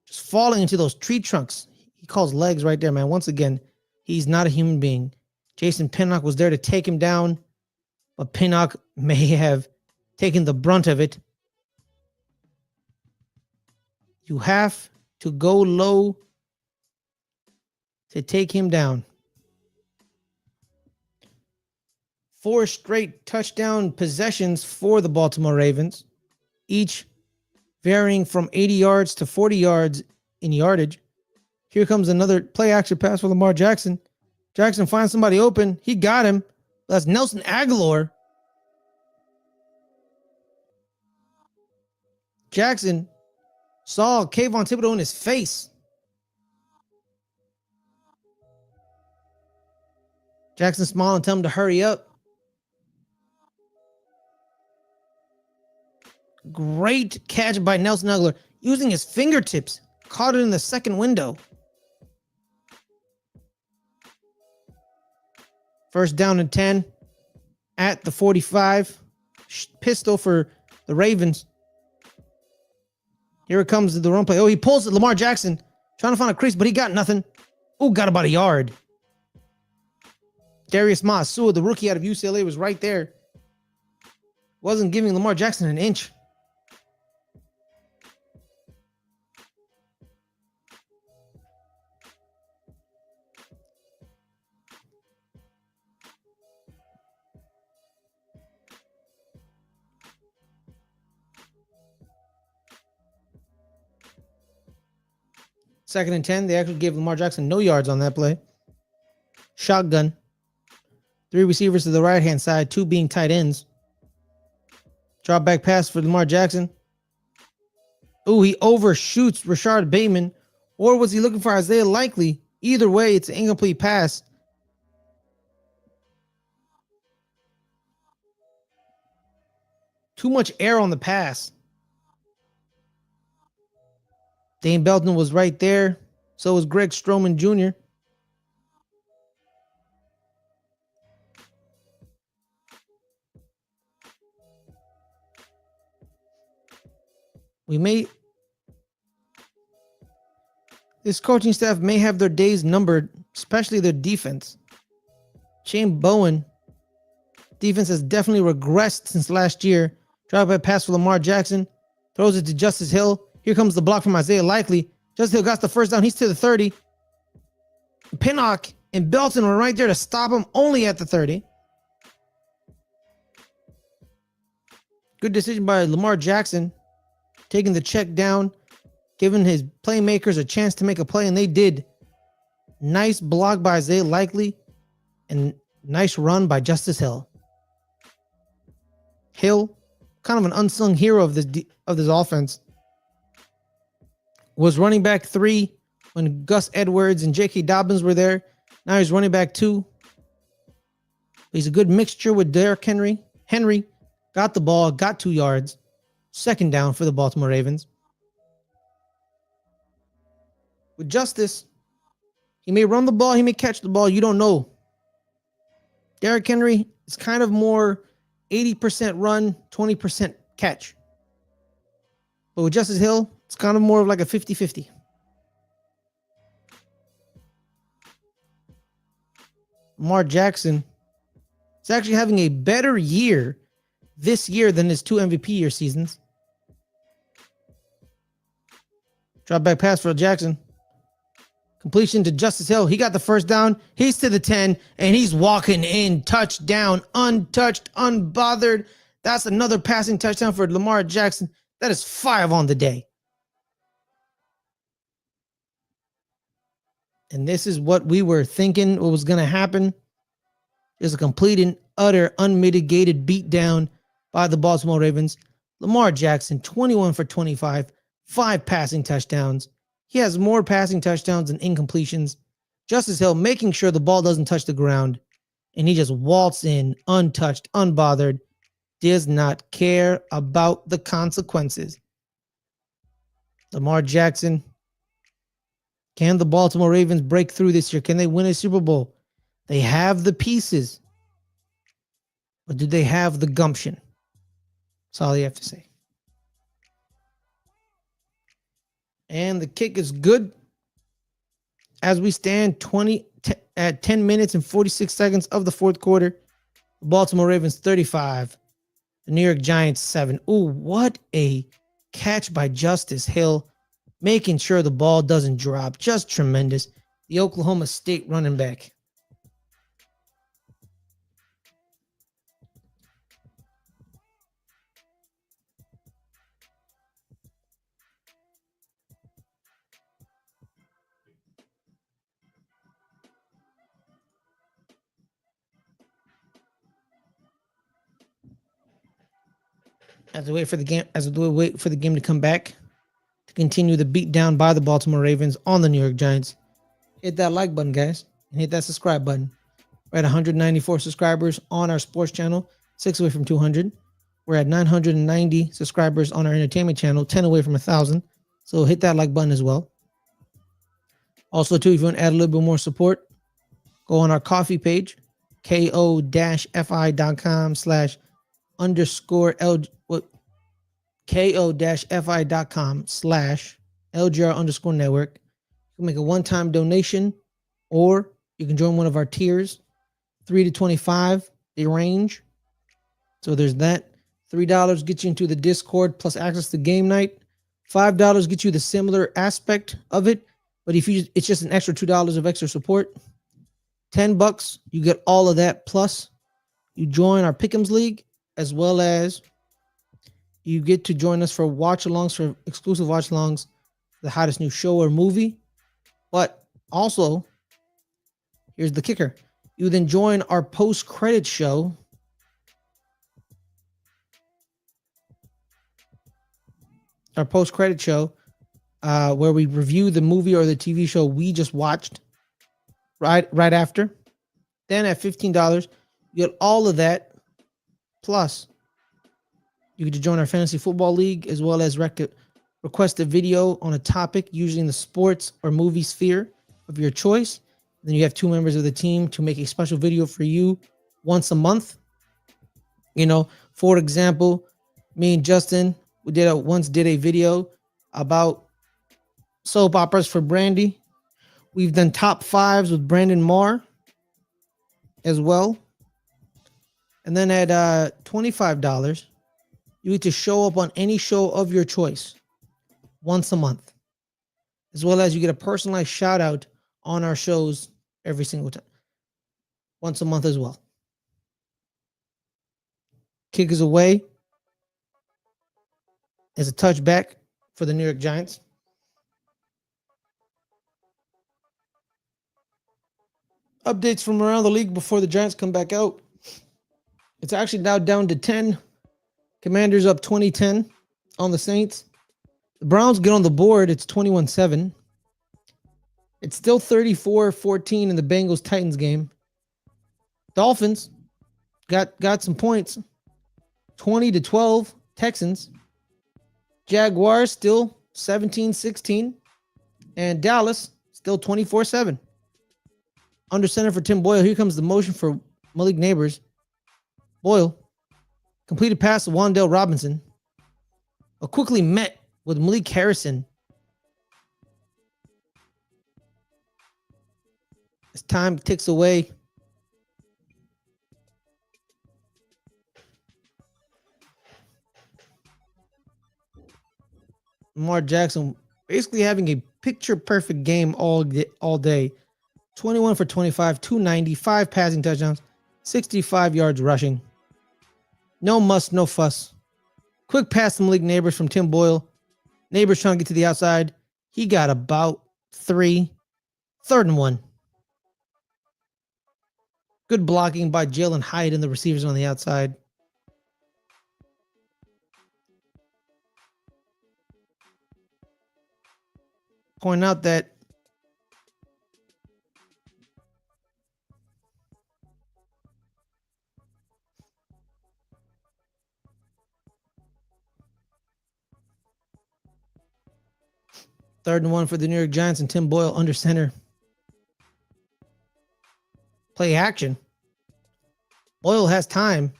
[SPEAKER 1] Just falling into those tree trunks. He calls legs right there, man. Once again, he's not a human being. Jason Pinnock was there to take him down, but Pinnock may have taken the brunt of it. You have to go low to take him down. 4 straight touchdown possessions for the Baltimore Ravens, each varying from 80 yards to 40 yards in yardage. Here comes another play action pass for Lamar Jackson. Jackson finds somebody open. He got him. That's Nelson Aguilar. Jackson saw Kayvon Thibodeau in his face. Jackson smiled and tell him to hurry up. Great catch by Nelson Aguilar using his fingertips. Caught it in the second window. First down and 10 at the 45. Pistol for the Ravens. Here it comes the run play. Oh, he pulls it. Lamar Jackson trying to find a crease, but he got nothing. Oh, got about a yard. Darius Masua, the rookie out of UCLA, was right there. Wasn't giving Lamar Jackson an inch. 2nd and 10. They actually gave Lamar Jackson no yards on that play. Shotgun. 3 receivers to the right-hand side, 2 being tight ends. Drop back pass for Lamar Jackson. Ooh, he overshoots Rashard Bateman. Or was he looking for Isaiah Likely? Either way, it's an incomplete pass. Too much air on the pass. Dane Belton was right there. So was Greg Stroman Jr. This coaching staff may have their days numbered, especially their defense. Shane Bowen, defense has definitely regressed since last year. Drop back pass for Lamar Jackson. Throws it to Justice Hill. Here comes the block from Isaiah Likely. Justice Hill got the first down. He's to the 30. Pinnock and Belton were right there to stop him, only at the 30. Good decision by Lamar Jackson, taking the check down, giving his playmakers a chance to make a play, and they did. Nice block by Isaiah Likely, and nice run by Justice Hill. Hill, kind of an unsung hero of this offense, was running back 3 when Gus Edwards and J.K. Dobbins were there. Now he's running back 2. He's a good mixture with Derrick Henry. Henry got the ball, got 2 yards. 2nd down for the Baltimore Ravens. With Justice, he may run the ball, he may catch the ball. You don't know. Derrick Henry is kind of more 80% run, 20% catch. But with Justice Hill, it's kind of more of like a 50-50. Lamar Jackson is actually having a better year this year than his 2 MVP year seasons. Drop back pass for Jackson. Completion to Justice Hill. He got the first down. He's to the 10, and he's walking in. Touchdown, untouched, unbothered. That's another passing touchdown for Lamar Jackson. That is 5 on the day. And this is what we were thinking what was going to happen. Just a complete and utter unmitigated beatdown by the Baltimore Ravens. Lamar Jackson, 21 for 25, 5 passing touchdowns. He has more passing touchdowns than incompletions. Justice Hill making sure the ball doesn't touch the ground. And he just waltzed in, untouched, unbothered. Does not care about the consequences. Lamar Jackson. Can the Baltimore Ravens break through this year? Can they win a Super Bowl? They have the pieces. But do they have the gumption? That's all you have to say. And the kick is good. As we stand at 10 minutes and 46 seconds of the 4th quarter. The Baltimore Ravens 35. The New York Giants 7. Ooh, what a catch by Justice Hill. Making sure the ball doesn't drop. Just tremendous. The Oklahoma State running back. As we wait for the game to come back, to continue the beatdown by the Baltimore Ravens on the New York Giants. Hit that like button, guys, and hit that subscribe button. We're at 194 subscribers on our sports channel, 6 away from 200. We're at 990 subscribers on our entertainment channel, 10 away from 1,000. So hit that like button as well. Also, too, if you want to add a little bit more support, go on our coffee page, ko-fi.com/LGR_network. You can make a one-time donation, or you can join one of our tiers, 3 to 25, they range. So there's that. $3 gets you into the Discord plus access to game night. $5 gets you the similar aspect of it, but it's just an extra $2 of extra support. $10, you get all of that, plus you join our Pick'ems League, as well as you get to join us for watch-alongs, for exclusive watch-alongs, the hottest new show or movie. But also, here's the kicker. You then join our post-credit show. Our post-credit show, where we review the movie or the TV show we just watched right after. Then at $15, you get all of that. Plus, you get to join our fantasy football league, as well as request a video on a topic, usually in the sports or movie sphere of your choice. Then you have 2 members of the team to make a special video for you once a month. You know, for example, me and Justin, we once did a video about soap operas for Brandy. We've done top 5s with Brandon Marr as well. And then at $25, you get to show up on any show of your choice once a month, as well as you get a personalized shout out on our shows every single time, once a month as well. Kick is away as a touchback for the New York Giants. Updates from around the league before the Giants come back out. It's actually now down to 10. Commanders up 20-10 on the Saints. The Browns get on the board. It's 21-7. It's still 34-14 in the Bengals-Titans game. Dolphins got some points. 20-12 Texans. Jaguars still 17-16. And Dallas still 24-7. Under center for Tim Boyle. Here comes the motion for Malik Neighbors. Boyle completed pass to Wan'Dale Robinson. But quickly met with Malik Harrison. As time ticks away, Lamar Jackson basically having a picture-perfect game all day. 21 for 25, 290, 5 passing touchdowns, 65 yards rushing. No muss, no fuss. Quick pass to Malik Neighbors from Tim Boyle. Neighbors trying to get to the outside. He got about 3. 3rd and 1. Good blocking by Jalen Hyatt and the receivers on the outside. Point out that third and 1 for the New York Giants and Tim Boyle under center. Play action. Boyle has time.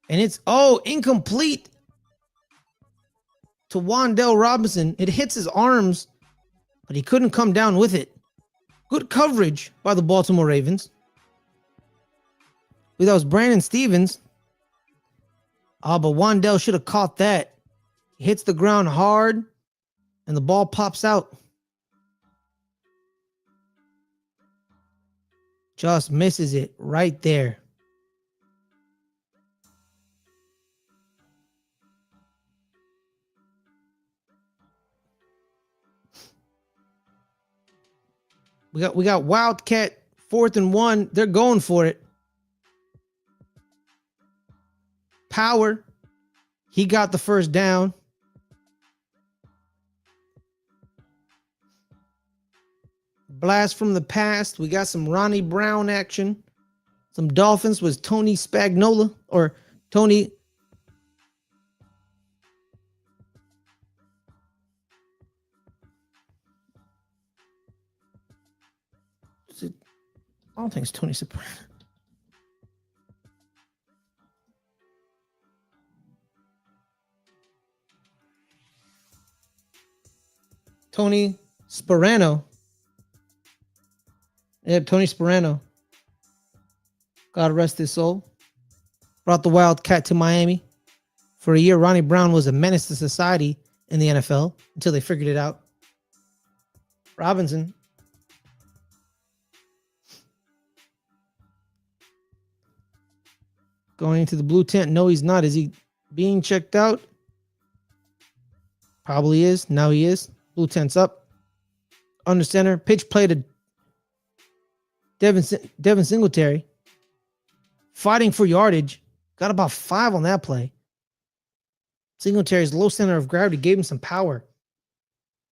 [SPEAKER 1] And it's, incomplete to Wan'Dale Robinson. It hits his arms, but he couldn't come down with it. Good coverage by the Baltimore Ravens. That was Brandon Stevens. But Wan'Dale should have caught that. He hits the ground hard, and the ball pops out. Just misses it right there. We got Wildcat 4th and 1. They're going for it. Power. He got the first down. Blast from the past. We got some Ronnie Brown action. Some Dolphins was Tony Spagnola or Tony. I don't think it's Tony Soprano. Tony Sperano. Yep, Tony Sperano. God rest his soul. Brought the Wildcat to Miami. For a year, Ronnie Brown was a menace to society in the NFL until they figured it out. Robinson. Going into the blue tent. No, he's not. Is he being checked out? Probably is. Now he is. Blue tent's up. under center. Pitch play to Devin Singletary. Fighting for yardage. Got about 5 on that play. Singletary's low center of gravity gave him some power.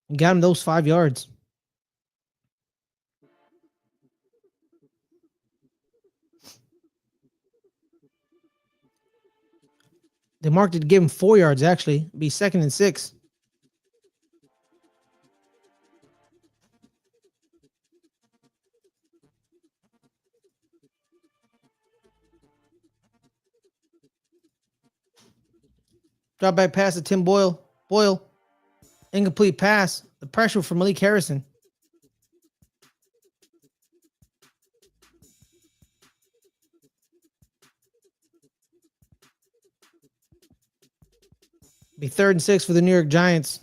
[SPEAKER 1] And got him those 5 yards. They marked it to give him 4 yards, actually. It'd be 2nd and 6. Drop back pass to Tim Boyle. Boyle. Incomplete pass. The pressure from Malik Harrison. Be 3rd and 6 for the New York Giants.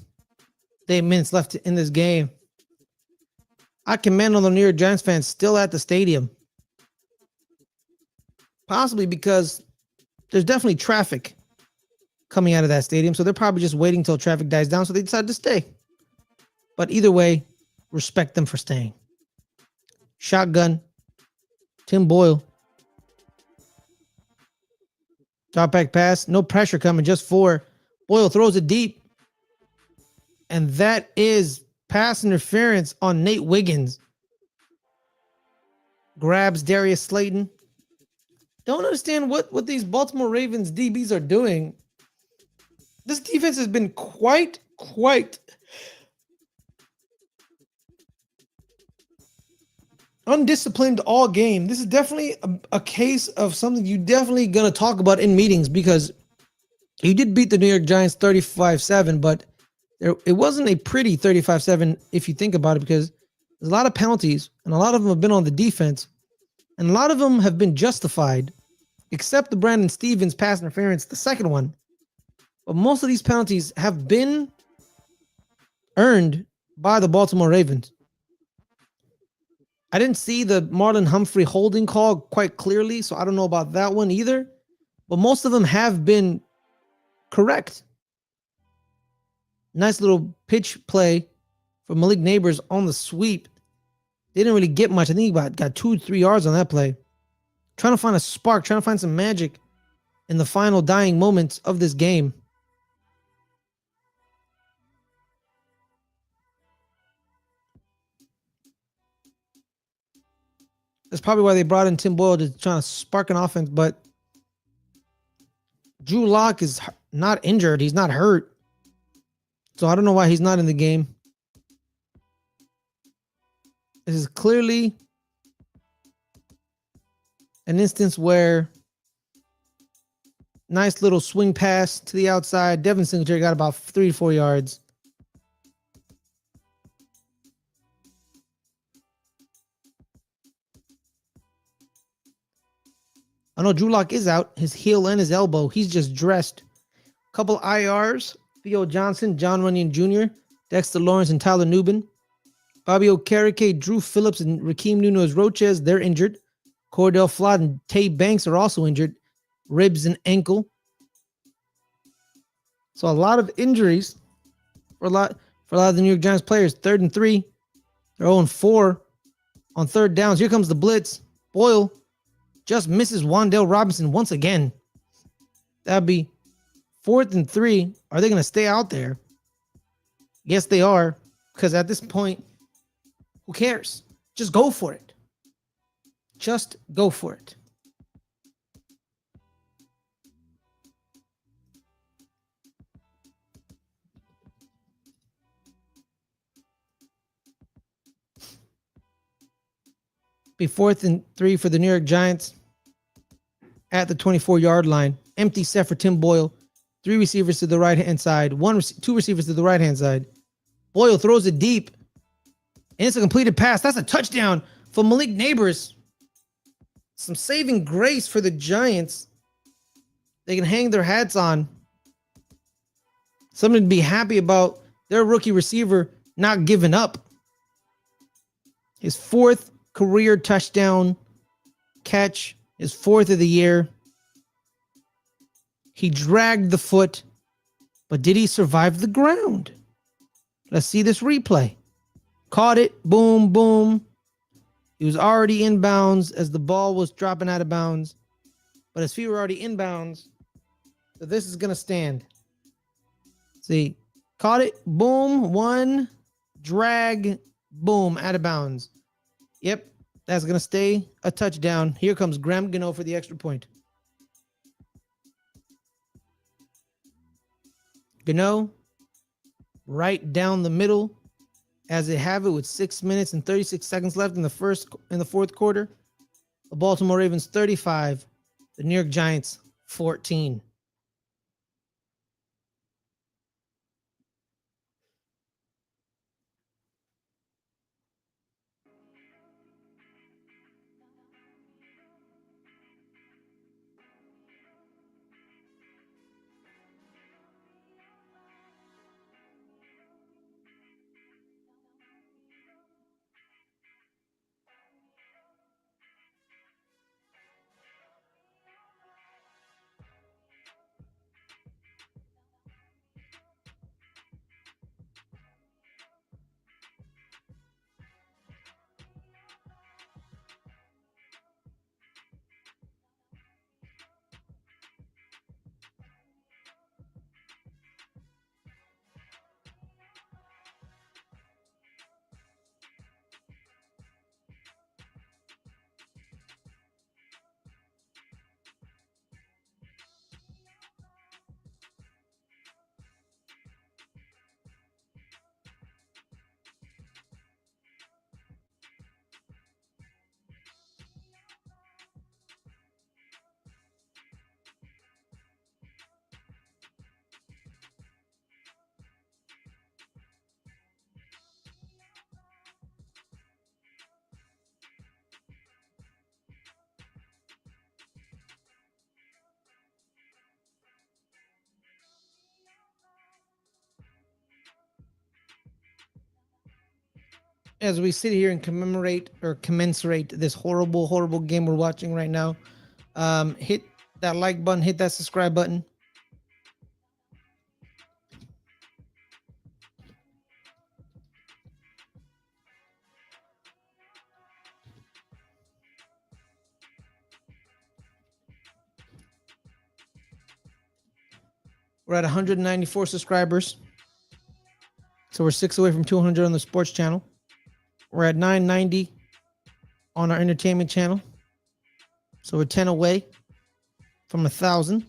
[SPEAKER 1] 8 minutes left in this game. I commend all the New York Giants fans still at the stadium. Possibly because there's definitely traffic coming out of that stadium. So they're probably just waiting till traffic dies down. So they decided to stay. But either way, respect them for staying. Shotgun. Tim Boyle. Drop back pass. No pressure coming. Just 4. Boyle throws it deep. And that is pass interference on Nate Wiggins. Grabs Darius Slayton. Don't understand what these Baltimore Ravens DBs are doing. This defense has been quite undisciplined all game. This is definitely a case of something you definitely going to talk about in meetings, because you did beat the New York Giants 35-7, but it wasn't a pretty 35-7 if you think about it, because there's a lot of penalties, and a lot of them have been on the defense, and a lot of them have been justified, except the Brandon Stevens pass interference, the second one. But most of these penalties have been earned by the Baltimore Ravens. I didn't see the Marlon Humphrey holding call quite clearly, so I don't know about that one either. But most of them have been correct. Nice little pitch play for Malik Neighbors on the sweep. They didn't really get much. I think he got 2-3 yards on that play. Trying to find a spark, trying to find some magic in the final dying moments of this game. That's probably why they brought in Tim Boyle, to try to spark an offense. But Drew Lock is not injured. He's not hurt. So I don't know why he's not in the game. This is clearly an instance where nice little swing pass to the outside. Devin Singletary got about 3-4 yards. I know Drew Lock is out. His heel and his elbow. He's just dressed. Couple IRs. Theo Johnson, John Runyon Jr., Dexter Lawrence, and Tyler Nubin. Bobby Okereke, Drew Phillips, and Rakeem Nunez-Roches, they're injured. Cordell Flott and Tay Banks are also injured. Ribs and ankle. So a lot of injuries for a lot of the New York Giants players. 3rd and 3. They're 0-4 on 3rd downs. Here comes the blitz. Boyle just misses Wan'Dale Robinson once again. That'd be 4th and 3. Are they going to stay out there? Yes, they are. Because at this point, who cares? Just go for it. Just go for it. Be 4th and 3 for the New York Giants at the 24-yard line. Empty set for Tim Boyle. 3 receivers to the right-hand side. 2 receivers to the right-hand side. Boyle throws it deep. And it's a completed pass. That's a touchdown for Malik Neighbors. Some saving grace for the Giants. They can hang their hats on. Something to be happy about. Their rookie receiver not giving up. His 4th career touchdown catch. His 4th of the year. He dragged the foot, but did he survive the ground? Let's see this replay. Caught it. Boom, boom. He was already inbounds as the ball was dropping out of bounds. But his feet were already inbounds. So this is going to stand. See, caught it. Boom. One. Drag. Boom. Out of bounds. Yep. That's going to stay a touchdown. Here comes Graham Gano for the extra point. Gano, right down the middle, as they have it with 6 minutes and 36 seconds left in the fourth quarter. The Baltimore Ravens 35, the New York Giants 14. As we sit here and commensurate this horrible, horrible game we're watching right now, hit that like button, hit that subscribe button. We're at 194 subscribers. So we're 6 away from 200 on the sports channel. We're at 990 on our entertainment channel. So we're 10 away from 1,000.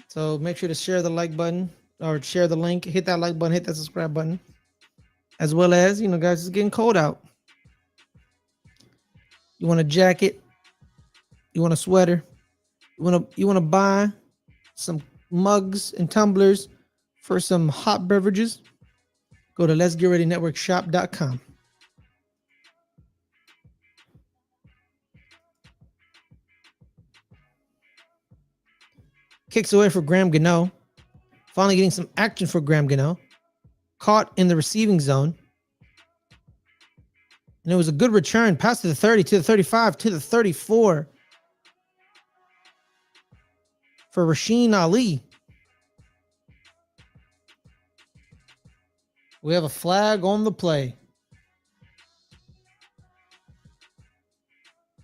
[SPEAKER 1] So make sure to share the like button or share the link. Hit that like button, hit that subscribe button. As well as, guys, it's getting cold out. You want a jacket? You want a sweater? You want to buy some mugs and tumblers for some hot beverages? Go to letsgetreadynetworkshop.com. Kicks away for Graham Gano. Finally getting some action for Graham Gano. Caught in the receiving zone. And it was a good return. Pass to the 30, to the 35, to the 34. For Rasheen Ali. We have a flag on the play.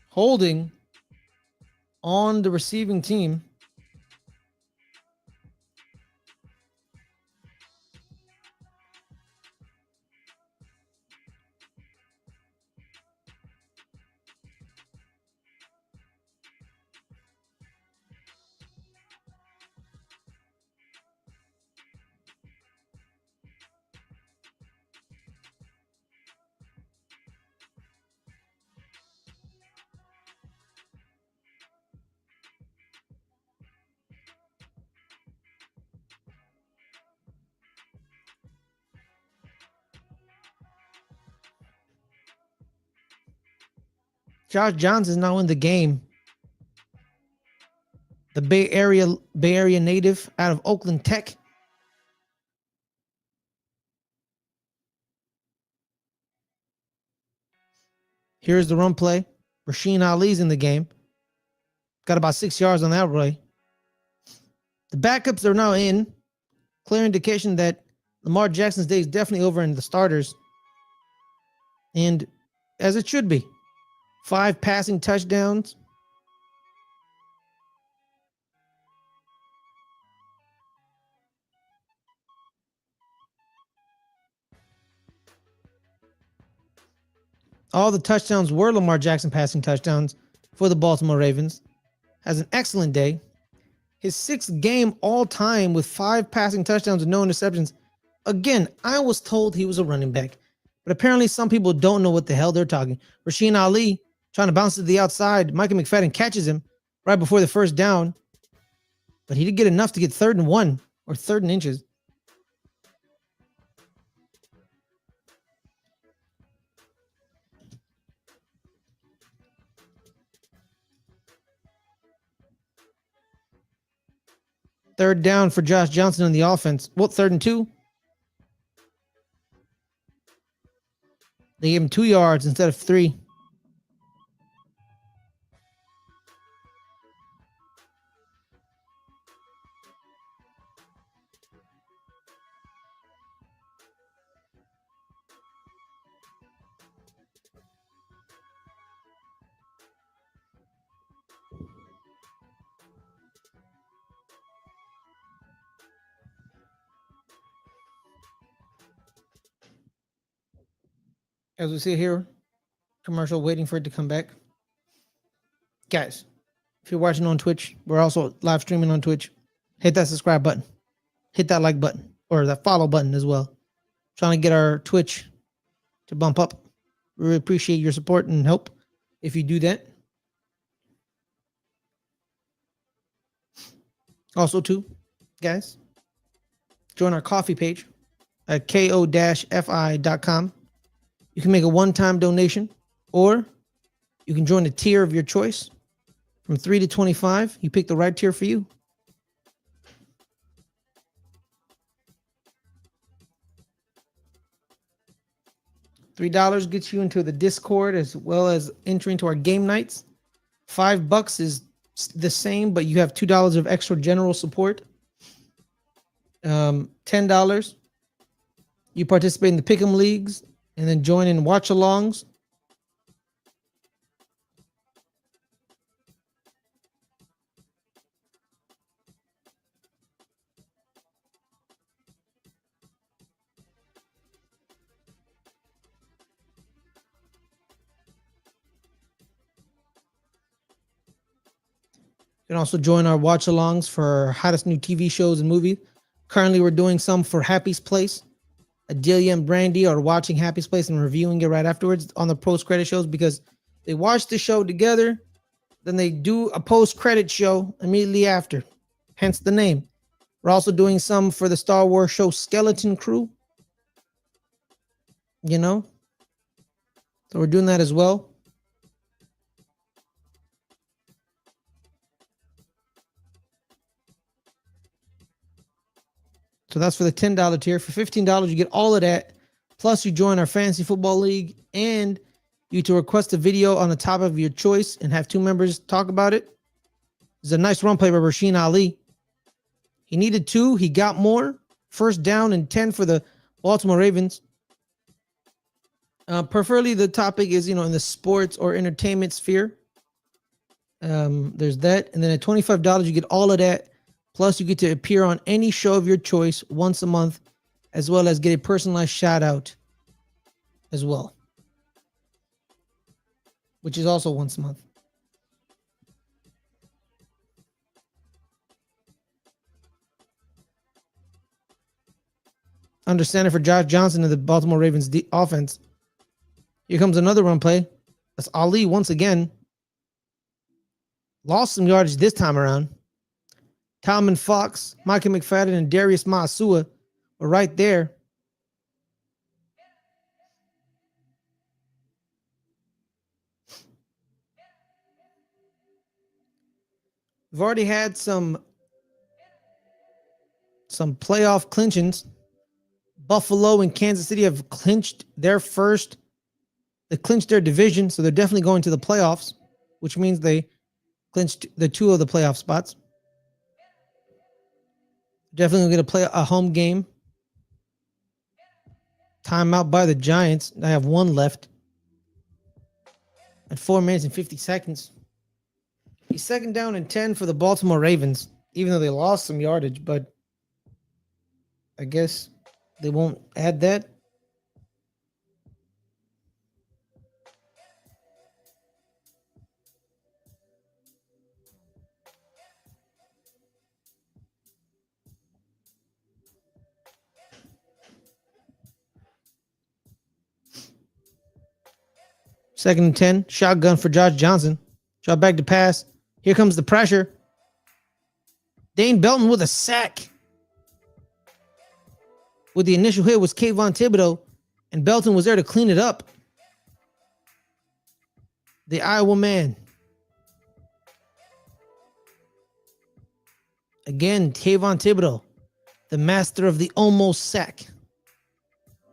[SPEAKER 1] Holding on the receiving team. Josh Johns is now in the game. The Bay Area native out of Oakland Tech. Here's the run play. Rasheen Ali's in the game. Got about 6 yards on that play. The backups are now in. Clear indication that Lamar Jackson's day is definitely over in the starters. And as it should be, 5 passing touchdowns. All the touchdowns were Lamar Jackson passing touchdowns for the Baltimore Ravens. Has an excellent day. His 6th game all time with 5 passing touchdowns and no interceptions. Again, I was told he was a running back, but apparently some people don't know what the hell they're talking. Rasheen Ali trying to bounce to the outside. Micah McFadden catches him right before the first down, but he did get enough to get 3rd and 1 or 3rd and inches. Third down for Josh Johnson on the offense. Well, 3rd and 2. They gave him 2 yards instead of 3. As we see here, commercial waiting for it to come back. Guys, if you're watching on Twitch, we're also live streaming on Twitch. Hit that subscribe button. Hit that like button or that follow button as well. Trying to get our Twitch to bump up. We really appreciate your support and help if you do that. Also, too, guys, join our coffee page at ko-fi.com. You can make a one-time donation, or you can join a tier of your choice from 3 to 25. You pick the right tier for you. $3 gets you into the Discord as well as entering to our game nights. $5 is the same, but you have $2 of extra general support. $10, you participate in the Pick'em leagues and then join in watch-alongs. You can also join our watch-alongs for hottest new TV shows and movies. Currently, we're doing some for Happy's Place. Adelia and Brandy are watching Happy's Place and reviewing it right afterwards on the post-credit shows because they watch the show together, then they do a post-credit show immediately after, hence the name. We're also doing some for the Star Wars show Skeleton Crew, you know? So we're doing that as well. So that's for the $10 tier. For $15, you get all of that. Plus, you join our fantasy football league, and you to request a video on the topic of your choice and have 2 members talk about it. It's a nice run play by Rasheen Ali. He needed 2. He got more. First down and 10 for the Baltimore Ravens. Preferably, the topic is, in the sports or entertainment sphere. There's that. And then at $25, you get all of that. Plus, you get to appear on any show of your choice once a month, as well as get a personalized shout out as well, which is also once a month. Understanding for Josh Johnson of the Baltimore Ravens offense. Here comes another run play. That's Ali once again. Lost some yardage this time around. Talman Fox, Micah McFadden, and Darius Masua were right there. We've already had some playoff clinchings. Buffalo and Kansas City have clinched their division, so they're definitely going to the playoffs, which means they clinched the 2 of the playoff spots. Definitely going to play a home game. Timeout by the Giants. I have 1 left. at 4 minutes and 50 seconds. He's second down and 10 for the Baltimore Ravens, even though they lost some yardage, but I guess they won't add that. Second and 10, shotgun for Josh Johnson. Drop back to pass. Here comes the pressure. Dane Belton with a sack. With the initial hit was Kayvon Thibodeau, and Belton was there to clean it up. The Iowa man. Again, Kayvon Thibodeau, the master of the almost sack.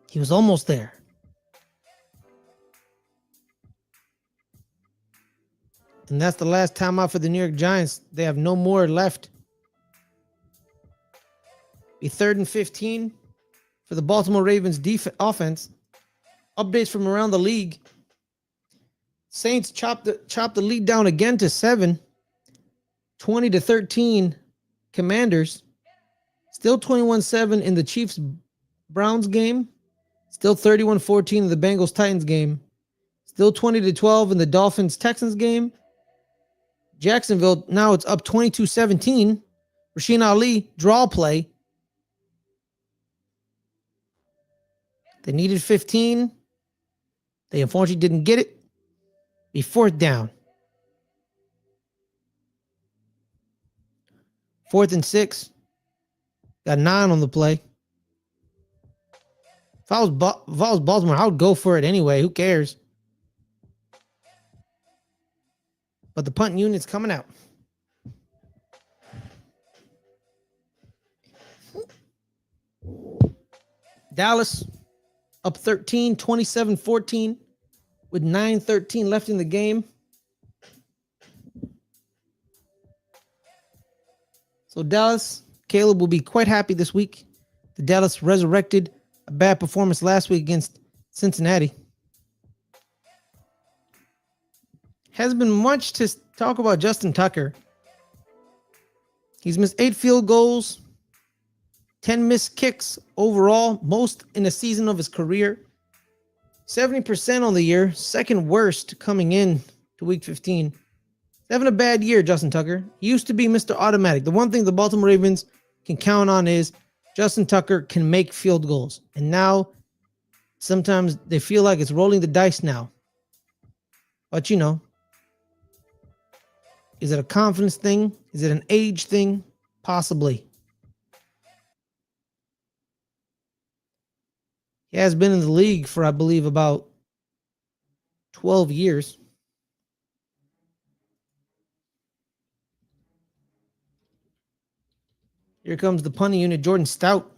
[SPEAKER 1] He was almost there. And that's the last timeout for the New York Giants. They have no more left. Be 3rd and 15 for the Baltimore Ravens offense. Updates from around the league. Saints chopped the lead down again to 7. 20-13 Commanders. Still 21-7 in the Chiefs-Browns game. Still 31-14 in the Bengals-Titans game. Still 20-12 in the Dolphins-Texans game. Jacksonville, now it's up 22-17. Rasheen Ali, draw play. They needed 15. They unfortunately didn't get it. Be 4th down. 4th and 6. Got 9 on the play. If I was Baltimore, I would go for it anyway. Who cares? But the punt unit's coming out. Dallas up 13, 27-14 with 9:13 left in the game. So Dallas, Caleb will be quite happy this week. The Dallas resurrected a bad performance last week against Cincinnati. Hasn't been much to talk about Justin Tucker. He's missed 8 field goals, 10 missed kicks overall, most in a season of his career. 70% on the year, second worst coming in to week 15. He's having a bad year, Justin Tucker. He used to be Mr. Automatic. The one thing the Baltimore Ravens can count on is Justin Tucker can make field goals. And now, sometimes they feel like it's rolling the dice now. But you know, is it a confidence thing? Is it an age thing? Possibly. He has been in the league for, I believe, about 12 years. Here comes the punting unit, Jordan Stout.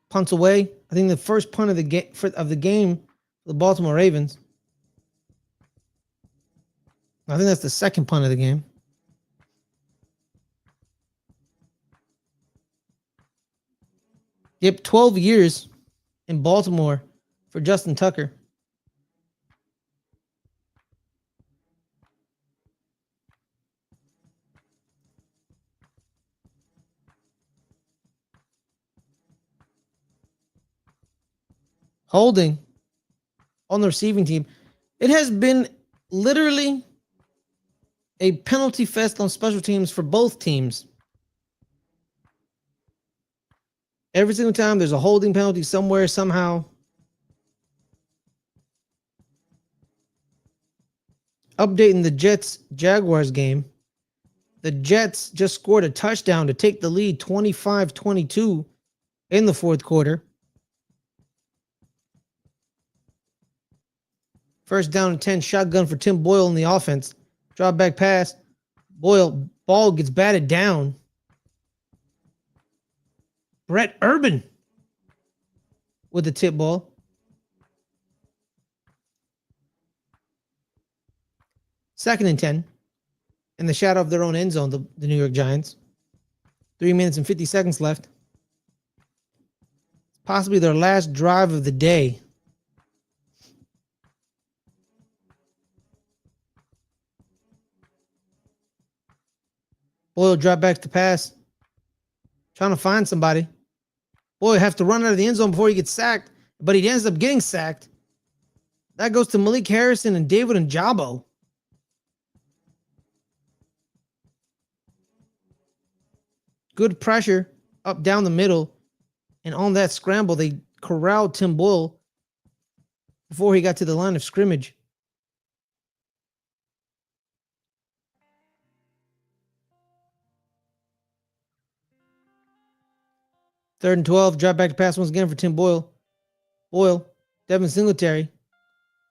[SPEAKER 1] Punts away. I think the first punt of the game for the Baltimore Ravens. I think that's the second punt of the game. Yep, 12 years in Baltimore for Justin Tucker. Holding on the receiving team. It has been literally a penalty fest on special teams for both teams. Every single time there's a holding penalty somewhere, somehow. Updating the Jets-Jaguars game. The Jets just scored a touchdown to take the lead 25-22 in the fourth quarter. First down and 10, shotgun for Tim Boyle in the offense. Drop back pass. Boyle, ball gets batted down. Brett Urban with the tip ball. Second and 10. In the shadow of their own end zone, the New York Giants. 3 minutes and 50 seconds left. Possibly their last drive of the day. Boyle drop back to pass. Trying to find somebody. Boyle have to run out of the end zone before he gets sacked, but he ends up getting sacked. That goes to Malik Harrison and David Njabo. Good pressure up down the middle. And on that scramble, they corralled Tim Boyle before he got to the line of scrimmage. Third and 12, drop back to pass once again for Tim Boyle. Boyle, Devin Singletary.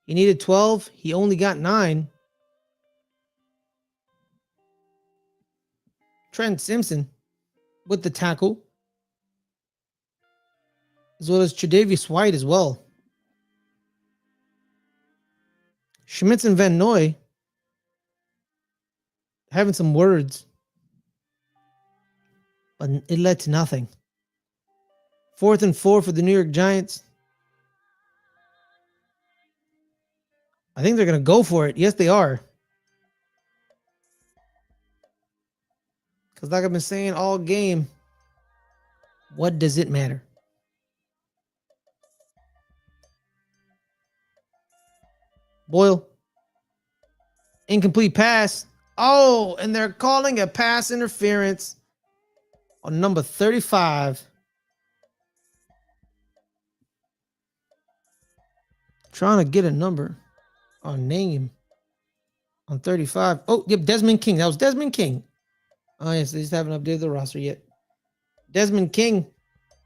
[SPEAKER 1] He needed 12. He only got 9. Trent Simpson with the tackle, as well as Tre'Davious White as well. Schmitz and Van Noy having some words, but it led to nothing. 4th and 4 for the New York Giants. I think they're going to go for it. Yes, they are. Because like I've been saying all game, what does it matter? Boyle. Incomplete pass. Oh, and they're calling a pass interference on number 35. Trying to get a number or name on 35. Oh, yep, Desmond King. That was Desmond King. Oh, yes, they just haven't updated the roster yet. Desmond King.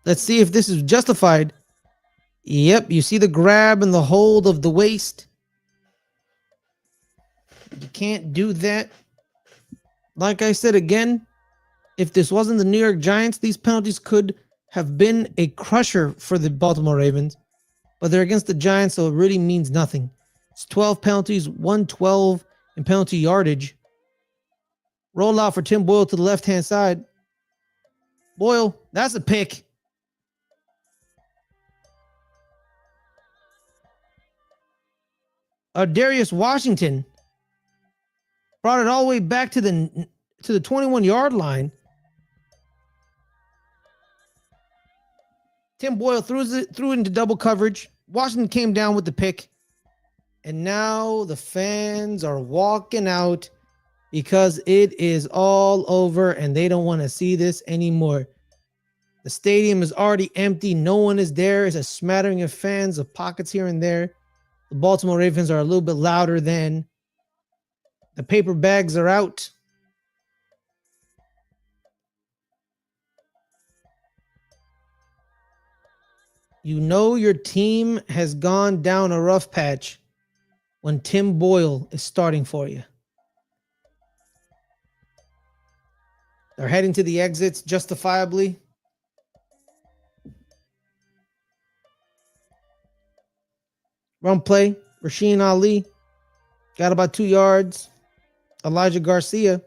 [SPEAKER 1] Let's see if this is justified. Yep, you see the grab and the hold of the waist. You can't do that. Like I said again, if this wasn't the New York Giants, these penalties could have been a crusher for the Baltimore Ravens. But they're against the Giants, so it really means nothing. It's 12 penalties, 112 in penalty yardage. Roll out for Tim Boyle to the left-hand side. Boyle, that's a pick. Darius Washington brought it all the way back to the 21-yard line. Tim Boyle threw it into double coverage. Washington came down with the pick. And now the fans are walking out because it is all over and they don't want to see this anymore. The stadium is already empty. No one is there. It's a smattering of fans, of pockets here and there. The Baltimore Ravens are a little bit louder than. The paper bags are out. You know your team has gone down a rough patch when Tim Boyle is starting for you. They're heading to the exits justifiably. Run play. Rasheen Ali got about 2 yards. Elijah Garcia.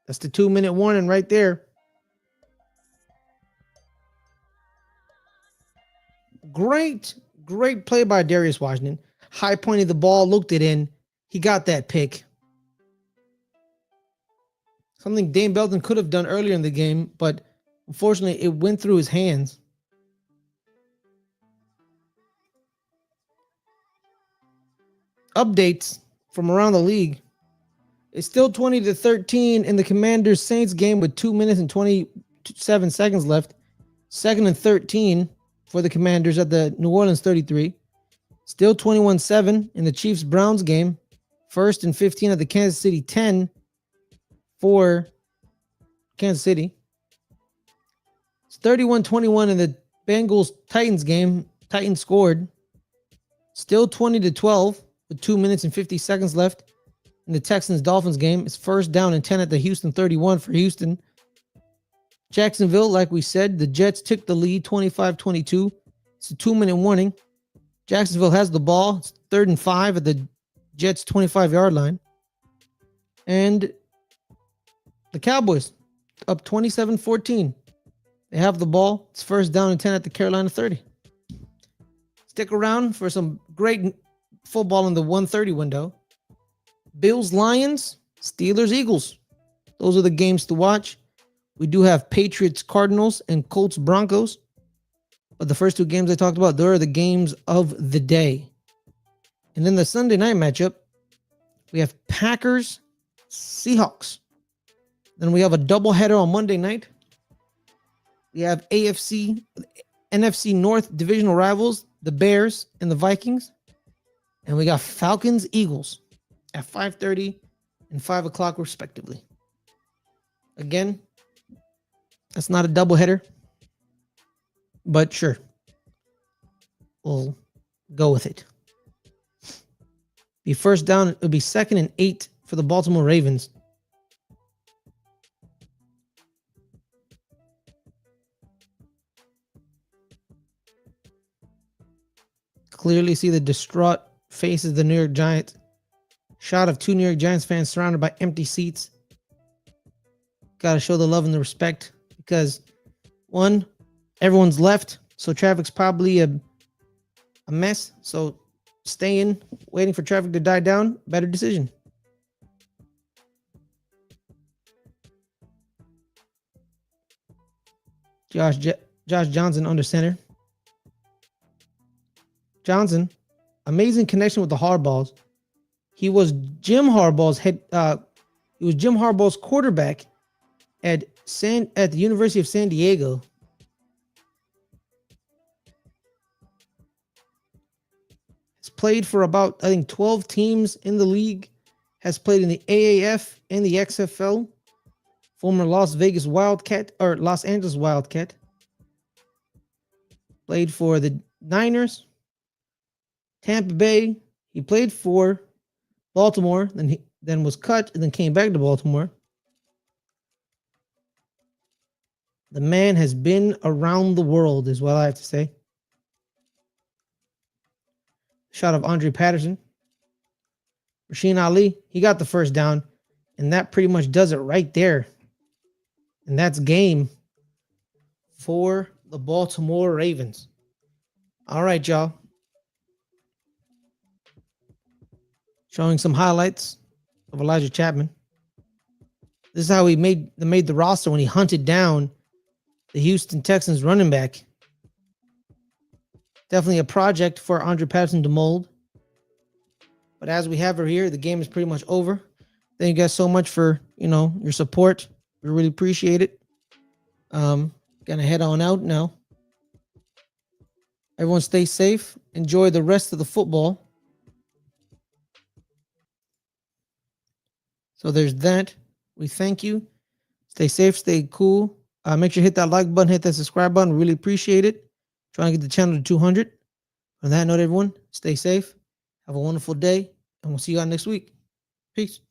[SPEAKER 1] That's the 2-minute warning right there. Great play by Darius Washington. High pointed the ball, looked it in. He got that pick. Something Dane Belton could have done earlier in the game, but unfortunately it went through his hands. Updates from around the league. It's still 20-13 in the Commanders Saints game with 2 minutes and 27 seconds left. 2nd and 13 for the Commanders at the New Orleans 33. Still 21-7 in the Chiefs Browns game. 1st and 15 at the Kansas City 10 for Kansas City. It's 31-21 in the Bengals Titans game. Titans scored. Still 20-12 with 2 minutes and 50 seconds left. In the Texans Dolphins game, it's 1st down and 10 at the Houston 31 for Houston. Jacksonville, like we said, the Jets took the lead 25-22. It's a 2-minute warning. Jacksonville has the ball. It's 3rd and 5 at the Jets 25-yard line. And the Cowboys up 27-14. They have the ball. It's 1st down and 10 at the Carolina 30. Stick around for some great football in the 1:30 window. Bills Lions. Steelers, Eagles. Those are the games to watch. We do have Patriots, Cardinals, and Colts, Broncos. But the first two games I talked about, they are the games of the day. And then the Sunday night matchup, we have Packers, Seahawks. Then we have a doubleheader on Monday night. We have NFC North divisional rivals, the Bears and the Vikings. And we got Falcons, Eagles at 5:30 and 5 o'clock respectively. Again, that's not a doubleheader, but sure, we'll go with it. Be first down, it'll be 2nd and 8 for the Baltimore Ravens. Clearly see the distraught faces of the New York Giants. Shot of 2 New York Giants fans surrounded by empty seats. Got to show the love and the respect because, one, everyone's left, so traffic's probably a mess. So staying, waiting for traffic to die down, better decision. Josh Johnson under center. Johnson, amazing connection with the Harbaughs. He was Jim Harbaugh's quarterback at the University of San Diego. Has played for about, I think, 12 teams in the league. Has played in the AAF and the XFL. Former Los Angeles Wildcat. Played for the Niners, Tampa Bay. He played for Baltimore, then was cut and then came back to Baltimore. The man has been around the world, is what I have to say. Shot of Andre Patterson. Rasheen Ali, he got the first down, and that pretty much does it right there. And that's game for the Baltimore Ravens. All right, y'all. Showing some highlights of Elijah Chapman. This is how he made the roster when he hunted down the Houston Texans running back. Definitely a project for Andre Patterson to mold. But as we have her here, the game is pretty much over. Thank you guys so much for, your support. We really appreciate it. Gonna head on out now. Everyone stay safe. Enjoy the rest of the football. So there's that. We thank you. Stay safe, stay cool. Make sure you hit that like button, hit that subscribe button. Really appreciate it. Trying to get the channel to 200. On that note, everyone, stay safe. Have a wonderful day, and we'll see you guys next week. Peace.